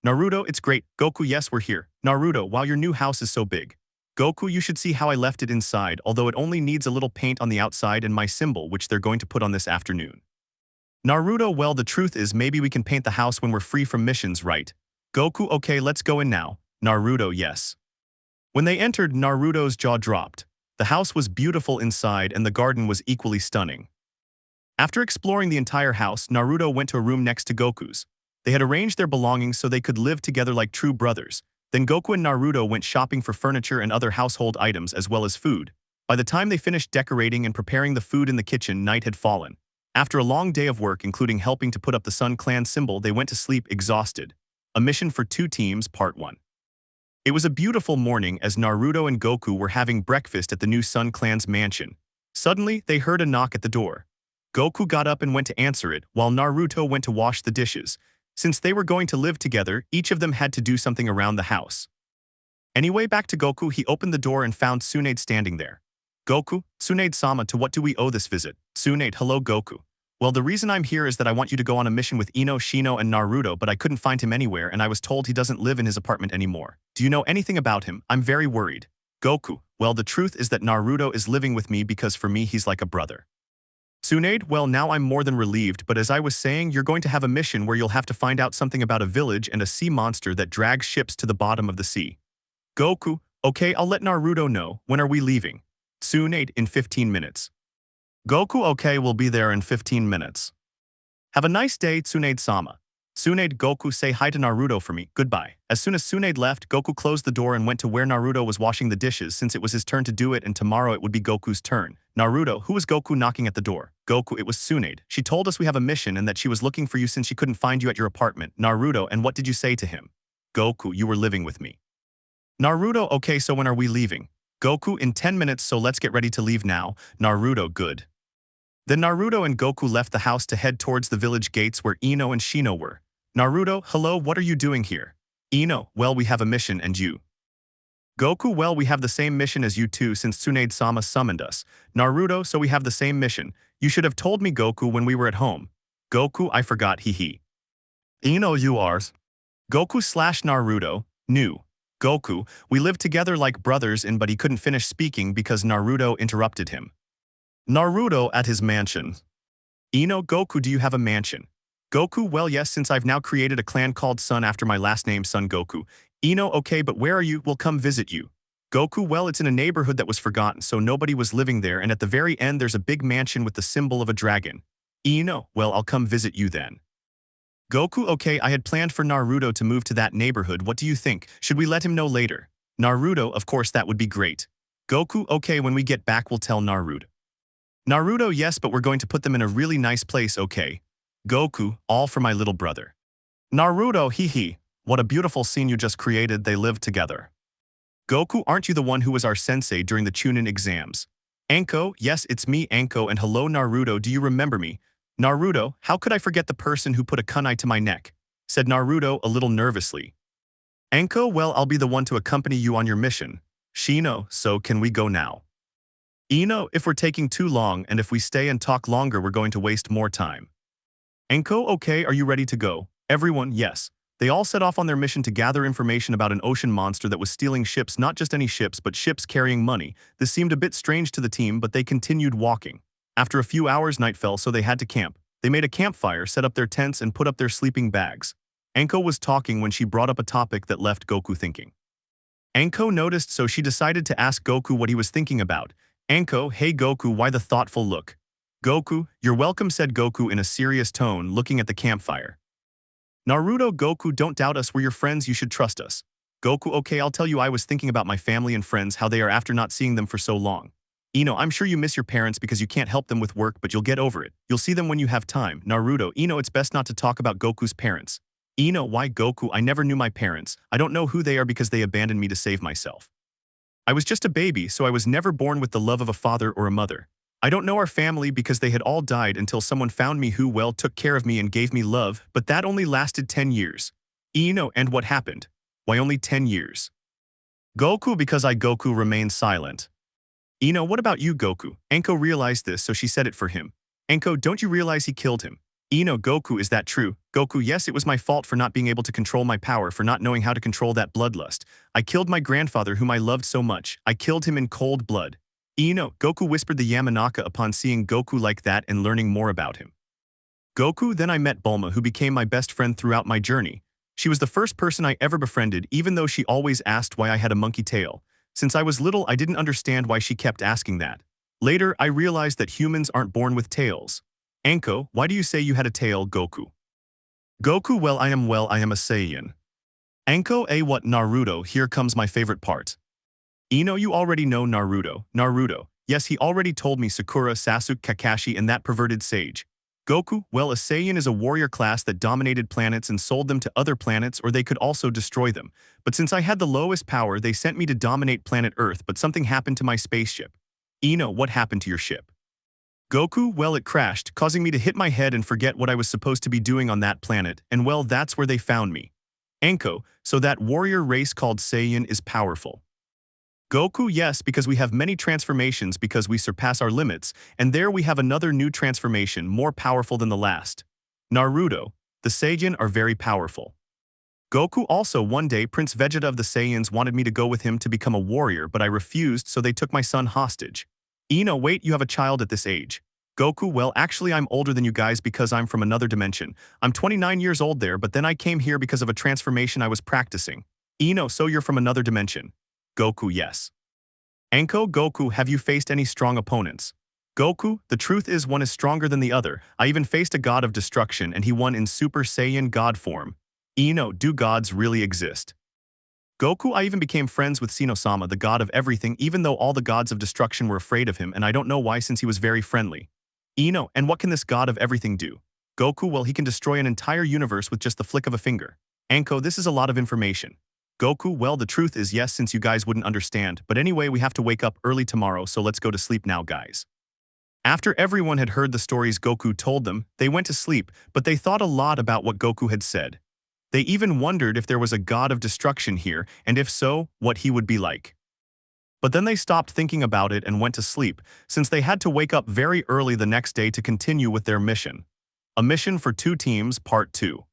Naruto, it's great. Goku, yes, we're here. Naruto, wow, your new house is so big. Goku, you should see how I left it inside, although it only needs a little paint on the outside and my symbol, which they're going to put on this afternoon. Naruto, well, the truth is maybe we can paint the house when we're free from missions, right? Goku, okay, let's go in now. Naruto, yes. When they entered, Naruto's jaw dropped. The house was beautiful inside and the garden was equally stunning. After exploring the entire house, Naruto went to a room next to Goku's. They had arranged their belongings so they could live together like true brothers. Then Goku and Naruto went shopping for furniture and other household items as well as food. By the time they finished decorating and preparing the food in the kitchen, night had fallen. After a long day of work, including helping to put up the Sun Clan symbol, they went to sleep exhausted. A mission for 2 teams, Part 1. It was a beautiful morning as Naruto and Goku were having breakfast at the new Sun Clan's mansion. Suddenly, they heard a knock at the door. Goku got up and went to answer it, while Naruto went to wash the dishes. Since they were going to live together, each of them had to do something around the house. Anyway, back to Goku, he opened the door and found Tsunade standing there. Goku, Tsunade-sama, to what do we owe this visit? Tsunade, hello Goku. Well, the reason I'm here is that I want you to go on a mission with Ino, Shino, and Naruto, but I couldn't find him anywhere and I was told he doesn't live in his apartment anymore. Do you know anything about him? I'm very worried. Goku, well, the truth is that Naruto is living with me because for me he's like a brother. Tsunade, well, now I'm more than relieved, but as I was saying, you're going to have a mission where you'll have to find out something about a village and a sea monster that drags ships to the bottom of the sea. Goku, okay, I'll let Naruto know. When are we leaving? Tsunade, in 15 minutes. Goku, okay, we'll be there in 15 minutes. Have a nice day, Tsunade-sama. Tsunade, Goku, say hi to Naruto for me. Goodbye. As soon as Tsunade left, Goku closed the door and went to where Naruto was washing the dishes since it was his turn to do it and tomorrow it would be Goku's turn. Naruto, who was Goku knocking at the door? Goku, it was Tsunade. She told us we have a mission and that she was looking for you since she couldn't find you at your apartment. Naruto, and what did you say to him? Goku, you were living with me. Naruto, okay, so when are we leaving? Goku, in 10 minutes, so let's get ready to leave now. Naruto, good. Then Naruto and Goku left the house to head towards the village gates where Ino and Shino were. Naruto, hello, what are you doing here? Ino, well, we have a mission, and you? Goku, well, we have the same mission as you too since Tsunade-sama summoned us. Naruto, so we have the same mission. You should have told me, Goku, when we were at home. Goku, I forgot, hee. Ino, you ours. Goku/Naruto, new. Goku, we lived together like brothers but he couldn't finish speaking because Naruto interrupted him. Naruto at his mansion. Ino, Goku, do you have a mansion? Goku, well yes, since I've now created a clan called Sun after my last name Son Goku. Ino, okay, but where are you? We'll come visit you. Goku, well, it's in a neighborhood that was forgotten so nobody was living there and at the very end there's a big mansion with the symbol of a dragon. Ino, well, I'll come visit you then. Goku, okay, I had planned for Naruto to move to that neighborhood, what do you think? Should we let him know later? Naruto, of course that would be great. Goku, okay, when we get back we'll tell Naruto. Naruto, yes, but we're going to put them in a really nice place, okay? Goku, all for my little brother. Naruto, hee. What a beautiful scene you just created, they lived together. Goku, aren't you the one who was our sensei during the Chunin exams? Anko, yes, it's me, Anko, and hello Naruto, do you remember me? Naruto, how could I forget the person who put a kunai to my neck? Said Naruto a little nervously. Anko, well, I'll be the one to accompany you on your mission. Shino, so can we go now? Ino, if we're taking too long and if we stay and talk longer we're going to waste more time. Anko, okay, are you ready to go? Everyone, yes. They all set off on their mission to gather information about an ocean monster that was stealing ships, not just any ships, but ships carrying money. This seemed a bit strange to the team, but they continued walking. After a few hours, night fell, so they had to camp. They made a campfire, set up their tents, and put up their sleeping bags. Anko was talking when she brought up a topic that left Goku thinking. Anko noticed, so she decided to ask Goku what he was thinking about. Anko, hey Goku, why the thoughtful look? Goku, you're welcome, said Goku in a serious tone, looking at the campfire. Naruto, Goku, don't doubt us, we're your friends, you should trust us. Goku, okay, I'll tell you I was thinking about my family and friends, how they are after not seeing them for so long. Ino, I'm sure you miss your parents because you can't help them with work, but you'll get over it. You'll see them when you have time. Naruto, Ino, it's best not to talk about Goku's parents. Ino, why Goku? I never knew my parents. I don't know who they are because they abandoned me to save myself. I was just a baby, so I was never born with the love of a father or a mother. I don't know our family because they had all died until someone found me who, well, took care of me and gave me love, but that only lasted 10 years. Ino, and what happened? Why only 10 years? Goku, because Goku remained silent. Ino, what about you, Goku? Anko realized this, so she said it for him. Anko, don't you realize he killed him? Ino, Goku, is that true? Goku, yes, it was my fault for not being able to control my power, for not knowing how to control that bloodlust. I killed my grandfather whom I loved so much. I killed him in cold blood. Ino, Goku whispered the Yamanaka upon seeing Goku like that and learning more about him. Goku, then I met Bulma, who became my best friend throughout my journey. She was the first person I ever befriended, even though she always asked why I had a monkey tail. Since I was little, I didn't understand why she kept asking that. Later, I realized that humans aren't born with tails. Anko, why do you say you had a tail, Goku? Goku, well, I am a Saiyan. Anko, what, Naruto, here comes my favorite part. Ino, you already know Naruto. Naruto, yes, he already told me Sakura, Sasuke, Kakashi, and that perverted sage. Goku, well, a Saiyan is a warrior class that dominated planets and sold them to other planets, or they could also destroy them. But since I had the lowest power, they sent me to dominate planet Earth, but something happened to my spaceship. Ino, what happened to your ship? Goku, well, it crashed, causing me to hit my head and forget what I was supposed to be doing on that planet, and well, that's where they found me. Anko, so that warrior race called Saiyan is powerful. Goku, yes, because we have many transformations because we surpass our limits, and there we have another new transformation more powerful than the last. Naruto, the Saiyan are very powerful. Goku also, one day Prince Vegeta of the Saiyans wanted me to go with him to become a warrior, but I refused, so they took my son hostage. Ino, wait, you have a child at this age. Goku, well, actually I'm older than you guys because I'm from another dimension. I'm 29 years old there, but then I came here because of a transformation I was practicing. Ino, so you're from another dimension. Goku, yes. Anko, Goku, have you faced any strong opponents? Goku, the truth is one is stronger than the other. I even faced a god of destruction and he won in Super Saiyan God form. Do gods really exist? Goku, I even became friends with Sino-sama, the god of everything, even though all the gods of destruction were afraid of him, and I don't know why since he was very friendly. And what can this god of everything do? Goku, well, he can destroy an entire universe with just the flick of a finger. Anko, this is a lot of information. Goku, well, the truth is yes, since you guys wouldn't understand, but anyway, we have to wake up early tomorrow, so let's go to sleep now, guys. After everyone had heard the stories Goku told them, they went to sleep, but they thought a lot about what Goku had said. They even wondered if there was a god of destruction here, and if so, what he would be like. But then they stopped thinking about it and went to sleep, since they had to wake up very early the next day to continue with their mission. A Mission for Two Teams, Part 2.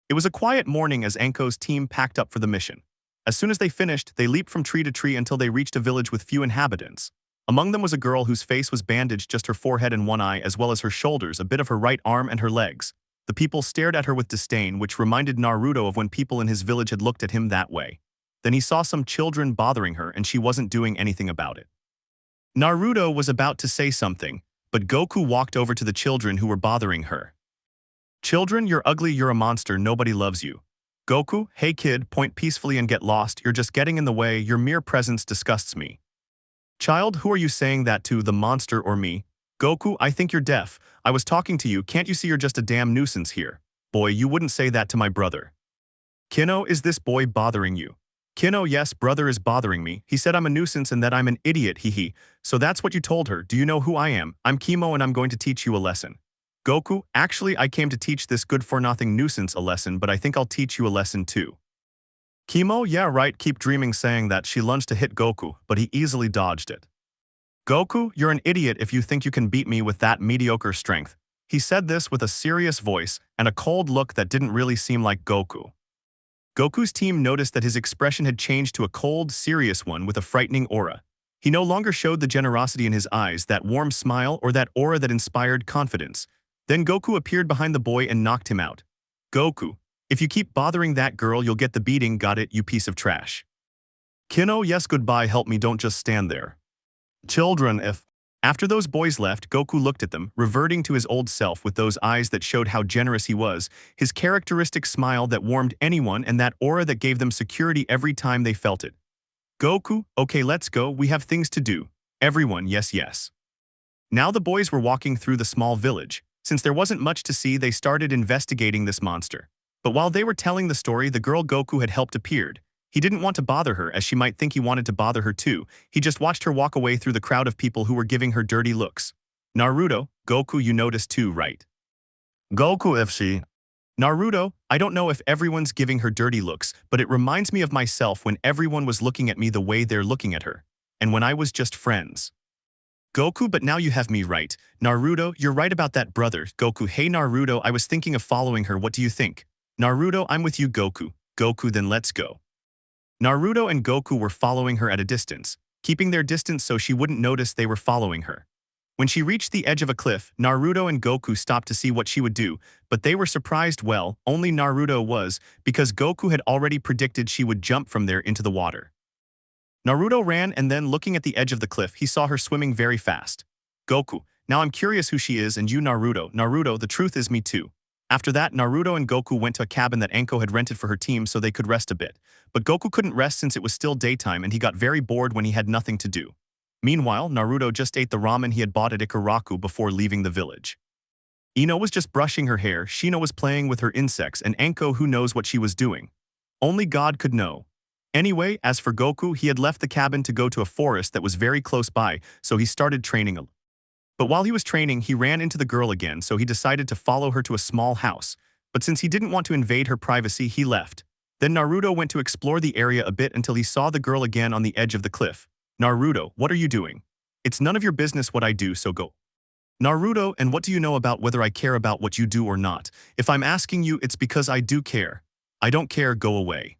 It was a quiet morning as Anko's team packed up for the mission. As soon as they finished, they leaped from tree to tree until they reached a village with few inhabitants. Among them was a girl whose face was bandaged, just her forehead and one eye, as well as her shoulders, a bit of her right arm and her legs. The people stared at her with disdain, which reminded Naruto of when people in his village had looked at him that way. Then he saw some children bothering her and she wasn't doing anything about it. Naruto was about to say something, but Goku walked over to the children who were bothering her. Children, you're ugly, you're a monster, nobody loves you. Goku, hey kid, point peacefully and get lost, you're just getting in the way, your mere presence disgusts me. Child, who are you saying that to, the monster or me? Goku, I think you're deaf. I was talking to you, can't you see you're just a damn nuisance here? Boy, you wouldn't say that to my brother. Kino, is this boy bothering you? Kino, yes, brother is bothering me. He said I'm a nuisance and that I'm an idiot, hee. So that's what you told her. Do you know who I am? I'm Kimo and I'm going to teach you a lesson. Goku, actually I came to teach this good-for-nothing nuisance a lesson, but I think I'll teach you a lesson too. Kimo, yeah right, keep dreaming, saying that. She lunged to hit Goku, but he easily dodged it. Goku, you're an idiot if you think you can beat me with that mediocre strength. He said this with a serious voice and a cold look that didn't really seem like Goku. Goku's team noticed that his expression had changed to a cold, serious one with a frightening aura. He no longer showed the generosity in his eyes, that warm smile, or that aura that inspired confidence. Then Goku appeared behind the boy and knocked him out. Goku, if you keep bothering that girl, you'll get the beating, got it, you piece of trash. Kino, yes, goodbye, help me, don't just stand there. Children, if... After those boys left, Goku looked at them, reverting to his old self with those eyes that showed how generous he was, his characteristic smile that warmed anyone, and that aura that gave them security every time they felt it. Goku, okay, let's go, we have things to do. Everyone, yes, yes. Now the boys were walking through the small village. Since there wasn't much to see, they started investigating this monster. But while they were telling the story, the girl Goku had helped appeared. He didn't want to bother her, as she might think he wanted to bother her too. He just watched her walk away through the crowd of people who were giving her dirty looks. Naruto, Goku, you noticed too, right? Goku, if she... Naruto, I don't know if everyone's giving her dirty looks, but it reminds me of myself when everyone was looking at me the way they're looking at her. And when I was just friends. Goku, but now you have me right. Naruto, you're right about that, brother. Goku, hey Naruto, I was thinking of following her, what do you think? Naruto, I'm with you, Goku. Goku, then let's go. Naruto and Goku were following her at a distance, keeping their distance so she wouldn't notice they were following her. When she reached the edge of a cliff, Naruto and Goku stopped to see what she would do, but they were surprised, well, only Naruto was, because Goku had already predicted she would jump from there into the water. Naruto ran and then, looking at the edge of the cliff, he saw her swimming very fast. Goku, now I'm curious who she is, and you Naruto. Naruto, the truth is me too. After that, Naruto and Goku went to a cabin that Anko had rented for her team so they could rest a bit. But Goku couldn't rest since it was still daytime and he got very bored when he had nothing to do. Meanwhile, Naruto just ate the ramen he had bought at Ikaraku before leaving the village. Ino was just brushing her hair, Shino was playing with her insects, and Anko, who knows what she was doing. Only God could know. Anyway, as for Goku, he had left the cabin to go to a forest that was very close by, so he started training. But while he was training, he ran into the girl again, so he decided to follow her to a small house. But since he didn't want to invade her privacy, he left. Then Naruto went to explore the area a bit until he saw the girl again on the edge of the cliff. Naruto, what are you doing? It's none of your business what I do, so go. Naruto, and what do you know about whether I care about what you do or not? If I'm asking you, it's because I do care. I don't care, go away.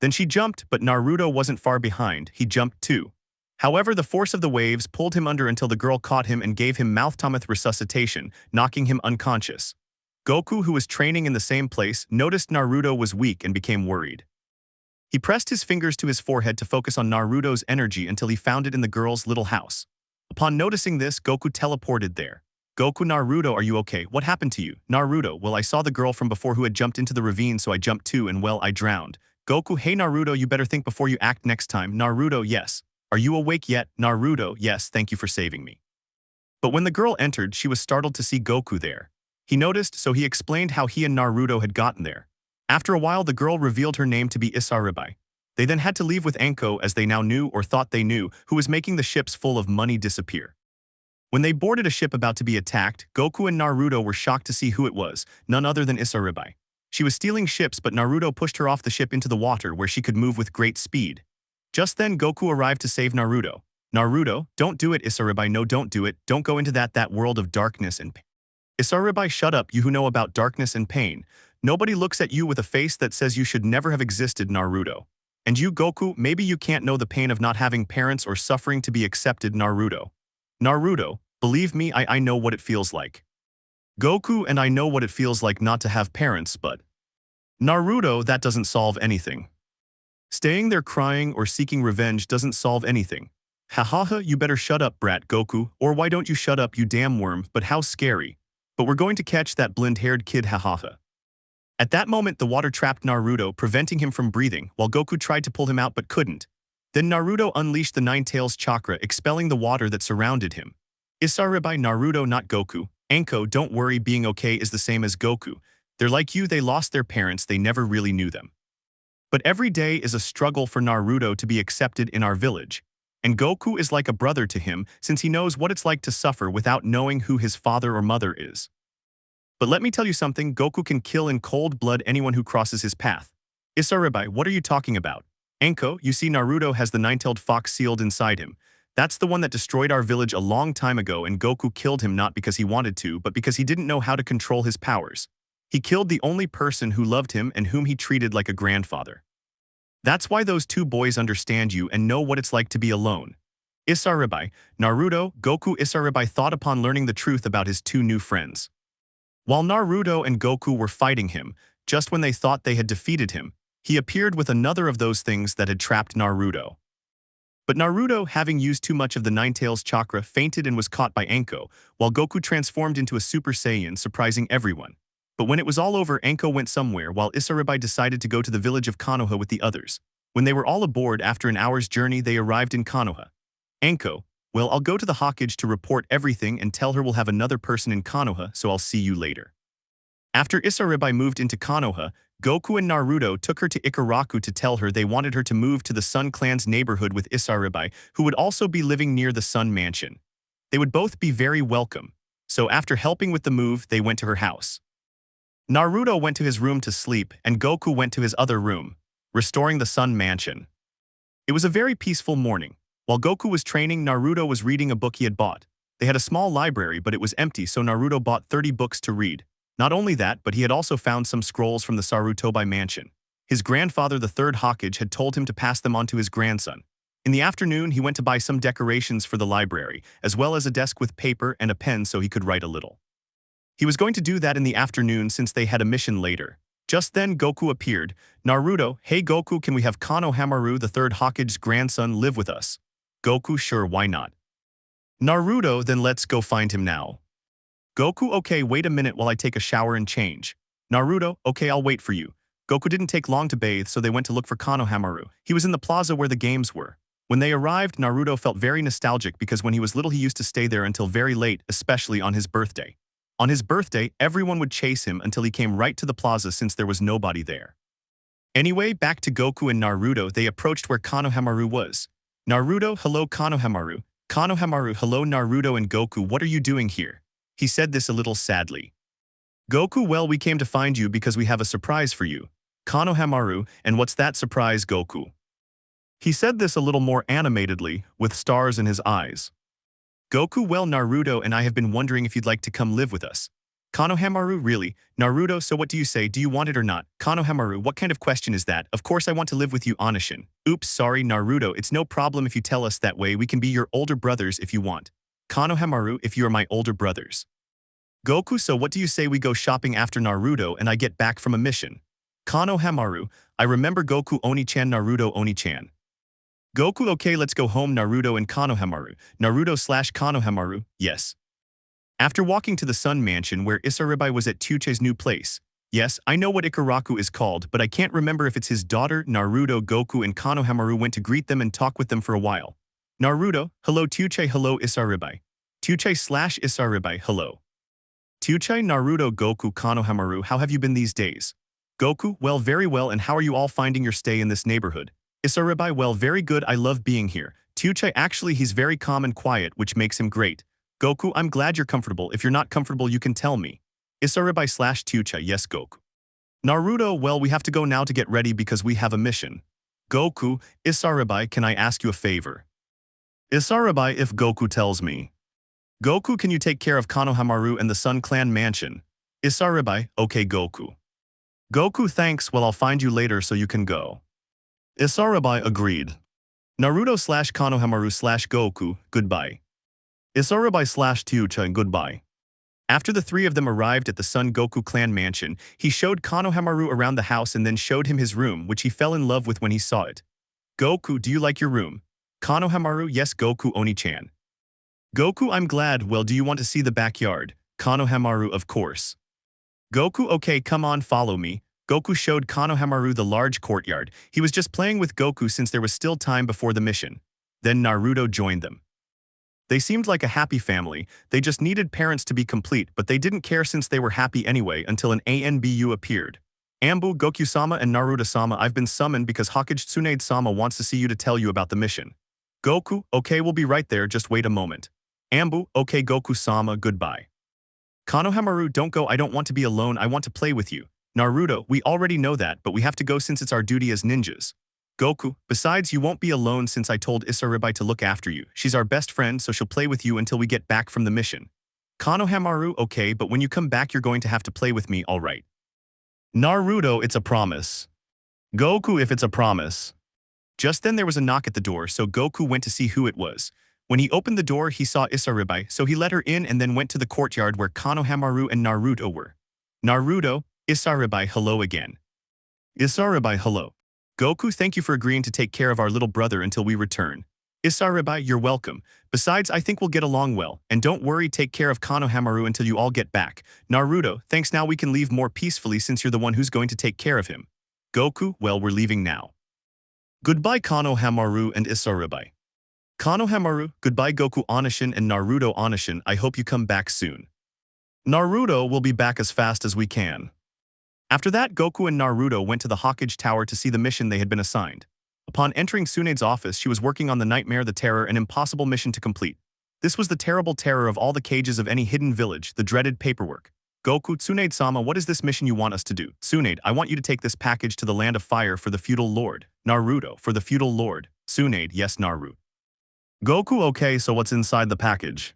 Then she jumped, but Naruto wasn't far behind, he jumped too. However, the force of the waves pulled him under until the girl caught him and gave him mouth-to-mouth resuscitation, knocking him unconscious. Goku, who was training in the same place, noticed Naruto was weak and became worried. He pressed his fingers to his forehead to focus on Naruto's energy until he found it in the girl's little house. Upon noticing this, Goku teleported there. Goku, Naruto, are you okay? What happened to you? Naruto, well, I saw the girl from before who had jumped into the ravine, so I jumped too, and well, I drowned. Goku, hey Naruto, you better think before you act next time. Naruto, yes. Are you awake yet? Naruto, yes, thank you for saving me. But when the girl entered, she was startled to see Goku there. He noticed, so he explained how he and Naruto had gotten there. After a while, the girl revealed her name to be Isaribai. They then had to leave with Anko, as they now knew or thought they knew, who was making the ships full of money disappear. When they boarded a ship about to be attacked, Goku and Naruto were shocked to see who it was, none other than Isaribai. She was stealing ships, but Naruto pushed her off the ship into the water where she could move with great speed. Just then, Goku arrived to save Naruto. Naruto, don't do it, Isaribai, no, don't do it, don't go into that world of darkness and pain. Isaribai, shut up, you who know about darkness and pain. Nobody looks at you with a face that says you should never have existed, Naruto. And you, Goku, maybe you can't know the pain of not having parents or suffering to be accepted, Naruto. Naruto, believe me, I know what it feels like. Goku, and I know what it feels like not to have parents, but Naruto, that doesn't solve anything. Staying there crying or seeking revenge doesn't solve anything. Hahaha, you better shut up, brat, Goku, or why don't you shut up, you damn worm, but how scary. But we're going to catch that blonde-haired kid, hahaha. At that moment, the water trapped Naruto, preventing him from breathing, while Goku tried to pull him out but couldn't. Then Naruto unleashed the Nine Tails chakra, expelling the water that surrounded him. Isaribai, Naruto, not Goku. Anko, don't worry, being okay is the same as Goku. They're like you, they lost their parents, they never really knew them. But every day is a struggle for Naruto to be accepted in our village. And Goku is like a brother to him, since he knows what it's like to suffer without knowing who his father or mother is. But let me tell you something, Goku can kill in cold blood anyone who crosses his path. Isaribai, what are you talking about? Anko, you see Naruto has the nine-tailed fox sealed inside him. That's the one that destroyed our village a long time ago, and Goku killed him not because he wanted to, but because he didn't know how to control his powers. He killed the only person who loved him and whom he treated like a grandfather. That's why those two boys understand you and know what it's like to be alone. Isaribai, Naruto, Goku. Isaribai thought upon learning the truth about his two new friends. While Naruto and Goku were fighting him, just when they thought they had defeated him, he appeared with another of those things that had trapped Naruto. But Naruto, having used too much of the Nine Tails chakra, fainted and was caught by Anko, while Goku transformed into a Super Saiyan, surprising everyone. But when it was all over, Anko went somewhere, while Isaribai decided to go to the village of Konoha with the others. When they were all aboard, after an hour's journey, they arrived in Konoha. Anko, well, I'll go to the Hokage to report everything and tell her we'll have another person in Konoha, so I'll see you later. After Isaribai moved into Konoha, Goku and Naruto took her to Ikaraku to tell her they wanted her to move to the Sun Clan's neighborhood with Isaribai, who would also be living near the Sun Mansion. They would both be very welcome. So after helping with the move, they went to her house. Naruto went to his room to sleep, and Goku went to his other room, restoring the Sun Mansion. It was a very peaceful morning. While Goku was training, Naruto was reading a book he had bought. They had a small library, but it was empty, so Naruto bought 30 books to read. Not only that, but he had also found some scrolls from the Sarutobi mansion. His grandfather, the third Hokage, had told him to pass them on to his grandson. In the afternoon, he went to buy some decorations for the library, as well as a desk with paper and a pen so he could write a little. He was going to do that in the afternoon since they had a mission later. Just then, Goku appeared. Naruto, hey Goku, can we have Konohamaru, the third Hokage's grandson, live with us? Goku, sure, why not? Naruto, then let's go find him now. Goku, okay, wait a minute while I take a shower and change. Naruto, okay, I'll wait for you. Goku didn't take long to bathe, so they went to look for Konohamaru. He was in the plaza where the games were. When they arrived, Naruto felt very nostalgic because when he was little he used to stay there until very late, especially on his birthday. On his birthday, everyone would chase him until he came right to the plaza since there was nobody there. Anyway, back to Goku and Naruto, they approached where Konohamaru was. Naruto, hello Konohamaru. Konohamaru, hello Naruto and Goku, what are you doing here? He said this a little sadly. Goku, well, we came to find you because we have a surprise for you. Konohamaru, and what's that surprise, Goku? He said this a little more animatedly, with stars in his eyes. Goku, well, Naruto and I have been wondering if you'd like to come live with us. Konohamaru, really? Naruto, so what do you say, do you want it or not? Konohamaru, what kind of question is that? Of course I want to live with you, Onishin. Oops, sorry, Naruto, it's no problem if you tell us that way, we can be your older brothers if you want. Konohamaru, if you are my older brothers. Goku, so what do you say we go shopping after Naruto and I get back from a mission? Konohamaru, I remember Goku Oni-chan, Naruto Oni-chan. Goku, okay, let's go home. Naruto and Konohamaru. Naruto/Konohamaru, yes. After walking to the Sun Mansion where Isaribai was at Tuche's new place. Yes, I know what Ikaraku is called, but I can't remember if it's his daughter. Naruto, Goku, and Konohamaru went to greet them and talk with them for a while. Naruto, hello. Tuche, hello. Isaribai. Tuche/Isaribai, hello. Tuche, Naruto, Goku, Konohamaru, how have you been these days? Goku, well, very well, and how are you all finding your stay in this neighborhood? Isaribai, well, very good, I love being here. Tuche, actually he's very calm and quiet, which makes him great. Goku, I'm glad you're comfortable. If you're not comfortable, you can tell me. Isaribai/Tuche, yes, Goku. Naruto, well, we have to go now to get ready because we have a mission. Goku, Isaribai, can I ask you a favor? Isaribai, if Goku tells me. Goku, can you take care of Konohamaru and the Sun Clan mansion? Isaribai, okay, Goku. Goku, thanks, well, I'll find you later so you can go. Isaribai agreed. Naruto/Konohamaru/Goku, goodbye. Isaribai/Tuche, goodbye. After the three of them arrived at the Son Goku clan mansion, he showed Konohamaru around the house and then showed him his room, which he fell in love with when he saw it. Goku, do you like your room? Konohamaru, yes, Goku Oni-chan. Goku, I'm glad, well, do you want to see the backyard? Konohamaru, of course. Goku, okay, come on, follow me. Goku showed Konohamaru the large courtyard. He was just playing with Goku since there was still time before the mission. Then Naruto joined them. They seemed like a happy family. They just needed parents to be complete, but they didn't care since they were happy anyway until an ANBU appeared. Ambu, Goku-sama, and Naruto-sama, I've been summoned because Hokage Tsunade-sama wants to see you to tell you about the mission. Goku, okay, we'll be right there, just wait a moment. Ambu, okay, Goku-sama, goodbye. Konohamaru, don't go, I don't want to be alone, I want to play with you. Naruto, we already know that, but we have to go since it's our duty as ninjas. Goku, besides, you won't be alone since I told Isaribai to look after you. She's our best friend, so she'll play with you until we get back from the mission. Konohamaru, okay, but when you come back, you're going to have to play with me, all right? Naruto, it's a promise. Goku, if it's a promise. Just then there was a knock at the door, so Goku went to see who it was. When he opened the door, he saw Isaribai, so he let her in and then went to the courtyard where Konohamaru and Naruto were. Naruto, Isaribai, hello again. Isaribai, hello. Goku, thank you for agreeing to take care of our little brother until we return. Isaribai, you're welcome. Besides, I think we'll get along well. And don't worry, take care of Konohamaru until you all get back. Naruto, thanks, now we can leave more peacefully since you're the one who's going to take care of him. Goku, well, we're leaving now. Goodbye, Konohamaru and Isaribai. Konohamaru, goodbye, Goku Onishin and Naruto Onishin, I hope you come back soon. Naruto will be back as fast as we can. After that, Goku and Naruto went to the Hokage Tower to see the mission they had been assigned. Upon entering Tsunade's office, she was working on the Nightmare, the Terror, an impossible mission to complete. This was the terrible terror of all the cages of any hidden village, the dreaded paperwork. Goku, Tsunade-sama, what is this mission you want us to do? Tsunade, I want you to take this package to the Land of Fire for the feudal lord. Naruto, for the feudal lord. Tsunade, yes, Naruto. Goku, okay, so what's inside the package?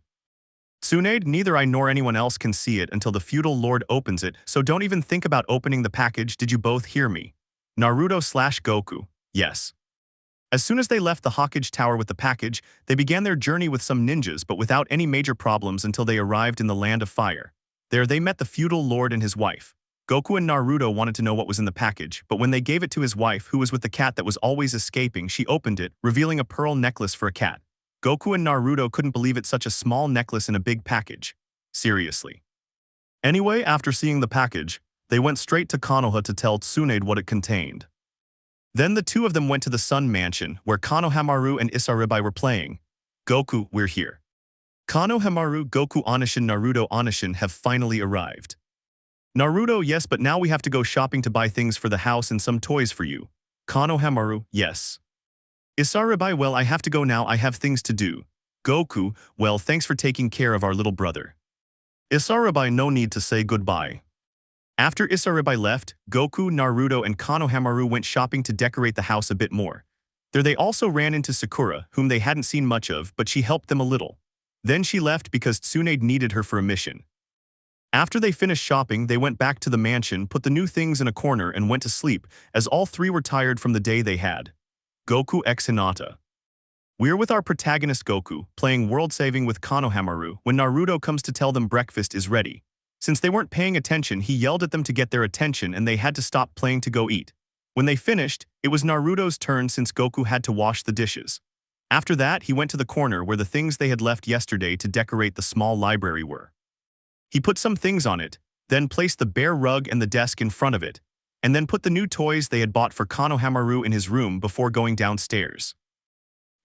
Tsunade, neither I nor anyone else can see it until the feudal lord opens it, so don't even think about opening the package, did you both hear me? Naruto/Goku, yes. As soon as they left the Hokage Tower with the package, they began their journey with some ninjas but without any major problems until they arrived in the Land of Fire. There they met the feudal lord and his wife. Goku and Naruto wanted to know what was in the package, but when they gave it to his wife, who was with the cat that was always escaping, she opened it, revealing a pearl necklace for a cat. Goku and Naruto couldn't believe it, such a small necklace in a big package. Seriously. Anyway, after seeing the package, they went straight to Konoha to tell Tsunade what it contained. Then the two of them went to the Sun Mansion, where Konohamaru and Isaribai were playing. Goku, we're here. Konohamaru, Goku Onishin, Naruto Onishin have finally arrived. Naruto, yes, but now we have to go shopping to buy things for the house and some toys for you. Konohamaru, yes. Isaribai, well, I have to go now, I have things to do. Goku, well, thanks for taking care of our little brother. Isaribai, no need to say goodbye. After Isaribai left, Goku, Naruto, and Konohamaru went shopping to decorate the house a bit more. There they also ran into Sakura, whom they hadn't seen much of, but she helped them a little. Then she left because Tsunade needed her for a mission. After they finished shopping, they went back to the mansion, put the new things in a corner, and went to sleep, as all three were tired from the day they had. Goku x Hinata. We're with our protagonist Goku, playing world saving with Konohamaru, when Naruto comes to tell them breakfast is ready. Since they weren't paying attention, he yelled at them to get their attention and they had to stop playing to go eat. When they finished, It was Naruto's turn since Goku had to wash the dishes. After that, he went to the corner where the things they had left yesterday to decorate the small library were. He put some things on it, then placed the bare rug and the desk in front of it, and then put the new toys they had bought for Konohamaru in his room before going downstairs.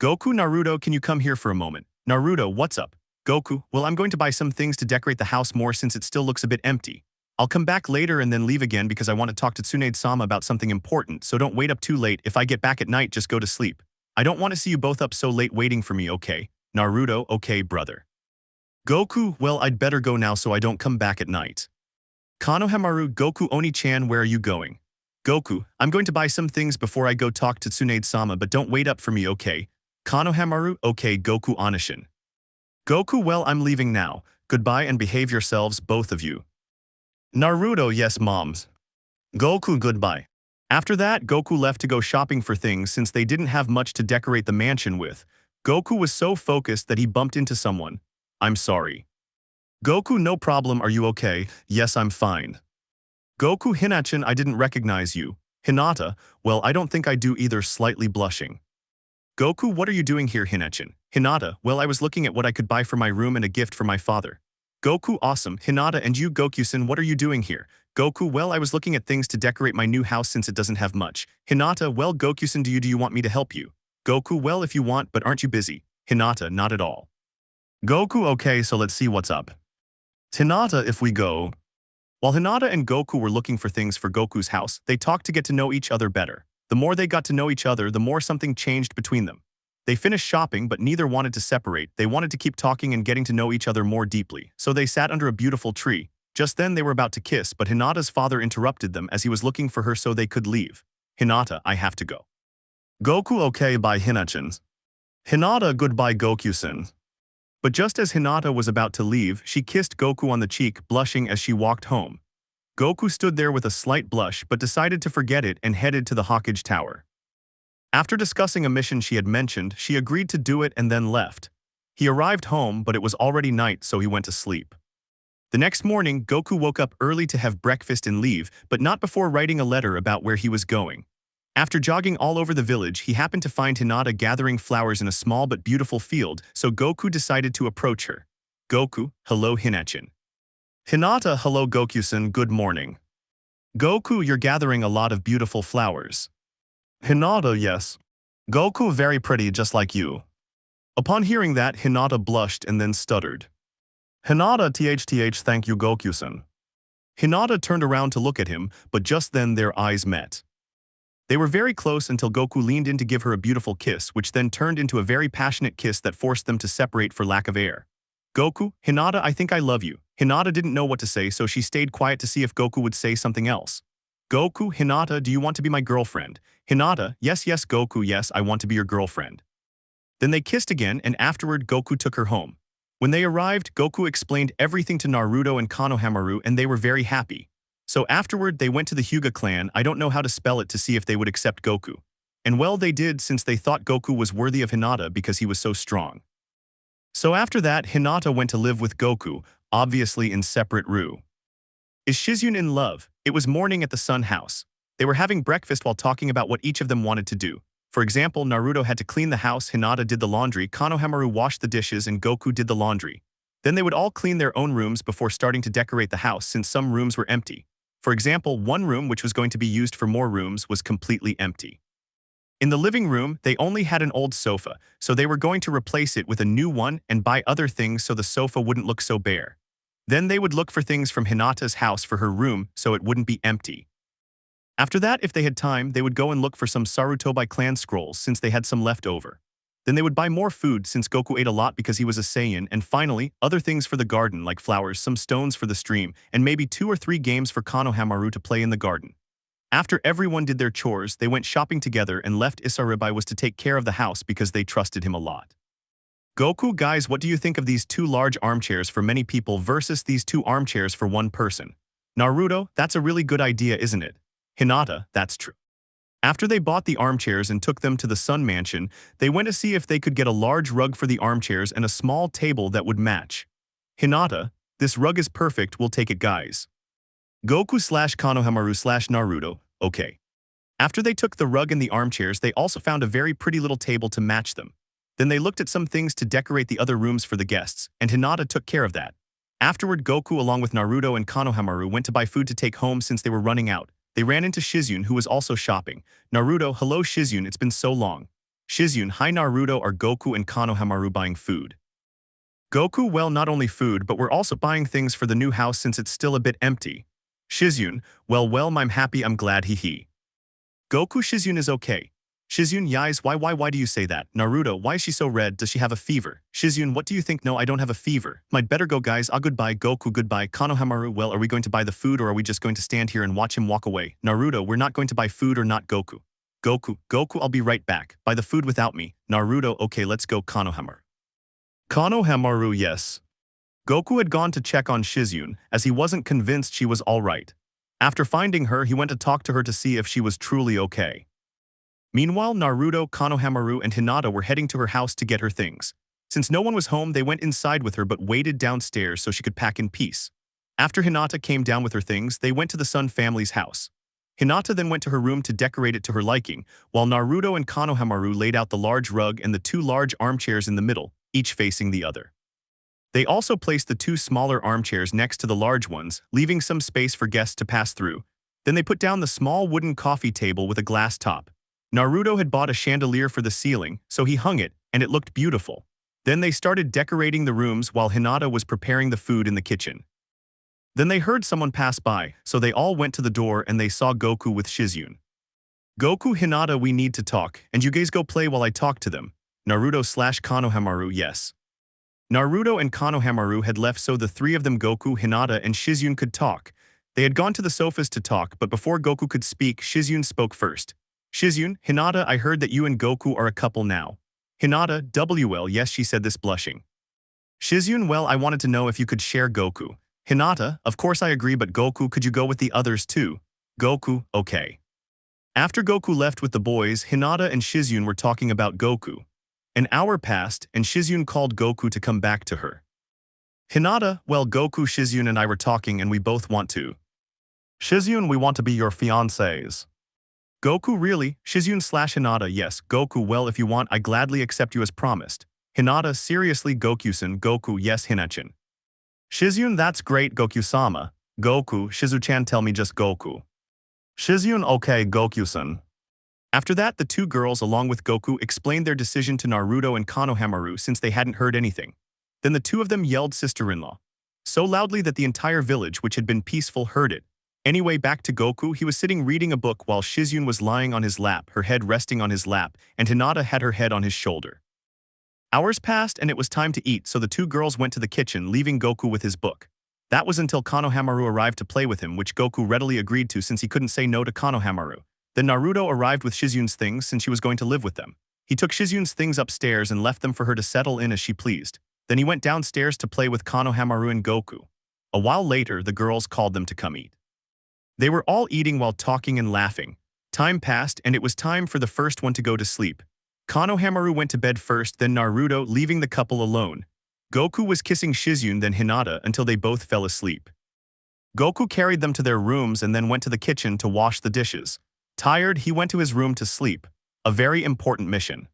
Goku, Naruto, can you come here for a moment? Naruto, what's up? Goku, well, I'm going to buy some things to decorate the house more since it still looks a bit empty. I'll come back later and then leave again because I want to talk to Tsunade-sama about something important, so don't wait up too late. If I get back at night, just go to sleep. I don't want to see you both up so late waiting for me, okay? Naruto, okay, brother. Goku, well, I'd better go now so I don't come back at night. Konohamaru, Goku Oni-chan, where are you going? Goku, I'm going to buy some things before I go talk to Tsunade-sama, but don't wait up for me, okay? Konohamaru, okay, Goku Onishin. Goku, well, I'm leaving now. Goodbye and behave yourselves, both of you. Naruto, yes, moms. Goku, goodbye. After that, Goku left to go shopping for things since they didn't have much to decorate the mansion with. Goku was so focused that he bumped into someone. I'm sorry. Goku, no problem, are you okay? Yes, I'm fine. Goku, Hinata, I didn't recognize you. Hinata, well, I don't think I do either, slightly blushing. Goku, what are you doing here, Hinata? Hinata, well, I was looking at what I could buy for my room and a gift for my father. Goku, awesome. Hinata, and you, Goku-san, what are you doing here? Goku, well, I was looking at things to decorate my new house since it doesn't have much. Hinata, well, Goku-san, do you want me to help you? Goku, well, if you want, but aren't you busy? Hinata, not at all. Goku, okay, so let's see what's up. Hinata, if we go. While Hinata and Goku were looking for things for Goku's house, they talked to get to know each other better. The more they got to know each other, the more something changed between them. They finished shopping, but neither wanted to separate. They wanted to keep talking and getting to know each other more deeply, so they sat under a beautiful tree. Just then they were about to kiss, but Hinata's father interrupted them as he was looking for her so they could leave. Hinata, I have to go. Goku, okay, bye, Hinata. Hinata, goodbye, Goku-san. But just as Hinata was about to leave, she kissed Goku on the cheek, blushing as she walked home. Goku stood there with a slight blush but decided to forget it and headed to the Hokage Tower. After discussing a mission she had mentioned, she agreed to do it and then left. He arrived home, but it was already night, so he went to sleep. The next morning, Goku woke up early to have breakfast and leave, but not before writing a letter about where he was going. After jogging all over the village, he happened to find Hinata gathering flowers in a small but beautiful field, so Goku decided to approach her. Goku, hello, Hinata. Hinata, hello, Goku-san, good morning. Goku, you're gathering a lot of beautiful flowers. Hinata, yes. Goku, very pretty, just like you. Upon hearing that, Hinata blushed and then stuttered. Hinata, thank you, Goku-san. Hinata turned around to look at him, but just then their eyes met. They were very close until Goku leaned in to give her a beautiful kiss, which then turned into a very passionate kiss that forced them to separate for lack of air. Goku, Hinata, I think I love you. Hinata didn't know what to say, so she stayed quiet to see if Goku would say something else. Goku, Hinata, do you want to be my girlfriend? Hinata, yes, Goku, yes, I want to be your girlfriend. Then they kissed again, and afterward Goku took her home. When they arrived, Goku explained everything to Naruto and Konohamaru, and they were very happy. So afterward, they went to the Hyuga clan, I don't know how to spell it, to see if they would accept Goku. And well, they did, since they thought Goku was worthy of Hinata because he was so strong. So after that, Hinata went to live with Goku, obviously in separate room. Is Shizune in love? It was morning at the Sun House. They were having breakfast while talking about what each of them wanted to do. For example, Naruto had to clean the house, Hinata did the laundry, Konohamaru washed the dishes, and Goku did the laundry. Then they would all clean their own rooms before starting to decorate the house since some rooms were empty. For example, one room which was going to be used for more rooms was completely empty. In the living room, they only had an old sofa, so they were going to replace it with a new one and buy other things so the sofa wouldn't look so bare. Then they would look for things from Hinata's house for her room so it wouldn't be empty. After that, if they had time, they would go and look for some Sarutobi clan scrolls since they had some left over. Then they would buy more food since Goku ate a lot because he was a Saiyan, and finally, other things for the garden like flowers, some stones for the stream, and maybe 2 or 3 games for Konohamaru to play in the garden. After everyone did their chores, they went shopping together and left Isaribai was to take care of the house because they trusted him a lot. Goku, guys, what do you think of these 2 large armchairs for many people versus these 2 armchairs for 1 person? Naruto, that's a really good idea, isn't it? Hinata, that's true. After they bought the armchairs and took them to the Sun Mansion, they went to see if they could get a large rug for the armchairs and a small table that would match. Hinata, this rug is perfect, we'll take it, guys. Goku/Konohamaru/Naruto, okay. After they took the rug and the armchairs, they also found a very pretty little table to match them. Then they looked at some things to decorate the other rooms for the guests, and Hinata took care of that. Afterward, Goku along with Naruto and Konohamaru went to buy food to take home since they were running out. They ran into Shizune, who was also shopping. Naruto, hello Shizune, it's been so long. Shizune, hi Naruto, are Goku and Konohamaru buying food? Goku, well, not only food, but we're also buying things for the new house since it's still a bit empty. Shizune, well, I'm happy, I'm glad, hee. Goku, Shizune is okay. Shizune, yais, why do you say that? Naruto, why is she so red? Does she have a fever? Shizune, what do you think? No, I don't have a fever. Might better go, guys. Goodbye. Goku, goodbye. Konohamaru, well, are we going to buy the food or are we just going to stand here and watch him walk away? Naruto, we're not going to buy food or not. Goku, I'll be right back. Buy the food without me. Naruto, okay, let's go. Konohamaru, yes. Goku had gone to check on Shizune, as he wasn't convinced she was alright. After finding her, he went to talk to her to see if she was truly okay. Meanwhile, Naruto, Konohamaru, and Hinata were heading to her house to get her things. Since no one was home, they went inside with her but waited downstairs so she could pack in peace. After Hinata came down with her things, they went to the Sun family's house. Hinata then went to her room to decorate it to her liking, while Naruto and Konohamaru laid out the large rug and the two large armchairs in the middle, each facing the other. They also placed the two smaller armchairs next to the large ones, leaving some space for guests to pass through. Then they put down the small wooden coffee table with a glass top. Naruto had bought a chandelier for the ceiling, so he hung it, and it looked beautiful. Then they started decorating the rooms while Hinata was preparing the food in the kitchen. Then they heard someone pass by, so they all went to the door and they saw Goku with Shizune. Goku, Hinata, we need to talk, and you guys go play while I talk to them. Naruto/Konohamaru, yes. Naruto and Konohamaru had left so the three of them, Goku, Hinata, and Shizune, could talk. They had gone to the sofas to talk, but before Goku could speak, Shizune spoke first. Shizune, Hinata, I heard that you and Goku are a couple now. Hinata, WL, yes, she said this blushing. Shizune, well, I wanted to know if you could share Goku. Hinata, of course I agree, but Goku, could you go with the others too? Goku, okay. After Goku left with the boys, Hinata and Shizune were talking about Goku. An hour passed, and Shizune called Goku to come back to her. Hinata, well, Goku, Shizune and I were talking and we both want to. Shizune, we want to be your fiancés. Goku, really? Shizune/Hinata, yes. Goku, well, if you want, I gladly accept you as promised. Hinata, seriously, Goku-san? Goku, yes, Hinachan. Shizune, that's great, Goku-sama. Goku, Shizu-chan, tell me just Goku. Shizune, okay, Goku-san. After that, the two girls, along with Goku, explained their decision to Naruto and Konohamaru since they hadn't heard anything. Then the two of them yelled sister-in-law so loudly that the entire village, which had been peaceful, heard it. Anyway, back to Goku. He was sitting reading a book while Shizune was lying on his lap, her head resting on his lap, and Hinata had her head on his shoulder. Hours passed and it was time to eat, so the two girls went to the kitchen, leaving Goku with his book. That was until Konohamaru arrived to play with him, which Goku readily agreed to since he couldn't say no to Konohamaru. Then Naruto arrived with Shizune's things since she was going to live with them. He took Shizune's things upstairs and left them for her to settle in as she pleased. Then he went downstairs to play with Konohamaru and Goku. A while later, the girls called them to come eat. They were all eating while talking and laughing. Time passed and it was time for the first one to go to sleep. Konohamaru went to bed first, then Naruto, leaving the couple alone. Goku was kissing Shizune, then Hinata, until they both fell asleep. Goku carried them to their rooms and then went to the kitchen to wash the dishes. Tired, he went to his room to sleep. A very important mission.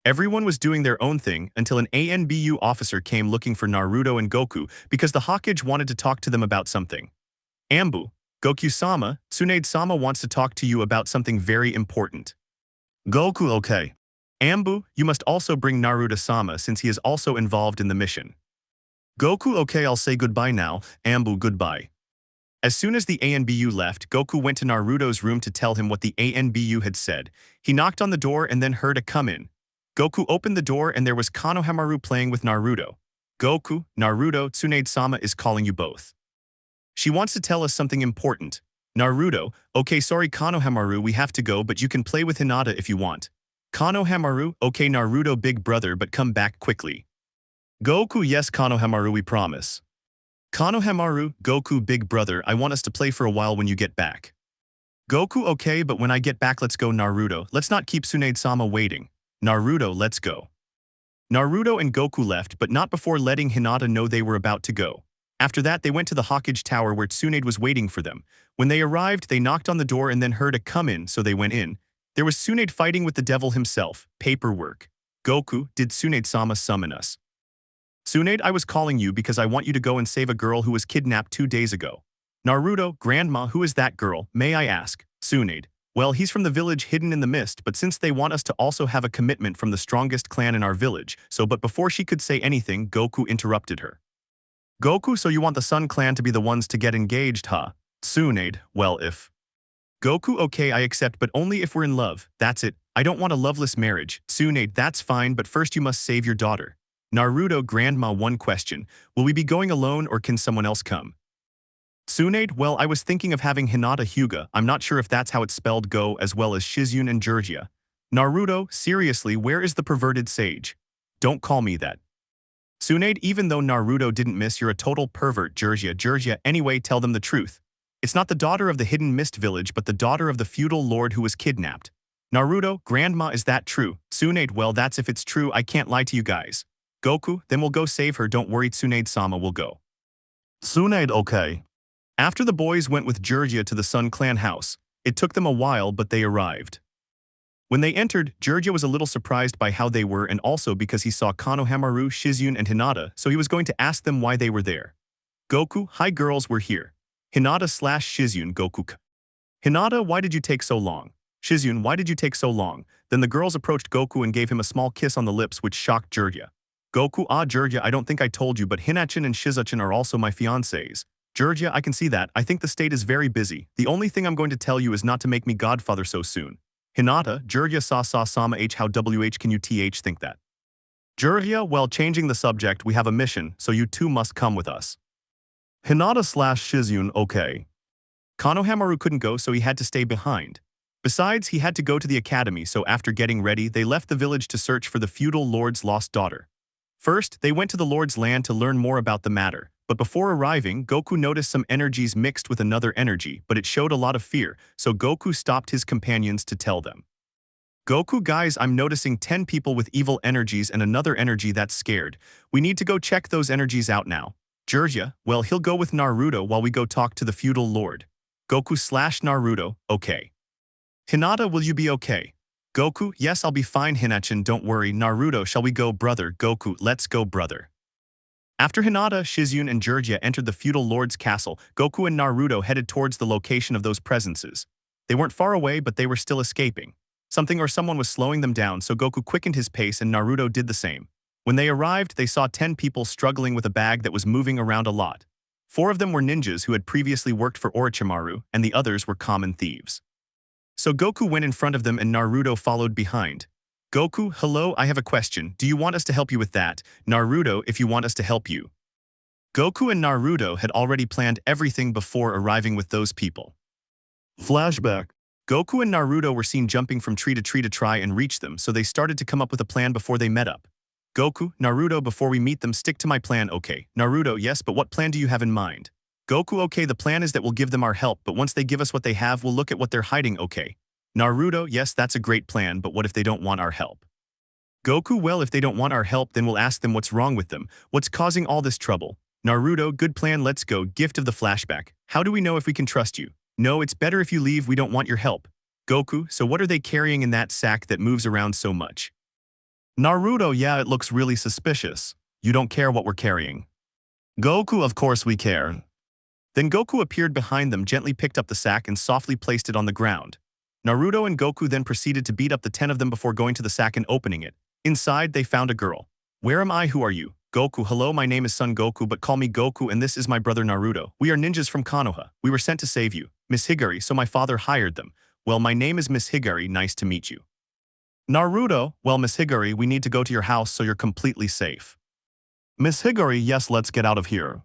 Everyone was doing their own thing until an ANBU officer came looking for Naruto and Goku because the Hokage wanted to talk to them about something. Ambu, Goku-sama, Tsunade-sama wants to talk to you about something very important. Goku, okay. Ambu, you must also bring Naruto-sama since he is also involved in the mission. Goku, okay, I'll say goodbye now. Ambu, goodbye. As soon as the ANBU left, Goku went to Naruto's room to tell him what the ANBU had said. He knocked on the door and then heard a come in. Goku opened the door and there was Konohamaru playing with Naruto. Goku, Naruto, Tsunade-sama is calling you both. She wants to tell us something important. Naruto, okay, sorry Konohamaru, we have to go, but you can play with Hinata if you want. Konohamaru, okay Naruto big brother, but come back quickly. Goku, yes Konohamaru, we promise. Konohamaru, Goku big brother, I want us to play for a while when you get back. Goku, okay, but when I get back let's go. Naruto, let's not keep Tsunade-sama waiting. Naruto, let's go. Naruto and Goku left, but not before letting Hinata know they were about to go. After that, they went to the Hawkage Tower where Tsunade was waiting for them. When they arrived, they knocked on the door and then heard a come in, so they went in. There was Tsunade fighting with the devil himself. Paperwork. Goku, did Tsunade-sama summon us? Tsunade, I was calling you because I want you to go and save a girl who was kidnapped 2 days ago. Naruto, Grandma, who is that girl, may I ask? Tsunade. Well, he's from the village hidden in the mist, but since they want us to also have a commitment from the strongest clan in our village, but before she could say anything, Goku interrupted her. Goku, so you want the Sun clan to be the ones to get engaged, huh? Tsunade, well if. Goku, okay, I accept, but only if we're in love, that's it. I don't want a loveless marriage. Tsunade, that's fine, but first you must save your daughter. Naruto, Grandma, one question. Will we be going alone or can someone else come? Tsunade, well, I was thinking of having Hinata Hyuga. I'm not sure if that's how it's spelled go as well as Shizune and Georgia. Naruto, seriously, where is the perverted sage? Don't call me that. Tsunade, even though Naruto didn't miss, you're a total pervert, Georgia, anyway, tell them the truth. It's not the daughter of the hidden mist village, but the daughter of the feudal lord who was kidnapped. Naruto, Grandma, is that true? Tsunade, well, that's if it's true, I can't lie to you guys. Goku, then we'll go save her, don't worry, Tsunade-sama will go. Tsunade, okay. After the boys went with Georgia to the Sun Clan house, it took them a while, but they arrived. When they entered, Georgia was a little surprised by how they were and also because he saw Konohamaru, Shizune, and Hinata, so he was going to ask them why they were there. Goku, hi girls, we're here. Hinata/Shizune, Goku. Hinata, why did you take so long? Shizune, why did you take so long? Then the girls approached Goku and gave him a small kiss on the lips, which shocked Georgia. Goku, Georgia, I don't think I told you, but Hinachan and Shizuchan are also my fiancés. Georgia, I can see that. I think the state is very busy. The only thing I'm going to tell you is not to make me godfather so soon. Hinata, Georgia sama h how wh can you think that? Georgia, well, changing the subject, we have a mission, so you two must come with us. Hinata/Shizune, okay. Konohamaru couldn't go, so he had to stay behind. Besides, he had to go to the academy, so after getting ready, they left the village to search for the feudal lord's lost daughter. First, they went to the lord's land to learn more about the matter. But before arriving, Goku noticed some energies mixed with another energy, but it showed a lot of fear, so Goku stopped his companions to tell them. Goku, guys, I'm noticing 10 people with evil energies and another energy that's scared. We need to go check those energies out now. Georgia, well, he'll go with Naruto while we go talk to the feudal lord. Goku/Naruto, okay. Hinata, will you be okay? Goku, yes, I'll be fine, Hinachan, don't worry. Naruto, shall we go, brother? Goku, let's go, brother. After Hinata, Shizune, and Georgia entered the feudal lord's castle, Goku and Naruto headed towards the location of those presences. They weren't far away, but they were still escaping. Something or someone was slowing them down, so Goku quickened his pace and Naruto did the same. When they arrived, they saw 10 people struggling with a bag that was moving around a lot. 4 of them were ninjas who had previously worked for Orochimaru, and the others were common thieves. So Goku went in front of them and Naruto followed behind. Goku, hello, I have a question. Do you want us to help you with that? Naruto, if you want us to help you. Goku and Naruto had already planned everything before arriving with those people. Flashback. Goku and Naruto were seen jumping from tree to try and reach them, so they started to come up with a plan before they met up. Goku, Naruto, before we meet them, stick to my plan, okay. Naruto, yes, but what plan do you have in mind? Goku, okay, the plan is that we'll give them our help, but once they give us what they have, we'll look at what they're hiding, okay. Naruto, yes, that's a great plan, but what if they don't want our help? Goku, well, if they don't want our help, then we'll ask them what's wrong with them, what's causing all this trouble. Naruto, good plan, let's go, gift of the flashback. How do we know if we can trust you? No, it's better if you leave, we don't want your help. Goku, so what are they carrying in that sack that moves around so much? Naruto, yeah, it looks really suspicious. You don't care what we're carrying. Goku, of course we care. Then Goku appeared behind them, gently picked up the sack and softly placed it on the ground. Naruto and Goku then proceeded to beat up the 10 of them before going to the sack and opening it. Inside, they found a girl. Where am I? Who are you? Goku, hello, my name is Son Goku, but call me Goku, and this is my brother Naruto. We are ninjas from Konoha. We were sent to save you. Miss Higari, so my father hired them. Well, my name is Miss Higari, nice to meet you. Naruto, well, Miss Higari, we need to go to your house so you're completely safe. Miss Higari, yes, let's get out of here.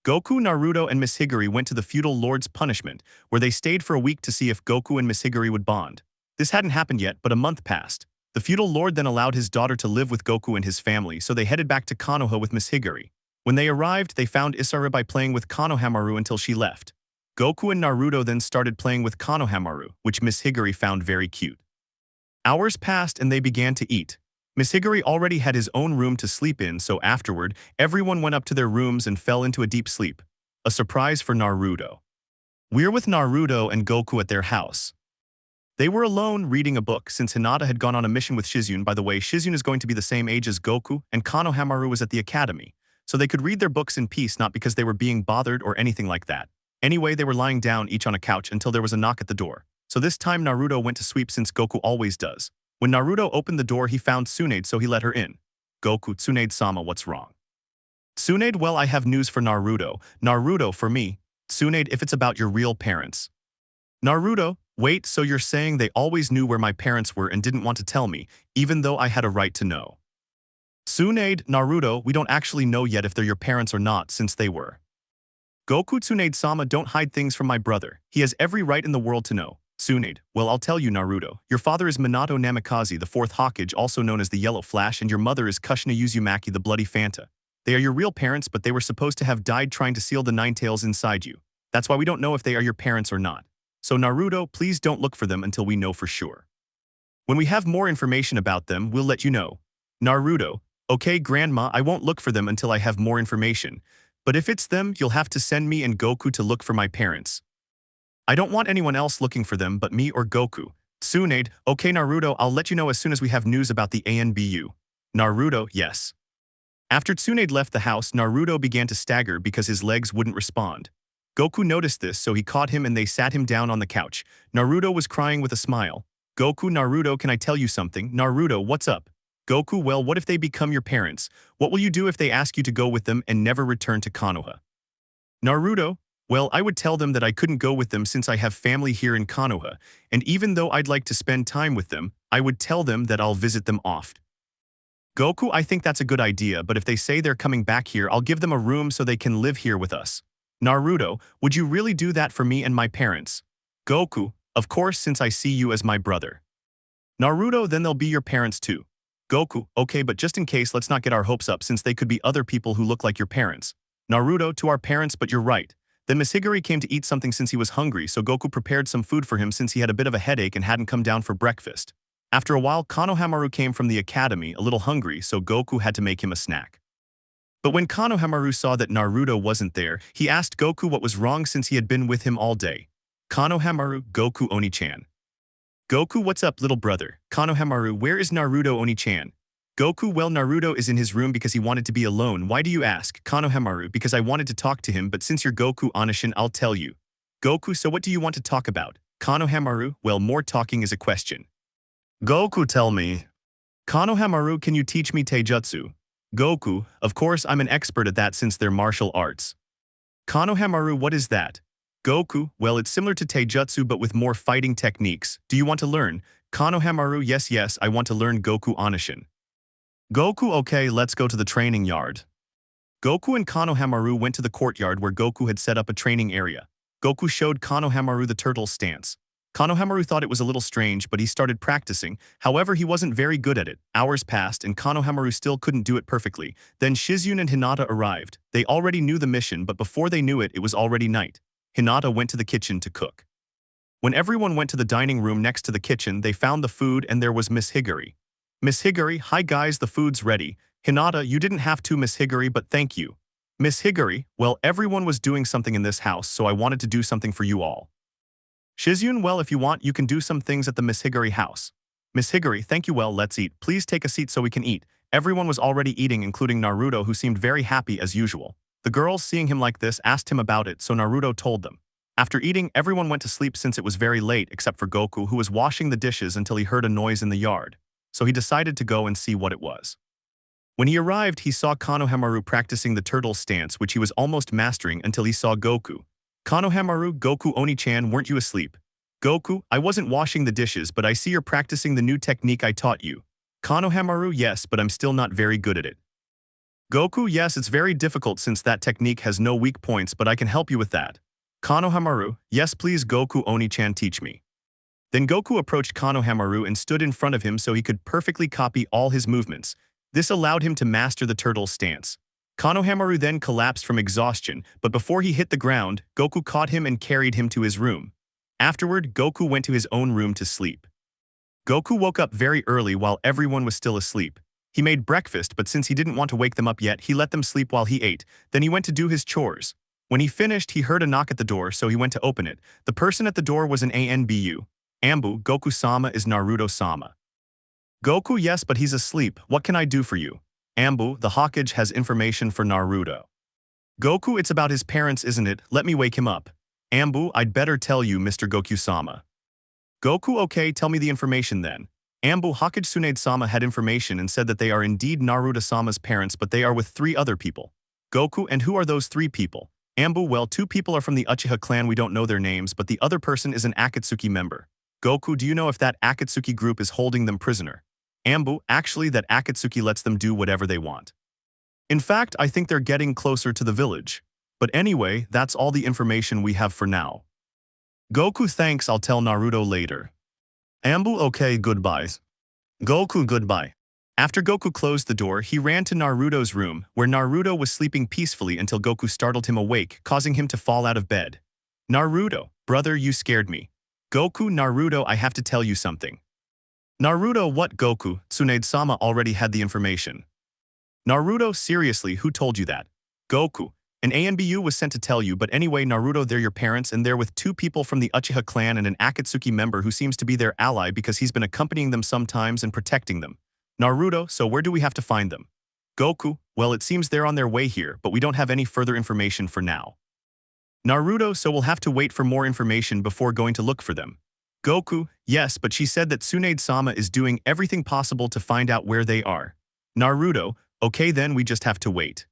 Goku, Naruto, and Miss Higari went to the feudal lord's punishment, where they stayed for a week to see if Goku and Miss Higari would bond. This hadn't happened yet, but a month passed. The feudal lord then allowed his daughter to live with Goku and his family, so they headed back to Konoha with Miss Higari. When they arrived, they found Isaribai playing with Konohamaru until she left. Goku and Naruto then started playing with Konohamaru, which Miss Higari found very cute. Hours passed and they began to eat. Miss Higuri already had his own room to sleep in, so afterward, everyone went up to their rooms and fell into a deep sleep. A surprise for Naruto. We're with Naruto and Goku at their house. They were alone reading a book since Hinata had gone on a mission with Shizune. By the way, Shizune is going to be the same age as Goku, and Konohamaru was at the academy, so they could read their books in peace, not because they were being bothered or anything like that. Anyway, they were lying down each on a couch until there was a knock at the door. So this time Naruto went to sweep since Goku always does. When Naruto opened the door, he found Tsunade, so he let her in. Goku, Tsunade-sama, what's wrong? Tsunade, well, I have news for Naruto. Naruto, for me. Tsunade, if it's about your real parents. Naruto, wait, so you're saying they always knew where my parents were and didn't want to tell me, even though I had a right to know? Tsunade, Naruto, we don't actually know yet if they're your parents or not since they were. Goku, Tsunade-sama, don't hide things from my brother. He has every right in the world to know. Tsunade, well, I'll tell you, Naruto. Your father is Minato Namikaze, the fourth Hokage, also known as the Yellow Flash, and your mother is Kushina Uzumaki, the Bloody Fanta. They are your real parents, but they were supposed to have died trying to seal the Nine Tails inside you. That's why we don't know if they are your parents or not. So Naruto, please don't look for them until we know for sure. When we have more information about them, we'll let you know. Naruto, okay, Grandma, I won't look for them until I have more information. But if it's them, you'll have to send me and Goku to look for my parents. I don't want anyone else looking for them but me or Goku. Tsunade, okay Naruto, I'll let you know as soon as we have news about the ANBU. Naruto, yes. After Tsunade left the house, Naruto began to stagger because his legs wouldn't respond. Goku noticed this, so he caught him and they sat him down on the couch. Naruto was crying with a smile. Goku, Naruto, can I tell you something? Naruto, what's up? Goku, well, what if they become your parents? What will you do if they ask you to go with them and never return to Konoha? Naruto, well, I would tell them that I couldn't go with them since I have family here in Konoha, and even though I'd like to spend time with them, I would tell them that I'll visit them often. Goku, I think that's a good idea, but if they say they're coming back here, I'll give them a room so they can live here with us. Naruto, would you really do that for me and my parents? Goku, of course, since I see you as my brother. Naruto, then they'll be your parents too. Goku, okay, but just in case, let's not get our hopes up since they could be other people who look like your parents. Naruto, to our parents, but you're right. Then Miss Higuri came to eat something since he was hungry, so Goku prepared some food for him since he had a bit of a headache and hadn't come down for breakfast. After a while, Konohamaru came from the academy, a little hungry, so Goku had to make him a snack. But when Konohamaru saw that Naruto wasn't there, he asked Goku what was wrong since he had been with him all day. Konohamaru, Goku Oni-chan. Goku, what's up, little brother? Konohamaru, where is Naruto Oni-chan? Goku, well, Naruto is in his room because he wanted to be alone. Why do you ask? Konohamaru, because I wanted to talk to him, but since you're Goku Onishin, I'll tell you. Goku, so what do you want to talk about? Konohamaru, well, more talking is a question. Goku, tell me. Konohamaru, can you teach me taijutsu? Goku, of course I'm an expert at that since they're martial arts. Konohamaru, what is that? Goku, well, it's similar to taijutsu but with more fighting techniques. Do you want to learn? Konohamaru, yes, I want to learn Goku Onishin. Goku, okay, let's go to the training yard. Goku and Konohamaru went to the courtyard where Goku had set up a training area. Goku showed Konohamaru the turtle stance. Konohamaru thought it was a little strange, but he started practicing. However, he wasn't very good at it. Hours passed, and Konohamaru still couldn't do it perfectly. Then Shizune and Hinata arrived. They already knew the mission, but before they knew it, it was already night. Hinata went to the kitchen to cook. When everyone went to the dining room next to the kitchen, they found the food and there was Miss Higuri. Miss Higuri, hi guys, the food's ready. Hinata, you didn't have to, Miss Higuri, but thank you. Miss Higuri, well, everyone was doing something in this house, so I wanted to do something for you all. Shizune, well, if you want, you can do some things at the Miss Higuri house. Miss Higuri, thank you, well, let's eat. Please take a seat so we can eat. Everyone was already eating, including Naruto, who seemed very happy as usual. The girls, seeing him like this, asked him about it, so Naruto told them. After eating, everyone went to sleep since it was very late, except for Goku, who was washing the dishes until he heard a noise in the yard. So he decided to go and see what it was. When he arrived, he saw Konohamaru practicing the turtle stance, which he was almost mastering until he saw Goku. Konohamaru, Goku Oni-chan, weren't you asleep? Goku, I wasn't washing the dishes, but I see you're practicing the new technique I taught you. Konohamaru, yes, but I'm still not very good at it. Goku, yes, it's very difficult since that technique has no weak points, but I can help you with that. Konohamaru, yes please Goku Oni-chan, teach me. Then Goku approached Konohamaru and stood in front of him so he could perfectly copy all his movements. This allowed him to master the turtle stance. Konohamaru then collapsed from exhaustion, but before he hit the ground, Goku caught him and carried him to his room. Afterward, Goku went to his own room to sleep. Goku woke up very early while everyone was still asleep. He made breakfast, but since he didn't want to wake them up yet, he let them sleep while he ate. Then he went to do his chores. When he finished, he heard a knock at the door, so he went to open it. The person at the door was an ANBU. Ambu, Goku-sama is Naruto-sama. Goku, yes, but he's asleep. What can I do for you? Ambu, the Hokage has information for Naruto. Goku, it's about his parents, isn't it? Let me wake him up. Ambu, I'd better tell you, Mr. Goku-sama. Goku, okay, tell me the information then. Ambu, Hokage Tsunade-sama had information and said that they are indeed Naruto-sama's parents, but they are with 3 other people. Goku, and who are those 3 people? Ambu, well, 2 people are from the Uchiha clan, we don't know their names, but the other person is an Akatsuki member. Goku, do you know if that Akatsuki group is holding them prisoner? Ambu, actually that Akatsuki lets them do whatever they want. In fact, I think they're getting closer to the village. But anyway, that's all the information we have for now. Goku, thanks, I'll tell Naruto later. Ambu, okay, goodbyes. Goku, goodbye. After Goku closed the door, he ran to Naruto's room, where Naruto was sleeping peacefully until Goku startled him awake, causing him to fall out of bed. Naruto, brother, you scared me. Goku, Naruto, I have to tell you something. Naruto, what? Goku, Tsunade-sama already had the information. Naruto, seriously, who told you that? Goku, an ANBU was sent to tell you, but anyway, Naruto, they're your parents and they're with 2 people from the Uchiha clan and an Akatsuki member who seems to be their ally because he's been accompanying them sometimes and protecting them. Naruto, so where do we have to find them? Goku, well, it seems they're on their way here, but we don't have any further information for now. Naruto, so we'll have to wait for more information before going to look for them. Goku, yes, but she said that Tsunade-sama is doing everything possible to find out where they are. Naruto, okay then we just have to wait.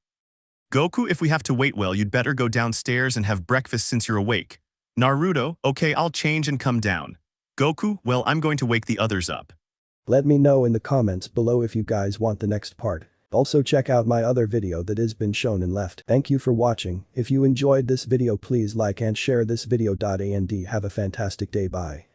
Goku, if we have to wait, well, you'd better go downstairs and have breakfast since you're awake. Naruto, okay, I'll change and come down. Goku, well, I'm going to wake the others up. Let me know in the comments below if you guys want the next part. Also check out my other video that has been shown and left. Thank you for watching. If you enjoyed this video, please like and share this video. And have a fantastic day. Bye.